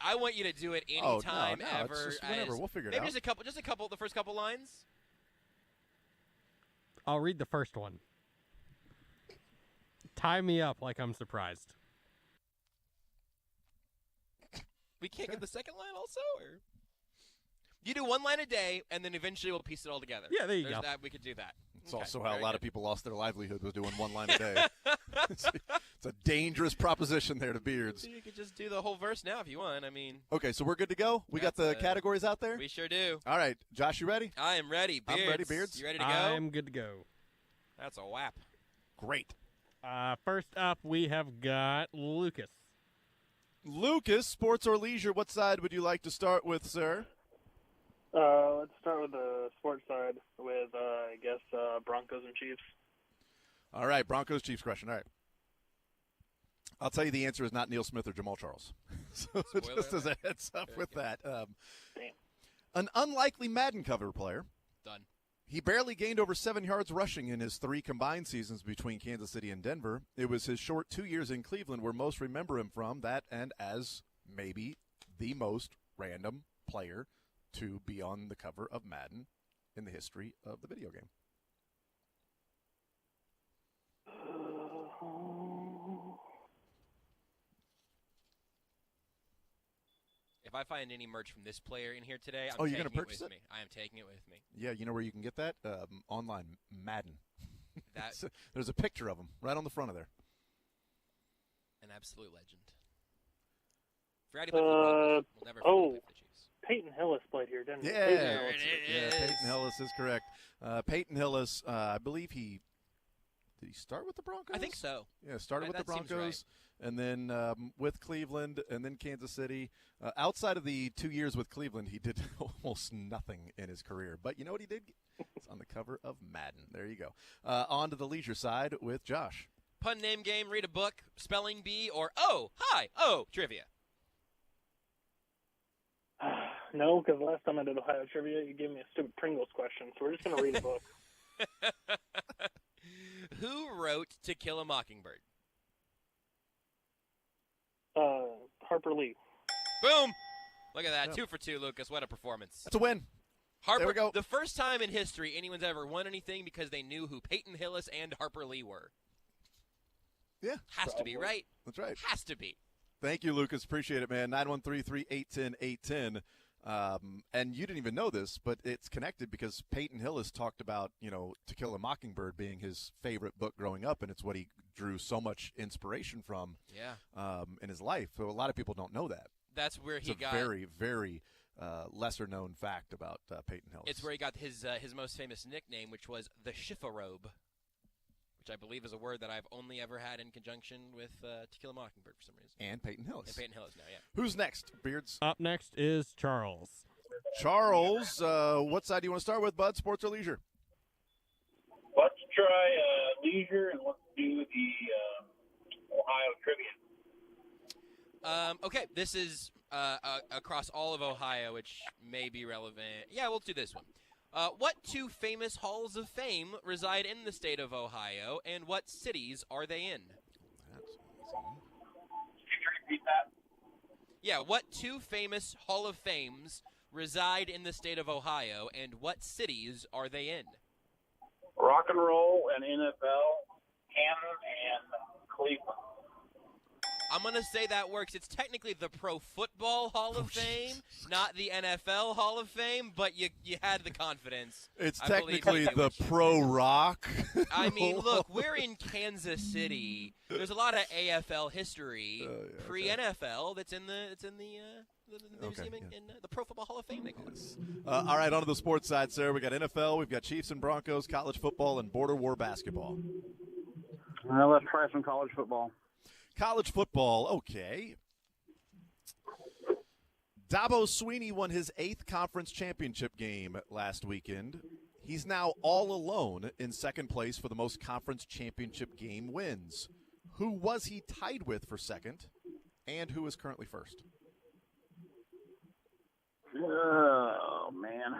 I want you to do it anytime, no, ever. It's just whenever. We'll figure it out. Maybe just a couple, the first couple lines. I'll read the first one. Tie me up like I'm surprised. We can't get the second line also? Or? You do one line a day, and then eventually we'll piece it all together. Yeah, there you go. We could do that. It's also how a lot of people lost their livelihood was doing one line a day. It's a dangerous proposition there to Beards. You could just do the whole verse now if you want. I mean. Okay, so we're good to go? We got the categories out there? We sure do. All right. Josh, you ready? I am ready. Beards. I'm ready, Beards. You ready to go? I'm good to go. That's a whap. Great. First up, we have got Lucas. Lucas, sports or leisure, what side would you like to start with, sir? Let's start with the sports side with, Broncos and Chiefs. All right, Broncos-Chiefs question. All right. I'll tell you the answer is not Neil Smith or Jamal Charles. So just as a heads up with that. An unlikely Madden cover player. Done. He barely gained over 7 yards rushing in his 3 combined seasons between Kansas City and Denver. It was his short 2 years in Cleveland where most remember him from, that and as maybe the most random player to be on the cover of Madden in the history of the video game. If I find any merch from this player in here today, you're taking gonna purchase it with it? me. I am taking it with me. Yeah, you know where you can get that? Online, Madden. That There's a picture of him right on the front of there. An absolute legend. Forgot he played for the Broncos. We'll never forget he played for the Chiefs. Peyton Hillis played here, didn't he? Yeah, Peyton Hillis is correct. Peyton Hillis, I believe did he start with the Broncos? I think so. Yeah, started with the That seems Broncos, and then with Cleveland, and then Kansas City. Outside of the 2 years with Cleveland, he did almost nothing in his career. But you know what he did? It's on the cover of Madden. There you go. On to the leisure side with Josh. Pun name game, read a book, spelling bee, or trivia. No, because last time I did Ohio trivia, you gave me a stupid Pringles question, so we're just going to read a book. Who wrote To Kill a Mockingbird? Harper Lee. Boom! Look at that. Yeah. 2 for 2, Lucas. What a performance. That's a win. Harper, there we go. The first time in history anyone's ever won anything because they knew who Peyton Hillis and Harper Lee were. Yeah. Has to be, right? That's right. Has to be. Thank you, Lucas. Appreciate it, man. 913-381-810-810. And you didn't even know this, but it's connected because Peyton Hillis talked about, To Kill a Mockingbird being his favorite book growing up, and it's what he drew so much inspiration from in his life. So a lot of people don't know that. That's where he got a very, very lesser-known fact about Peyton Hillis. It's where he got his most famous nickname, which was the Schifferobe, which I believe is a word that I've only ever had in conjunction with To Kill a Mockingbird for some reason. And Peyton Hillis. And Peyton Hillis now, yeah. Who's next, Beards? Up next is Charles. Charles, what side do you want to start with, bud? Sports or leisure? Let's try leisure, and let's do the Ohio trivia. Okay, this is across all of Ohio, which may be relevant. Yeah, we'll do this one. What two famous halls of fame reside in the state of Ohio, and what cities are they in? That's easy. Could you repeat that? Yeah, what two famous Hall of Fames reside in the state of Ohio, and what cities are they in? Rock and roll and NFL, Canton and Cleveland. I'm going to say that works. It's technically the Pro Football Hall of Fame, not the NFL Hall of Fame, but you had the confidence. It's I believe technically you. the Pro Rock. I mean, look, we're in Kansas City. There's a lot of AFL history pre-NFL that's in the museum in the Pro Football Hall of Fame. They call it. All right, on to the sports side, sir. We got NFL, we've got Chiefs and Broncos, college football, and border war basketball. Let's try some college football. College football, okay. Dabo Swinney won his 8th conference championship game last weekend. He's now all alone in second place for the most conference championship game wins. Who was he tied with for second, and who is currently first? Oh, man.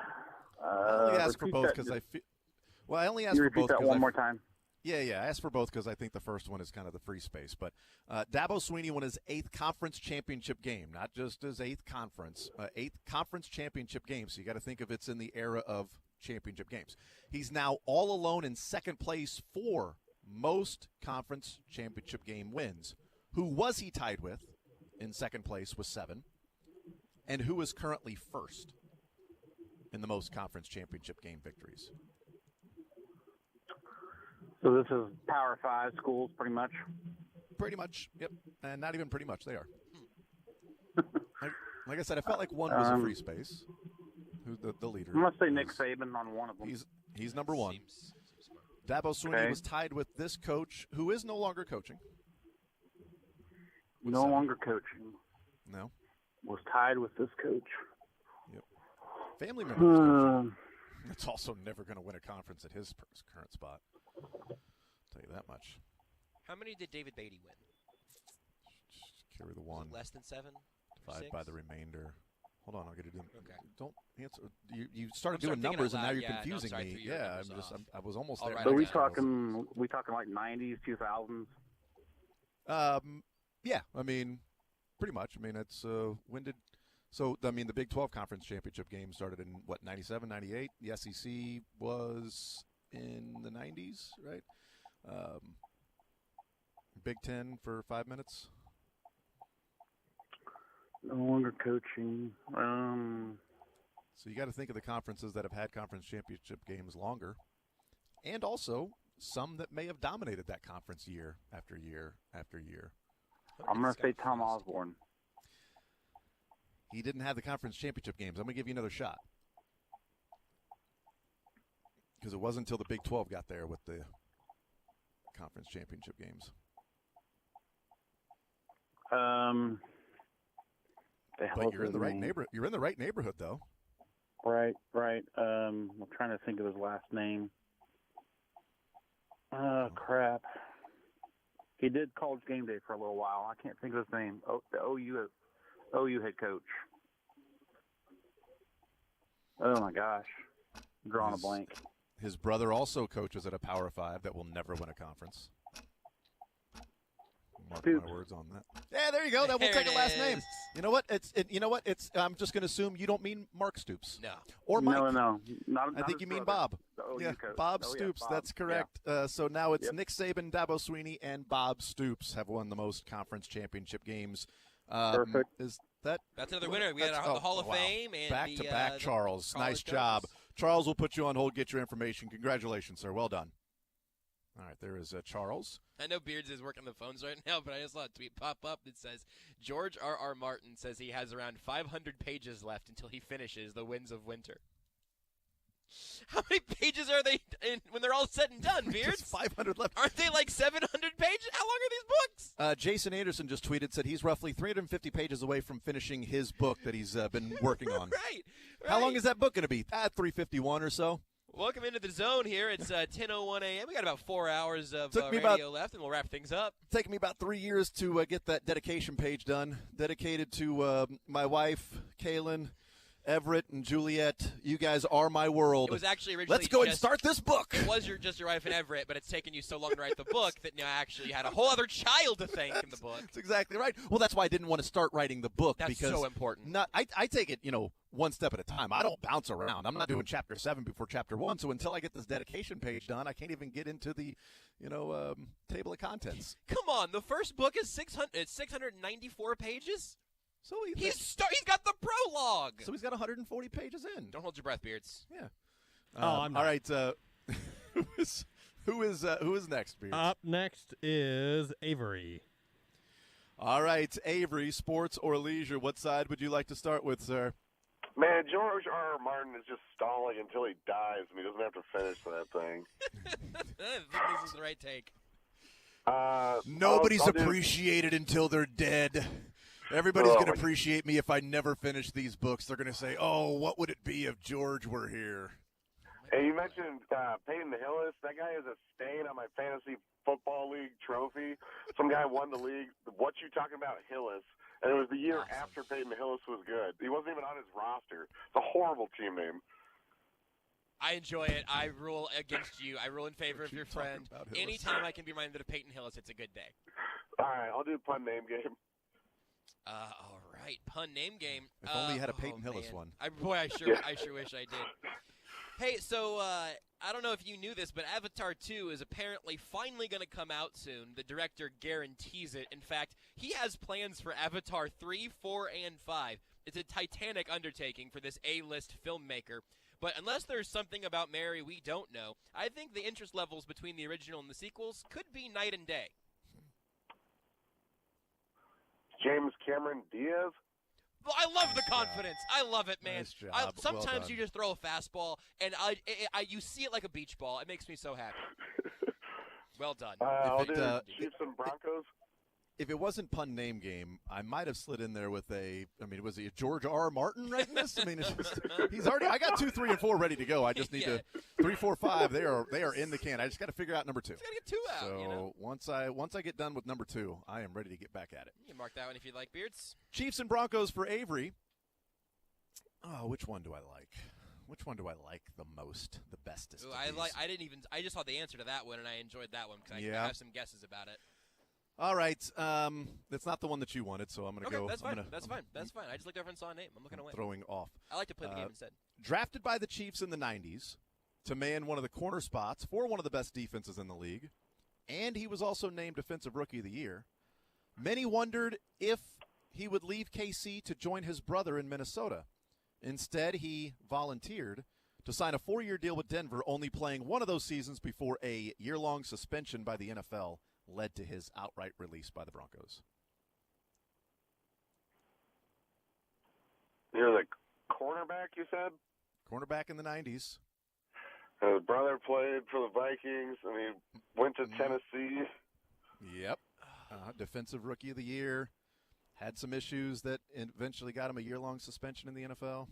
I only asked for both because I feel. Well, I only asked for both. Repeat that one more time. Yeah, I asked for both because I think the first one is kind of the free space. But Dabo Swinney won his 8th conference championship game, not just his 8th conference, 8th conference championship game. So you got to think of it's in the era of championship games. He's now all alone in second place for most conference championship game wins. Who was he tied with in second place with 7? And who is currently first in the most conference championship game victories? So this is Power 5 schools, pretty much? Pretty much, yep. And not even pretty much, they are. like I said, I felt like one was a free space. Who's the leader? I'm going to say Nick Saban on one of them. He's number one. Dabo Swinney was tied with this coach, who is no longer coaching. No longer coaching. No. Was tied with this coach. Yep. Family member coaching. It's also never going to win a conference at his current spot. Tell you that much. How many did David Beatty win? Just carry the one. Less than 7? Divide 6? by the remainder. Hold on, I'll get it in. Okay. Don't answer. You started doing numbers and now you're confusing me. Yeah, I was almost there. So we talking like 90s, 2000s? Yeah, I mean, pretty much. I mean, it's when did? So I mean, the Big 12 Conference Championship game started in what 97, 98. The SEC was in the 90s, right? Big 10 for 5 minutes. No longer coaching. So you got to think of the conferences that have had conference championship games longer, and also some that may have dominated that conference year after year after year. I'm going to say Tom Osborne. He didn't have the conference championship games. I'm going to give you another shot. Because it wasn't until the Big 12 got there with the conference championship games. But you're in the right neighborhood. You're in the right neighborhood, though. Right. I'm trying to think of his last name. Oh, crap. He did College Game Day for a little while. I can't think of his name. The OU head coach. Oh, my gosh. I'm drawing a blank. His brother also coaches at a Power 5 that will never win a conference. Mark my words on that. Yeah, there you go. That will take a last name. You know what? I'm just going to assume you don't mean Mark Stoops. No. Or Mike. No. I think you mean Bob. Yeah, Bob Stoops. Bob. That's correct. Yeah. So now it's Nick Saban, Dabo Swinney, and Bob Stoops have won the most conference championship games. Perfect. That's another winner. We had the Hall of Fame and back-to-back Charles. Nice job. Charles, will put you on hold, get your information. Congratulations, sir. Well done. All right, there is Charles. I know Beards is working the phones right now, but I just saw a tweet pop up that says, George R.R. Martin says he has around 500 pages left until he finishes The Winds of Winter. How many pages are they when they're all said and done, Beards? 500 left. Aren't they like 700 pages? How long are these books? Jason Anderson just tweeted, said he's roughly 350 pages away from finishing his book that he's been working on. Right. How long is that book going to be? 351 or so? Welcome into the zone here. It's 10:01 a.m. We got about 4 hours of radio left, and we'll wrap things up. Taking me about 3 years to get that dedication page done. Dedicated to my wife, Kaylin, Everett and Juliet, you guys are my world. It was actually originally Let's go and start this book. It was just your wife and Everett, but it's taken you so long to write the book that now actually you had a whole other child to thank in the book. That's exactly right. Well, that's why I didn't want to start writing the book. That's because so important. I take it, one step at a time. I don't bounce around. I'm not doing chapter 7 before chapter 1. So until I get this dedication page done, I can't even get into the, table of contents. Come on, the first book is 694 pages. So he's got the prologue. So he's got 140 pages in. Don't hold your breath, Beards. Yeah. I'm not. All right. Who is next, Beards? Up next is Avery. All right, Avery, sports or leisure. What side would you like to start with, sir? Man, George R. Martin is just stalling until he dies, and he doesn't have to finish that thing. I think this is the right take. Nobody's I'll do- appreciated until they're dead. Everybody's going to appreciate me if I never finish these books. They're going to say, oh, what would it be if George were here? Hey, you mentioned Peyton Hillis. That guy is a stain on my fantasy football league trophy. Some guy won the league. What you talking about, Hillis? And it was the year after Peyton Hillis was good. He wasn't even on his roster. It's a horrible team name. I enjoy it. I rule against you. I rule in favor of your friend. Anytime I can be reminded of Peyton Hillis, it's a good day. All right, I'll do pun name game. All right, pun name game. If only you had a Peyton Hillis one. I sure wish I did. Hey, so I don't know if you knew this, but Avatar 2 is apparently finally going to come out soon. The director guarantees it. In fact, he has plans for Avatar 3, 4, and 5. It's a titanic undertaking for this A-list filmmaker. But unless there's something about Mary we don't know, I think the interest levels between the original and the sequels could be night and day. James Cameron Diaz? Well, I love the confidence. I love it, man. Nice job. Sometimes Well done. you just throw a fastball, and you see it like a beach ball. It makes me so happy. Well done. I'll do Chiefs and Broncos. If it wasn't pun name game, I might have slid in there with was he a George R. Martin writing this? I mean, it's just, he's already. I got 2, 3, and 4 ready to go. I just need to 3, 4, 5. They are in the can. I just got to figure out number 2. Just gotta get 2 out. So once I get done with number 2, I am ready to get back at it. You can mark that one if you'd like, Beards. Chiefs and Broncos for Avery. Oh, which one do I like? Which one do I like the most, the bestest? Ooh, I just saw the answer to that one, and I enjoyed that one because I have some guesses about it. All right, it's not the one that you wanted, so I'm going to go. That's fine. That's fine. I just looked over and saw a name. I'm looking away. Throwing off. I like to play the game instead. Drafted by the Chiefs in the 90s to man one of the corner spots for one of the best defenses in the league, and he was also named Defensive Rookie of the Year. Many wondered if he would leave KC to join his brother in Minnesota. Instead, he volunteered to sign a 4-year deal with Denver, only playing one of those seasons before a year-long suspension by the NFL led to his outright release by the Broncos. You're the cornerback, you said? Cornerback in the 90s. His brother played for the Vikings, and he went to Tennessee. Yep. Defensive Rookie of the Year. Had some issues that eventually got him a year-long suspension in the NFL.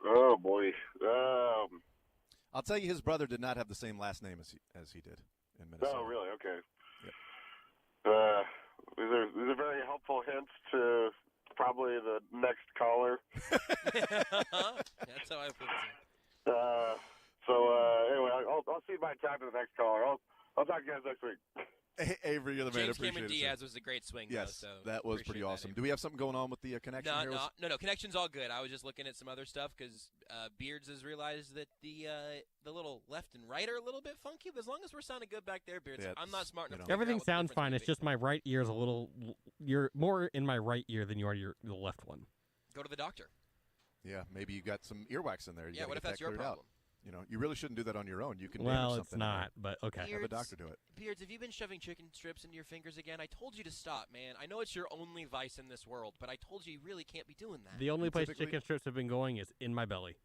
Oh, boy. I'll tell you, his brother did not have the same last name as he did in Minnesota. Oh, really? Okay. Yep. These are very helpful hints to probably the next caller. That's how I put it. Anyway, I'll see my time to the next caller. I'll talk to you guys next week. Hey, Avery, you're the man. James Cameron Appreciate it, Diaz was a great swing, yes, though. So that was pretty awesome. Do we have something going on with the connection here? No. Connection's all good. I was just looking at some other stuff because Beards has realized that the little left and right are a little bit funky. But as long as we're sounding good back there, Beards, I'm not smart enough. Everything sounds fine. It's just my right ear is a little. You're more in my right ear than you are the left one. Go to the doctor. Yeah, maybe you got some earwax in there. You what if that's your problem? Out. You really shouldn't do that on your own. You can well, damage it's something. not, but okay. Have a doctor do it. Beards, have you been shoving chicken strips into your fingers again? I told you to stop, man. I know it's your only vice in this world, but I told you really can't be doing that. The only place chicken strips have been going is in my belly.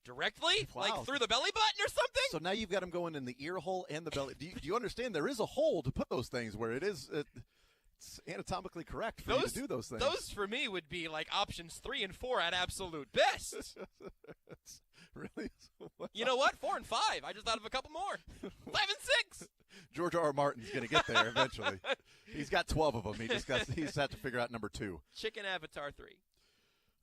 Directly? Wow. Like through the belly button or something? So now you've got them going in the ear hole and the belly. Do you understand there is a hole to put those things where it's anatomically correct for you to do those things? Those, for me, would be like options 3 and 4 at absolute best. Really? You know what? 4 and 5. I just thought of a couple more. 5 and 6. George R. Martin's going to get there eventually. He's got 12 of them. He's had to figure out number 2. Chicken Avatar 3.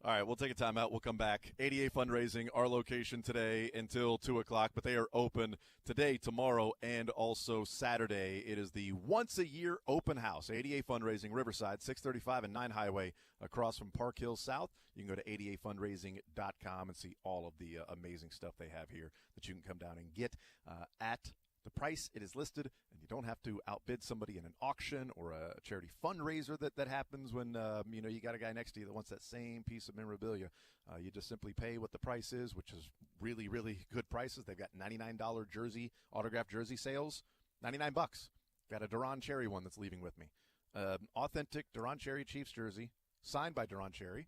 All right, we'll take a time out. We'll come back. ADA Fundraising, our location today until 2 o'clock, but they are open today, tomorrow, and also Saturday. It is the once-a-year open house. ADA Fundraising, Riverside, 635 and 9 Highway, across from Park Hill South. You can go to adafundraising.com and see all of the amazing stuff they have here that you can come down and get at the price it is listed, and you don't have to outbid somebody in an auction or a charity fundraiser that happens when you got a guy next to you that wants that same piece of memorabilia. You just simply pay what the price is, which is really, really good prices. They've got $99 autographed jersey sales, $99. Got a Duran Cherry one that's leaving with me. Authentic Duran Cherry Chiefs jersey, signed by Duran Cherry.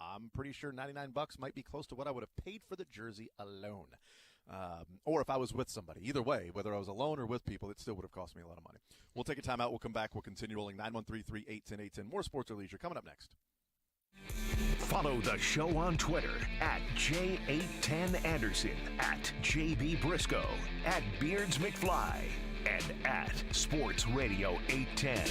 I'm pretty sure $99 might be close to what I would have paid for the jersey alone. Or if I was with somebody. Either way, whether I was alone or with people, it still would have cost me a lot of money. We'll take a time out. We'll come back. We'll continue rolling 913-381-810-810. More sports or leisure coming up next. Follow the show on Twitter at J810Anderson, at JB Brisco, at Beards McFly, and at Sports Radio 810.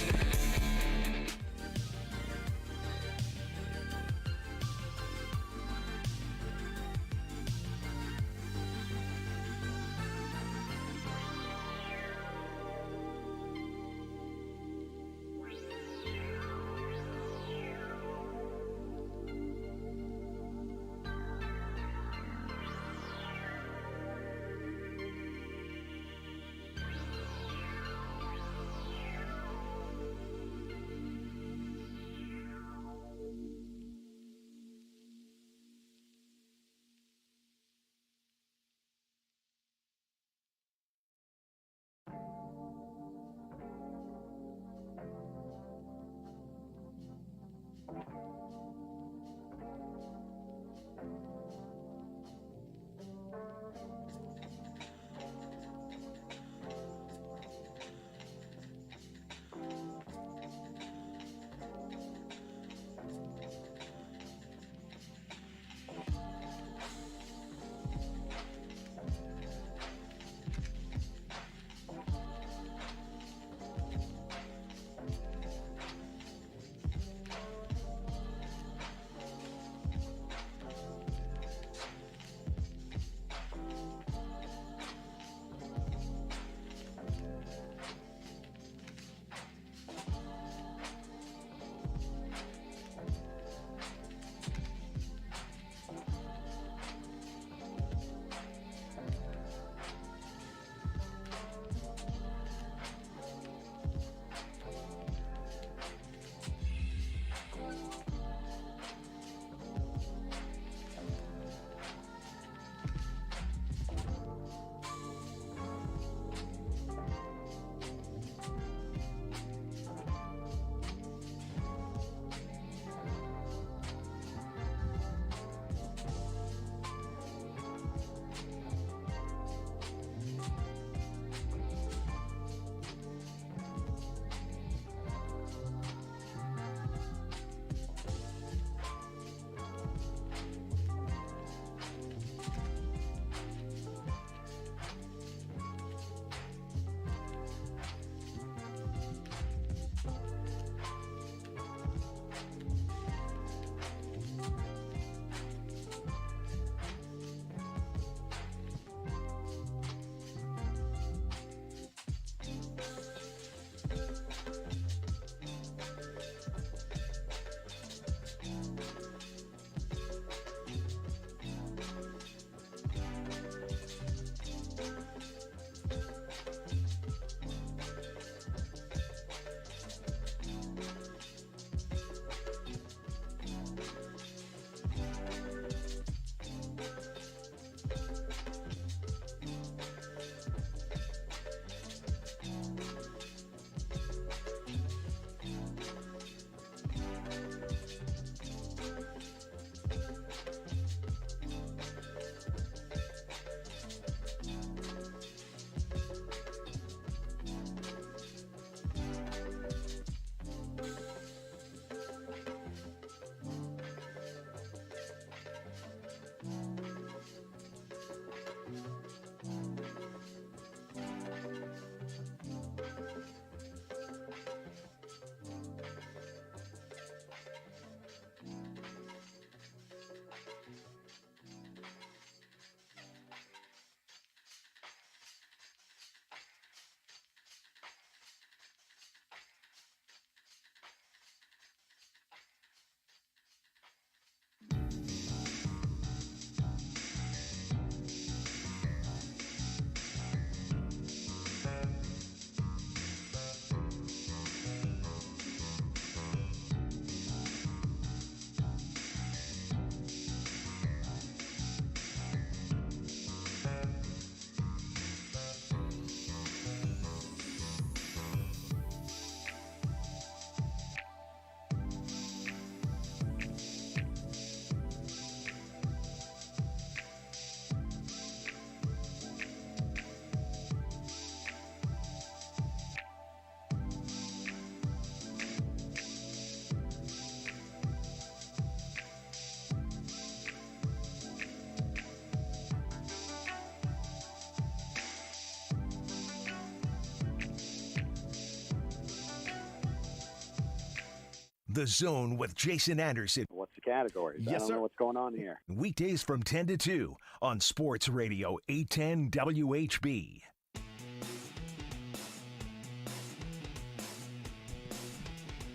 The Zone with Jason Anderson. What's the categories? Yes, I don't sir. know what's going on here. Weekdays from 10 to 2 on Sports Radio 810 WHB.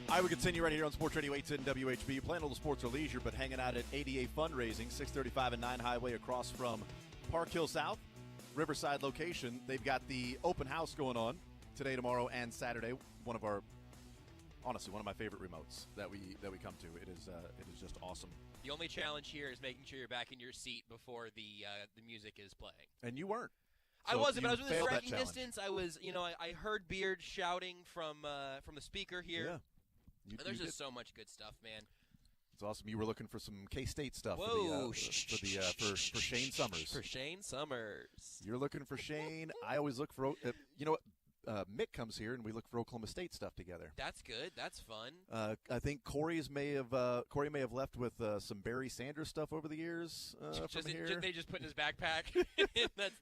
I would continue right here on Sports Radio 810 WHB, playing a little sports or leisure, but hanging out at ADA Fundraising, 635 and 9 Highway across from Park Hill South, Riverside location. They've got the open house going on today, tomorrow, and Saturday. Honestly, one of my favorite remotes that we come to. It is just awesome. The only challenge here is making sure you're back in your seat before the music is playing. And you weren't. I So wasn't, but I was you within failed that striking challenge. distance. I was, I heard Beard shouting from the speaker here. Yeah. And there's just so much good stuff, man. It's awesome. You were looking for some K-State stuff Whoa. for Shane Summers. For Shane Summers. You're looking for Shane. I always look for you know what? Mick comes here, and we look for Oklahoma State stuff together. That's good. That's fun. I think Corey may have left with some Barry Sanders stuff over the years. From here. They just put in his backpack. That's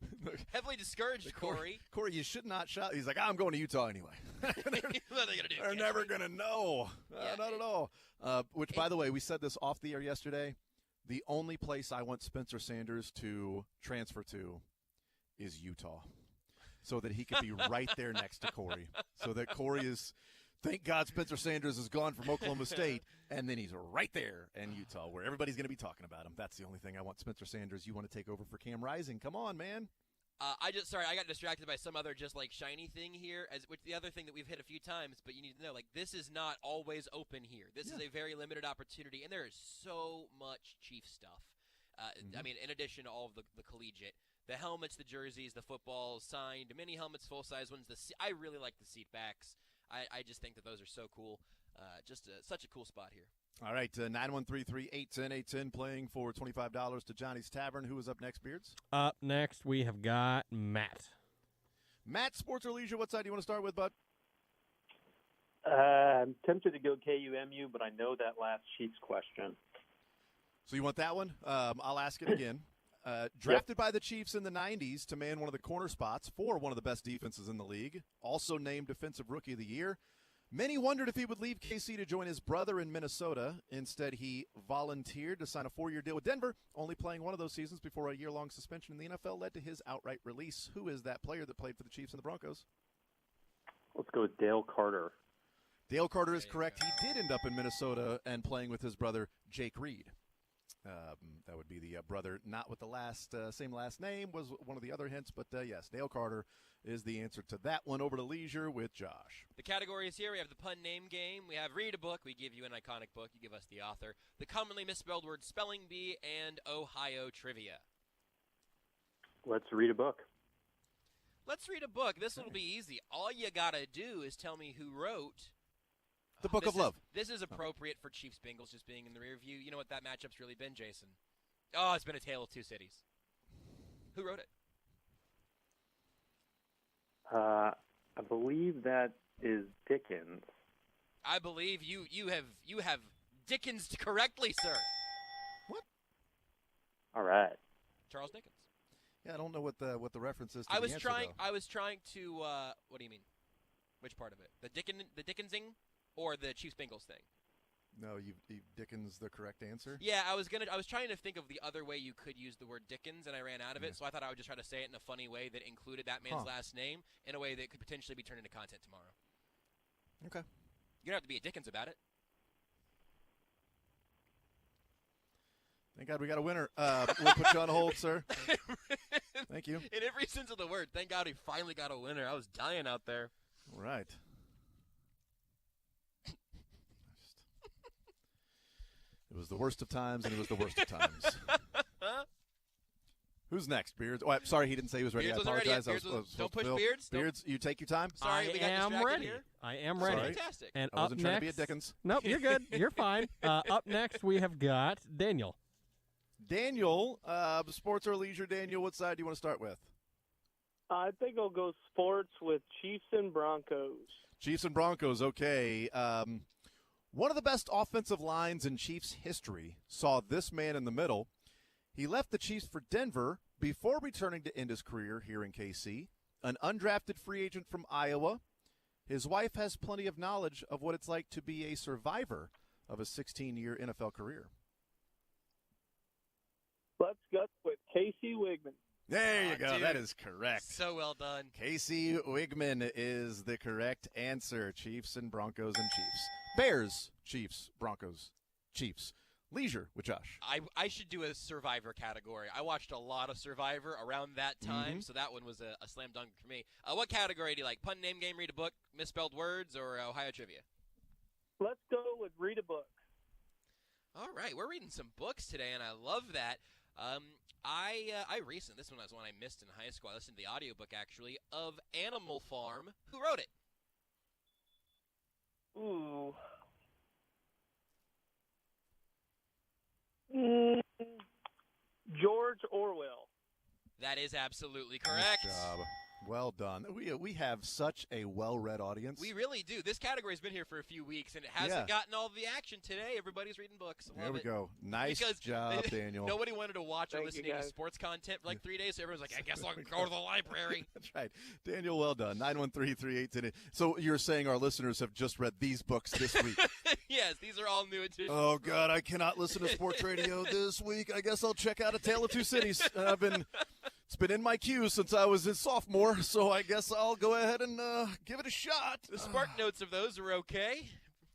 heavily discouraged, Corey. Corey, you should not shout. He's like, I'm going to Utah anyway. What are they gonna do? They're never gonna know. Not at all. Which, by the way, we said this off the air yesterday. The only place I want Spencer Sanders to transfer to is Utah, so that he could be right there next to Corey. So that Corey is, thank God Spencer Sanders is gone from Oklahoma State, and then he's right there in Utah where everybody's going to be talking about him. That's the only thing I want Spencer Sanders. You want to take over for Cam Rising. Come on, man. I got distracted by some other just like shiny thing here, which the other thing that we've hit a few times, but you need to know, like, this is not always open here. This is a very limited opportunity, and there is so much Chief stuff. I mean, in addition to all of the collegiate. The helmets, the jerseys, the footballs, signed, mini helmets, full-size ones. I really like the seat backs. I just think that those are so cool. Such a cool spot here. All right, 913-3810810, playing for $25 to Johnny's Tavern. Who is up next, Beards? Up next, we have got Matt. Matt, sports or leisure, what side do you want to start with, bud? I'm tempted to go KUMU, but I know that last Chiefs question. So you want that one? I'll ask it again. Drafted by the Chiefs in the 90s to man one of the corner spots for one of the best defenses in the league, also named Defensive Rookie of the Year. Many wondered if he would leave KC to join his brother in Minnesota. Instead, he volunteered to sign a 4-year deal with Denver, only playing one of those seasons before a year-long suspension in the NFL led to his outright release. Who is that player that played for the Chiefs and the Broncos? Let's go with Dale Carter. Dale Carter is correct. He did end up in Minnesota and playing with his brother, Jake Reed. That would be the brother, not with the same last name, was one of the other hints. But, yes, Dale Carter is the answer to that one. Over to leisure with Josh. The categories here, we have the pun name game. We have read a book. We give you an iconic book. You give us the author. The commonly misspelled word spelling bee, and Ohio trivia. Let's read a book. Let's read a book. This one will be easy. All you got to do is tell me who wrote The Book of Love. This is appropriate for Chiefs Bengals just being in the rear view. You know what that matchup's really been, Jason? Oh, it's been a tale of two cities. Who wrote it? I believe that is Dickens. I believe you have Dickens correctly, sir. What? All right. Charles Dickens. Yeah, I don't know what the reference is to I the was answer, trying. though. I was trying to. What do you mean? Which part of it? The Dickensing, or the Chiefs Bengals thing? No, you Dickens the correct answer? Yeah, I was trying to think of the other way you could use the word Dickens, and I ran out of it. So I thought I would just try to say it in a funny way that included that man's last name in a way that could potentially be turned into content tomorrow. Okay. You don't have to be a Dickens about it. Thank God we got a winner. We'll put you on hold, sir. Thank you. In every sense of the word, thank God we finally got a winner. I was dying out there. Right. It was the worst of times, and it was the worst of times. Who's next, Beards? Oh, I'm sorry, he didn't say he was ready. Beards I wasn't apologize. ready yet. Don't push Bill. Beards. Beards, you take your time. Sorry, we got distracted ready. here. I am ready. Sorry. Fantastic. And I wasn't up trying next, to be a Dickens. Nope, you're good. You're fine. Up next, we have got Daniel. Daniel, sports or leisure, Daniel, what side do you want to start with? I think I'll go sports with Chiefs and Broncos. Chiefs and Broncos, okay. One of the best offensive lines in Chiefs history saw this man in the middle. He left the Chiefs for Denver before returning to end his career here in KC. An undrafted free agent from Iowa. His wife has plenty of knowledge of what it's like to be a survivor of a 16-year NFL career? Let's go with Casey Wigman. There you go. Dude, that is correct. So well done. Casey Wigman is the correct answer. Chiefs and Broncos and Chiefs. Bears, Chiefs, Broncos, Chiefs. Leisure with Josh. I should do a Survivor category. I watched a lot of Survivor around that time, so that one was a slam dunk for me. What category do you like? Pun, name, game, read a book, misspelled words, or Ohio trivia? Let's go with read a book. All right, we're reading some books today, and I love that. This one was one I missed in high school. I listened to the audiobook, actually, of Animal Farm. Who wrote it? Ooh. George Orwell. That is absolutely correct. Nice job. Well done. We have such a well-read audience. We really do. This category's been here for a few weeks, and it hasn't gotten all the action today. Everybody's reading books. There we go. Nice job, Daniel. Nobody wanted to watch or listen to sports content for like 3 days, so everyone's like, I guess I'll go to the library. That's right. Daniel, well done. 913-388. So you're saying our listeners have just read these books this week? Yes, these are all new editions. Oh, God, I cannot listen to sports radio this week. I guess I'll check out A Tale of Two Cities. It's been in my queue since I was a sophomore, so I guess I'll go ahead and give it a shot. The Spark Notes of those are okay.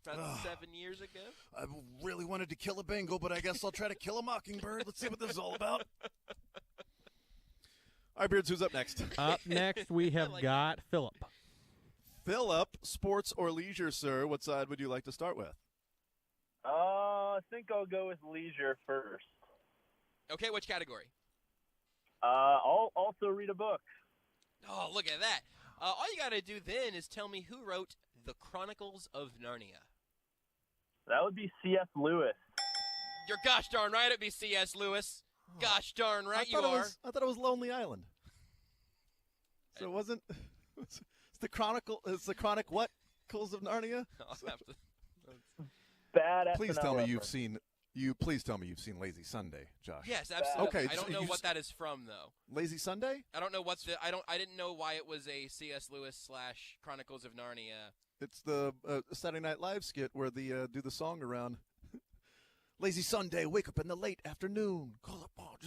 About 7 years ago. I really wanted to kill a Bengal, but I guess I'll try to kill a Mockingbird. Let's see what this is all about. All right, Beards, who's up next? Up next, we have got Philip. Philip, sports or leisure, sir? What side would you like to start with? I think I'll go with leisure first. Okay, which category? I'll also read a book. Oh, look at that. All you got to do then is tell me who wrote The Chronicles of Narnia. That would be C.S. Lewis. You're gosh darn right it'd be C.S. Lewis. Gosh darn right you are. I thought it was Lonely Island. So it wasn't. It's the Chronicle. It's the Chronic what? Chronicles of Narnia. I'll have to. Bad. Please tell me you've seen. Please tell me you've seen Lazy Sunday, Josh. Yes, absolutely. Okay, I don't know what that is from though. Lazy Sunday? I don't know what's the. I didn't know why it was a C.S. Lewis / Chronicles of Narnia. It's the Saturday Night Live skit where they do the song around. Lazy Sunday, wake up in the late afternoon. Call up,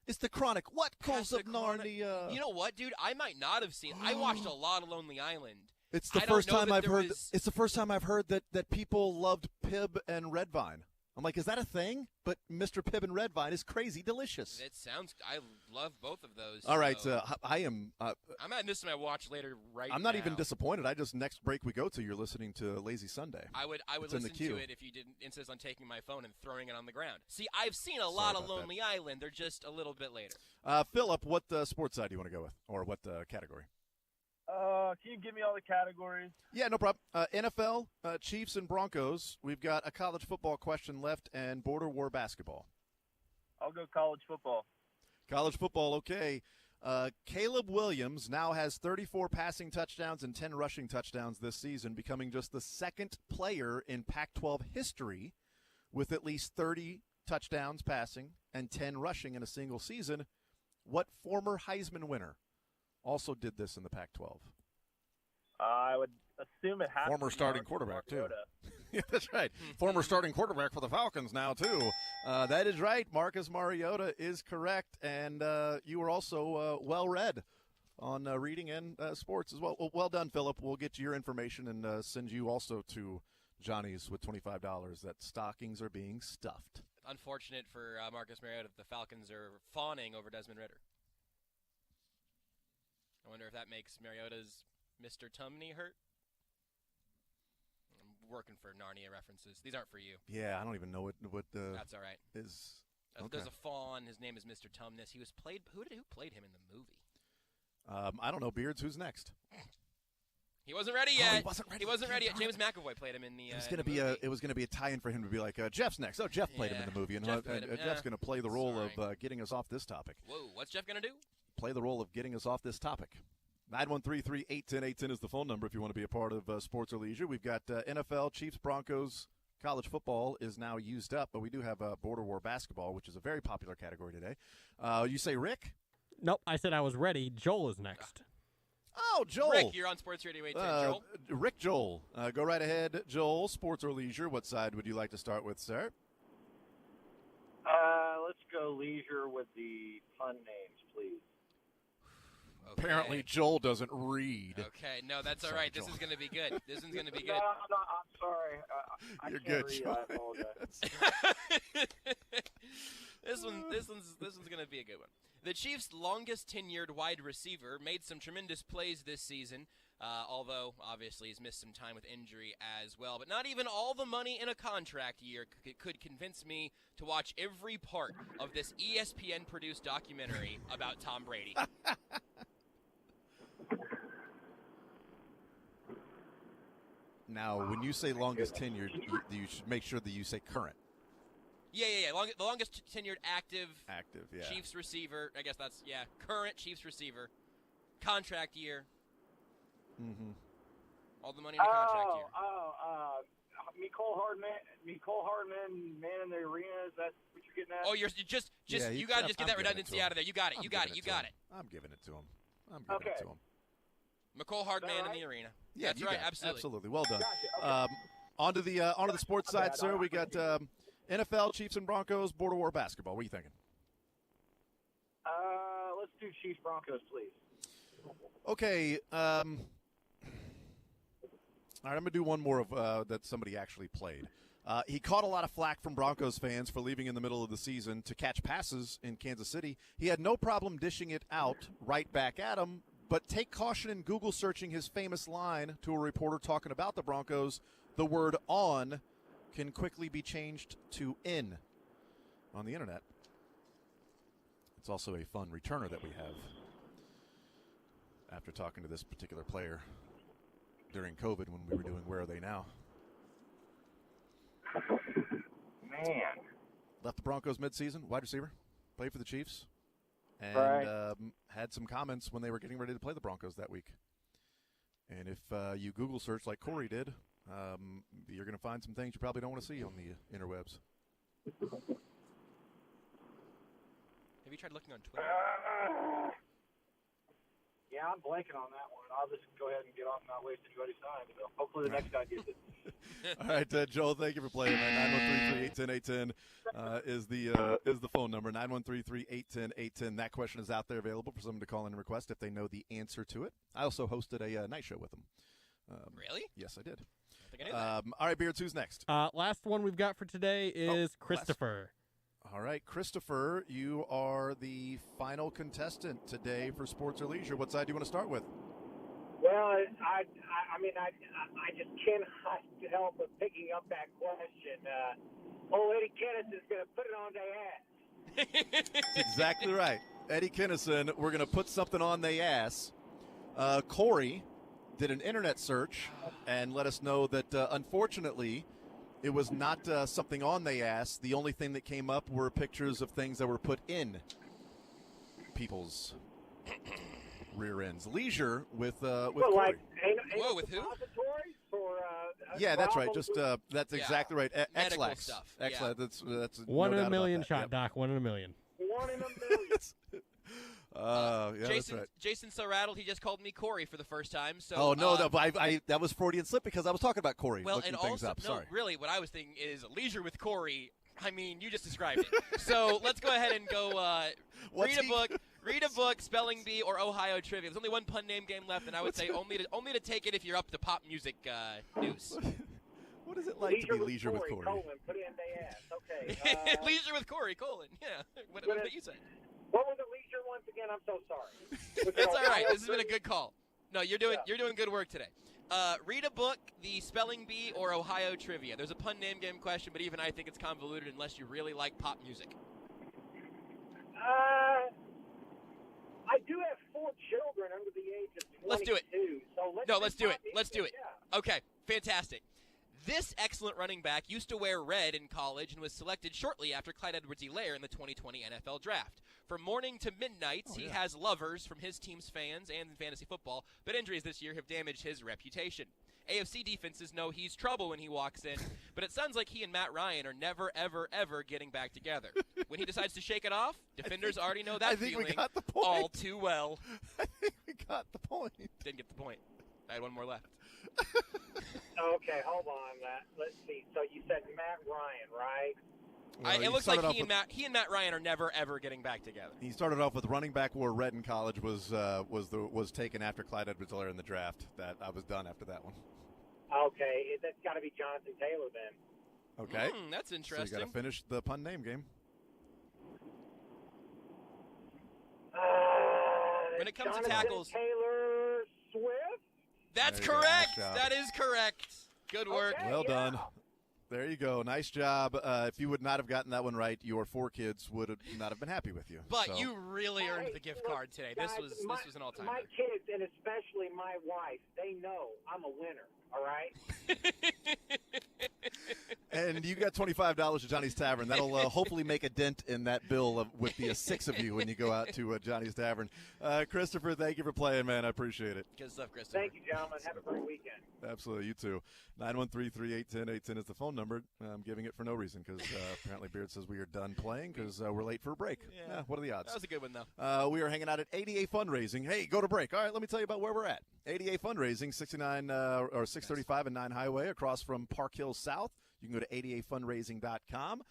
it's the Chronic. What calls of Narnia? You know what, dude? I might not have seen. I watched a lot of Lonely Island. It's the first time I've heard. It's the first time I've heard that people loved Pib and Redvine. I'm like, is that a thing? But Mr. Pibb and Redvine is crazy delicious. It sounds. I love both of those. All right, so I am. I'm adding this to my watch later. I'm not even disappointed. Next break we go to, you're listening to Lazy Sunday. I would listen to it if you didn't insist on taking my phone and throwing it on the ground. See, I've seen a lot of Lonely Island. They're just a little bit later. Philip, what sports side do you want to go with, or what category? Can you give me all the categories? Yeah, no problem. NFL, Chiefs, and Broncos. We've got a college football question left and border war basketball. I'll go college football. College football, okay. Caleb Williams now has 34 passing touchdowns and 10 rushing touchdowns this season, becoming just the second player in Pac-12 history with at least 30 touchdowns passing and 10 rushing in a single season. What former Heisman winner also did this in the Pac-12? I would assume it has former to be starting Marcus quarterback, Mariota. too. Yeah, that's right. Former starting quarterback for the Falcons now, too. That is right. Marcus Mariota is correct. And you were also well-read on reading and sports as well. Well done, Philip. We'll get you your information and send you also to Johnny's with $25 that stockings are being stuffed. Unfortunate for Marcus Mariota, the Falcons are fawning over Desmond Ridder. I wonder if that makes Mariota's Mr. Tumney hurt. I'm working for Narnia references. These aren't for you. Yeah, I don't even know what That's all right. Is. Okay. There's a fawn. His name is Mr. Tumnus. He was played. Who played him in the movie? I don't know. Beards. Who's next? He wasn't ready yet. He wasn't ready. Yet. James McAvoy played him in the. It was gonna be a tie-in for him to be like Jeff's next. Oh, Jeff played him in the movie, and Jeff's gonna play the role of getting us off this topic. Whoa, what's Jeff gonna do? Play the role of getting us off this topic. 913-381-0810 is the phone number if you want to be a part of sports or leisure. We've got NFL, Chiefs, Broncos. College football is now used up, but we do have border war basketball, which is a very popular category today. You say Rick? Nope, I said I was ready. Joel is next. Oh, Joel. Rick, you're on Sports Radio 810. Joel? Rick Joel. Go right ahead, Joel. Sports or leisure? What side would you like to start with, sir? Let's go leisure with the pun names, please. Okay. Apparently, Joel doesn't read. Okay, no, that's Sorry, all right. Joel. This is going to be good. This one's going to be good. No, I'm sorry. I You're can't good, read. Joel. I apologize. This one's going to be a good one. The Chiefs' longest tenured wide receiver made some tremendous plays this season, although obviously he's missed some time with injury as well. But not even all the money in a contract year could convince me to watch every part of this ESPN-produced documentary about Tom Brady. Now, when you say longest tenured, you should make sure that you say current. Yeah. The longest tenured active yeah. Chiefs receiver. I guess that's, current Chiefs receiver. Contract year. Mm-hmm. All the money in the contract year. Nicole Hardman, man in the arena. Is that what you're getting at? Oh, you got to just get that redundancy out of there. You got it. You got it. I'm giving it to him. It to him. McCole Hardman in the arena. Yeah, that's right. Absolutely. Well done. Gotcha. Okay. On to the sports side, sir. We got NFL, Chiefs and Broncos, border war basketball. What are you thinking? Let's do Chiefs Broncos, please. Okay. All right, I'm going to do one more of that somebody actually played. He caught a lot of flack from Broncos fans for leaving in the middle of the season to catch passes in Kansas City. He had no problem dishing it out right back at him, but take caution in Google searching his famous line to a reporter talking about the Broncos. The word on can quickly be changed to in on the internet. It's also a fun returner that we have after talking to this particular player during COVID when we were doing Where Are They Now? Man. Left the Broncos midseason, wide receiver, played for the Chiefs, and had some comments when they were getting ready to play the Broncos that week. And if you Google search like Corey did, you're going to find some things you probably don't want to see on the interwebs. Have you tried looking on Twitter? Yeah, I'm blanking on that one. I'll just go ahead and get off and not waste anybody's time. So hopefully the next guy gets it. All right, Joel, thank you for playing, man. 913-381-0810 is the phone number, 913-381-0810. That question is out there available for someone to call in and request if they know the answer to it. I also hosted a night show with them. Really? Yes, I did. I think I knew that. All right, Beards, who's next? Last one we've got for today is Christopher. All right, Christopher, you are the final contestant today for Sports or Leisure. What side do you want to start with? Well, I just can't help but picking up that question. Eddie Kennison is going to put it on their ass. That's exactly right. Eddie Kennison, we're going to put something on their ass. Corey did an internet search and let us know that, unfortunately, it was not something on they ass. The only thing that came up were pictures of things that were put in people's rear ends. Leisure with Corey. Whoa, with who? Yeah, that's right. Just that's exactly right. Medical X-Lax. stuff. X-Lax. That's one no in a doubt million about that. shot, Doc. 1 in a million. 1 in a million. Yeah, Jason, that's right. Jason's so rattled he just called me Corey for the first time. So, Oh no, but I that was Freudian slip because I was talking about Corey. Well, looking and things also, up. Sorry. really, what I was thinking is Leisure with Corey. I mean, you just described it. So let's go ahead and go read a book, spelling bee, or Ohio trivia. There's only one pun name game left, and I would say only to take it if you're up to pop music news. What is it like to be Leisure with Corey? Colon, put it in their ass. Okay. Leisure with Corey, colon. Yeah. What you say? What was the leisure once again? I'm so sorry. It's all right. This has been a good call. No, you're doing good work today. Read a book, the spelling bee, or Ohio trivia. There's a pun name game question, but even I think it's convoluted unless you really like pop music. I do have 4 children under the age of 22. Let's do it. So let's do it. music. Let's do it. Yeah. Okay, fantastic. This excellent running back used to wear red in college and was selected shortly after Clyde Edwards-Helaire in the 2020 NFL Draft. From morning to midnights, he has lovers from his team's fans and in fantasy football, but injuries this year have damaged his reputation. AFC defenses know he's trouble when he walks in, but it sounds like he and Matt Ryan are never, ever, ever getting back together. When he decides to shake it off, defenders already know that feeling we got the point. all too well. I think we got the point. Didn't get the point. I had one more left. Okay, hold on. Let's see. So you said Matt Ryan, right? It looks like he and Matt Ryan are never ever getting back together. He started off with running back wore red in college. Was taken after Clyde Edwards-Helaire in the draft. That I was done after that one. Okay, that's got to be Jonathan Taylor then. Okay, that's interesting. So you got to finish the pun name game. When it comes Jonathan to tackles, Taylor Swift. That's There you go. correct. Nice job. That is correct. Good work. Okay, Well yeah. done. There you go. Nice job. If you would not have gotten that one right, your 4 kids would not have been happy with you. But So- you really earned the gift card today. This Guys, was an all-timer. My kids, and especially my wife, they know I'm a winner. All right. And you got $25 to Johnny's Tavern. That'll hopefully make a dent in that bill with the 6 of you when you go out to Johnny's Tavern. Christopher, thank you for playing, man. I appreciate it. Good stuff, Christopher. Thank you, gentlemen. Have a great weekend. Absolutely, you too. 913-381-810 is the phone number. I'm giving it for no reason because apparently Beard says we are done playing because we're late for a break. Yeah, what are the odds? That was a good one, though. We are hanging out at 88 Fundraising. Hey, go to break. All right, let me tell you about where we're at. 88 Fundraising, 635 and 9 Highway across from Park Hill South. You can go to 88fundraising.com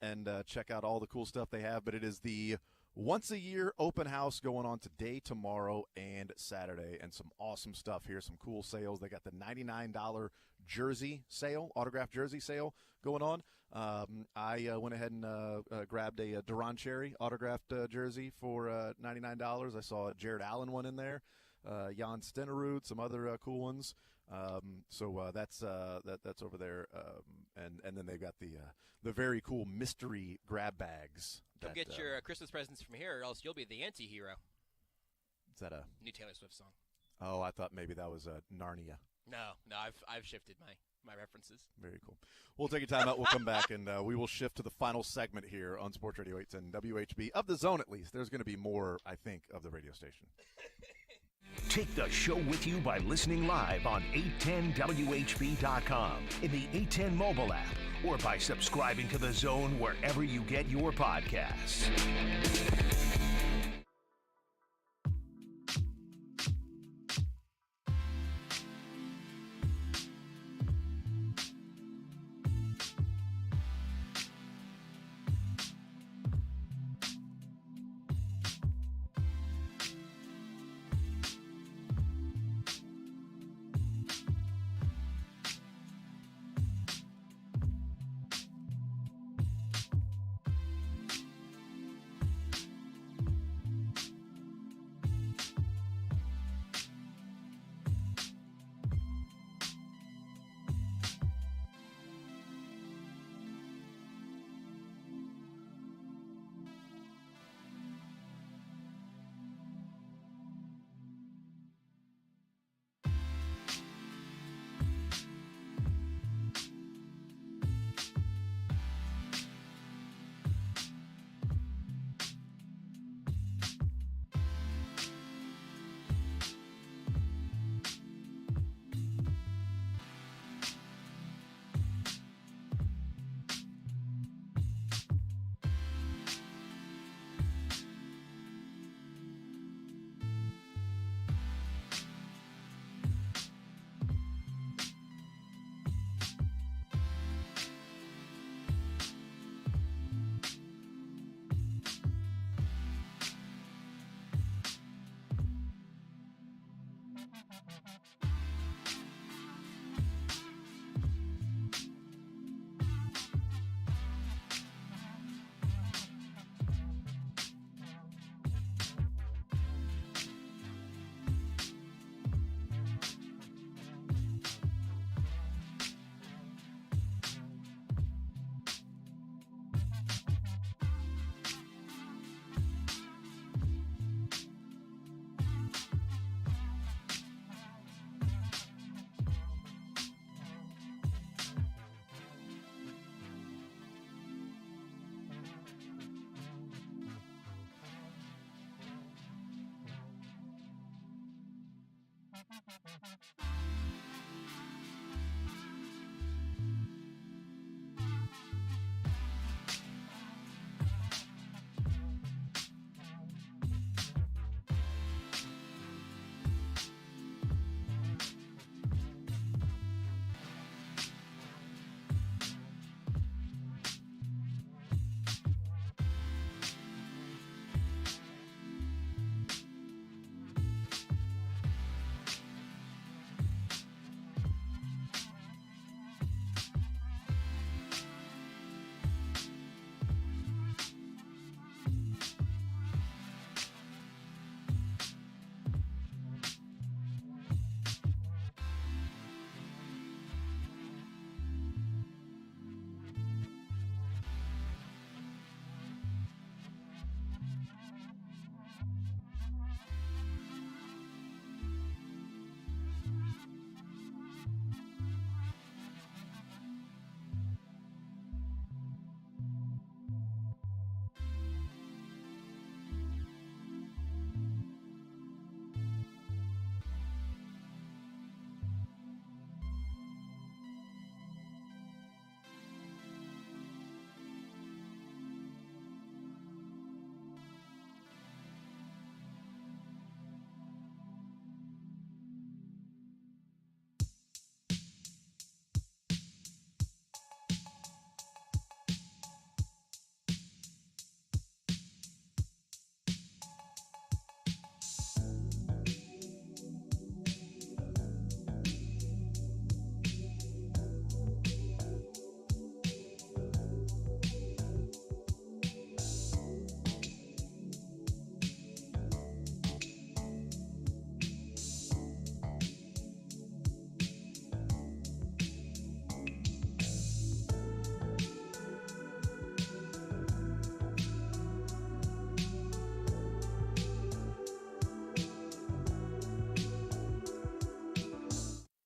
and check out all the cool stuff they have. But it is the once-a-year open house going on today, tomorrow, and Saturday. And some awesome stuff here, some cool sales. They got the $99 jersey sale, autographed jersey sale going on. I went ahead and grabbed a Duran Cherry autographed jersey for $99. I saw a Jared Allen one in there, Jan Stenerud, some other cool ones. So that's over there, and then they've got the very cool mystery grab bags. Come get your Christmas presents from here, or else you'll be the anti-hero. Is that a New Taylor Swift song? Oh, I thought maybe that was Narnia. No, I've shifted my references. Very cool. We'll take a time out. We'll come back, and we will shift to the final segment here on Sports Radio 810 WHB of the Zone. At least there's going to be more, I think, of the radio station. Take the show with you by listening live on 810WHB.com, in the 810 mobile app, or by subscribing to The Zone wherever you get your podcasts.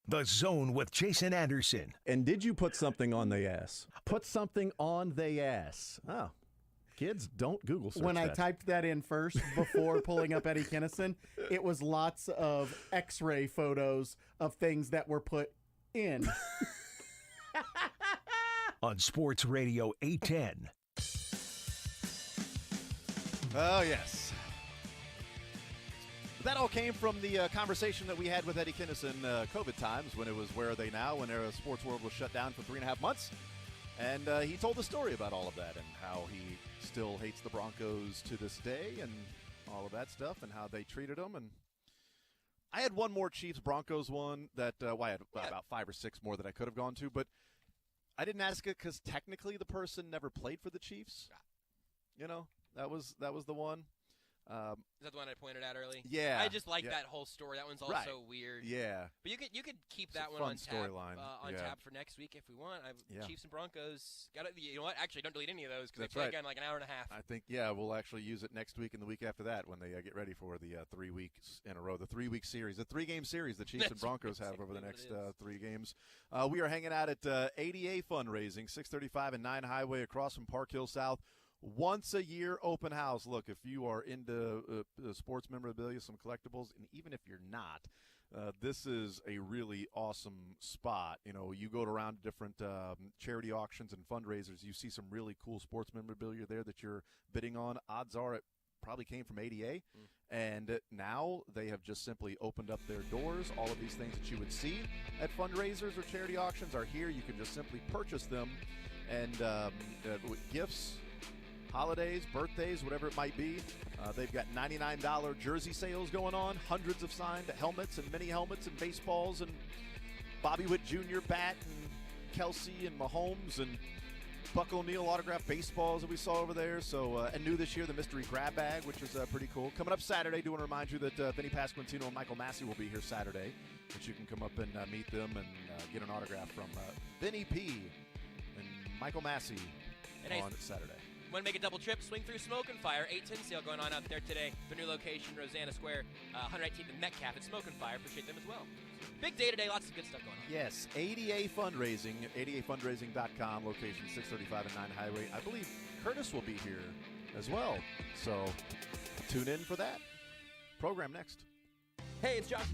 The Zone with Jason Anderson. And did you put something on the ass? Put something on the ass. Oh, kids, don't Google search When I that. typed that in first before pulling up Eddie Kinnison, it was lots of X-ray photos of things that were put in. On Sports Radio 810. Oh, yes. That all came from the conversation that we had with Eddie Kinnison COVID times when it was Where Are They Now, when the sports world was shut down for 3.5 months. And he told the story about all of that and how he still hates the Broncos to this day and all of that stuff and how they treated him. And I had one more Chiefs-Broncos one that I had about 5 or 6 more that I could have gone to, but I didn't ask it because technically the person never played for the Chiefs. You know, that was the one. Is that the one I pointed out early? Yeah. I just like that whole story. That one's also weird. Yeah. But you could keep It's that a one fun on tap storyline. tap for next week if we want. Chiefs and Broncos. You know what? Actually, don't delete any of those because they That's play right. again in like an hour and a half. I think, we'll actually use it next week and the week after that when they get ready for the 3 weeks in a row, the 3-week series, the 3-game series the Chiefs and Broncos have over the next 3 games. We are hanging out at ADA Fundraising, 635 and 9 Highway across from Park Hill South. Once a year open house. Look, if you are into sports memorabilia, some collectibles, and even if you're not, this is a really awesome spot. You know, you go around different charity auctions and fundraisers, you see some really cool sports memorabilia there that you're bidding on. Odds are it probably came from ADA, and now they have just simply opened up their doors. All of these things that you would see at fundraisers or charity auctions are here. You can just simply purchase them, and gifts, holidays, birthdays, whatever it might be. They've got $99 jersey sales going on, hundreds of signed helmets and mini helmets and baseballs and Bobby Witt Jr. bat and Kelsey and Mahomes and Buck O'Neal autographed baseballs that we saw over there. So, and new this year, the mystery grab bag, which is pretty cool. Coming up Saturday, do want to remind you that Vinny Pasquantino and Michael Massey will be here Saturday, that you can come up and meet them and get an autograph from Vinny P. and Michael Massey on Saturday. Want to make a double trip? Swing through Smoke and Fire. 810 sale going on out there today. The new location, Rosanna Square, 119th and Metcalf at Smoke and Fire. Appreciate them as well. Big day today. Lots of good stuff going on. Yes, ADA Fundraising, adafundraising.com, location 635 and 9 Highway. I believe Curtis will be here as well. So tune in for that. Program next. Hey, it's Josh.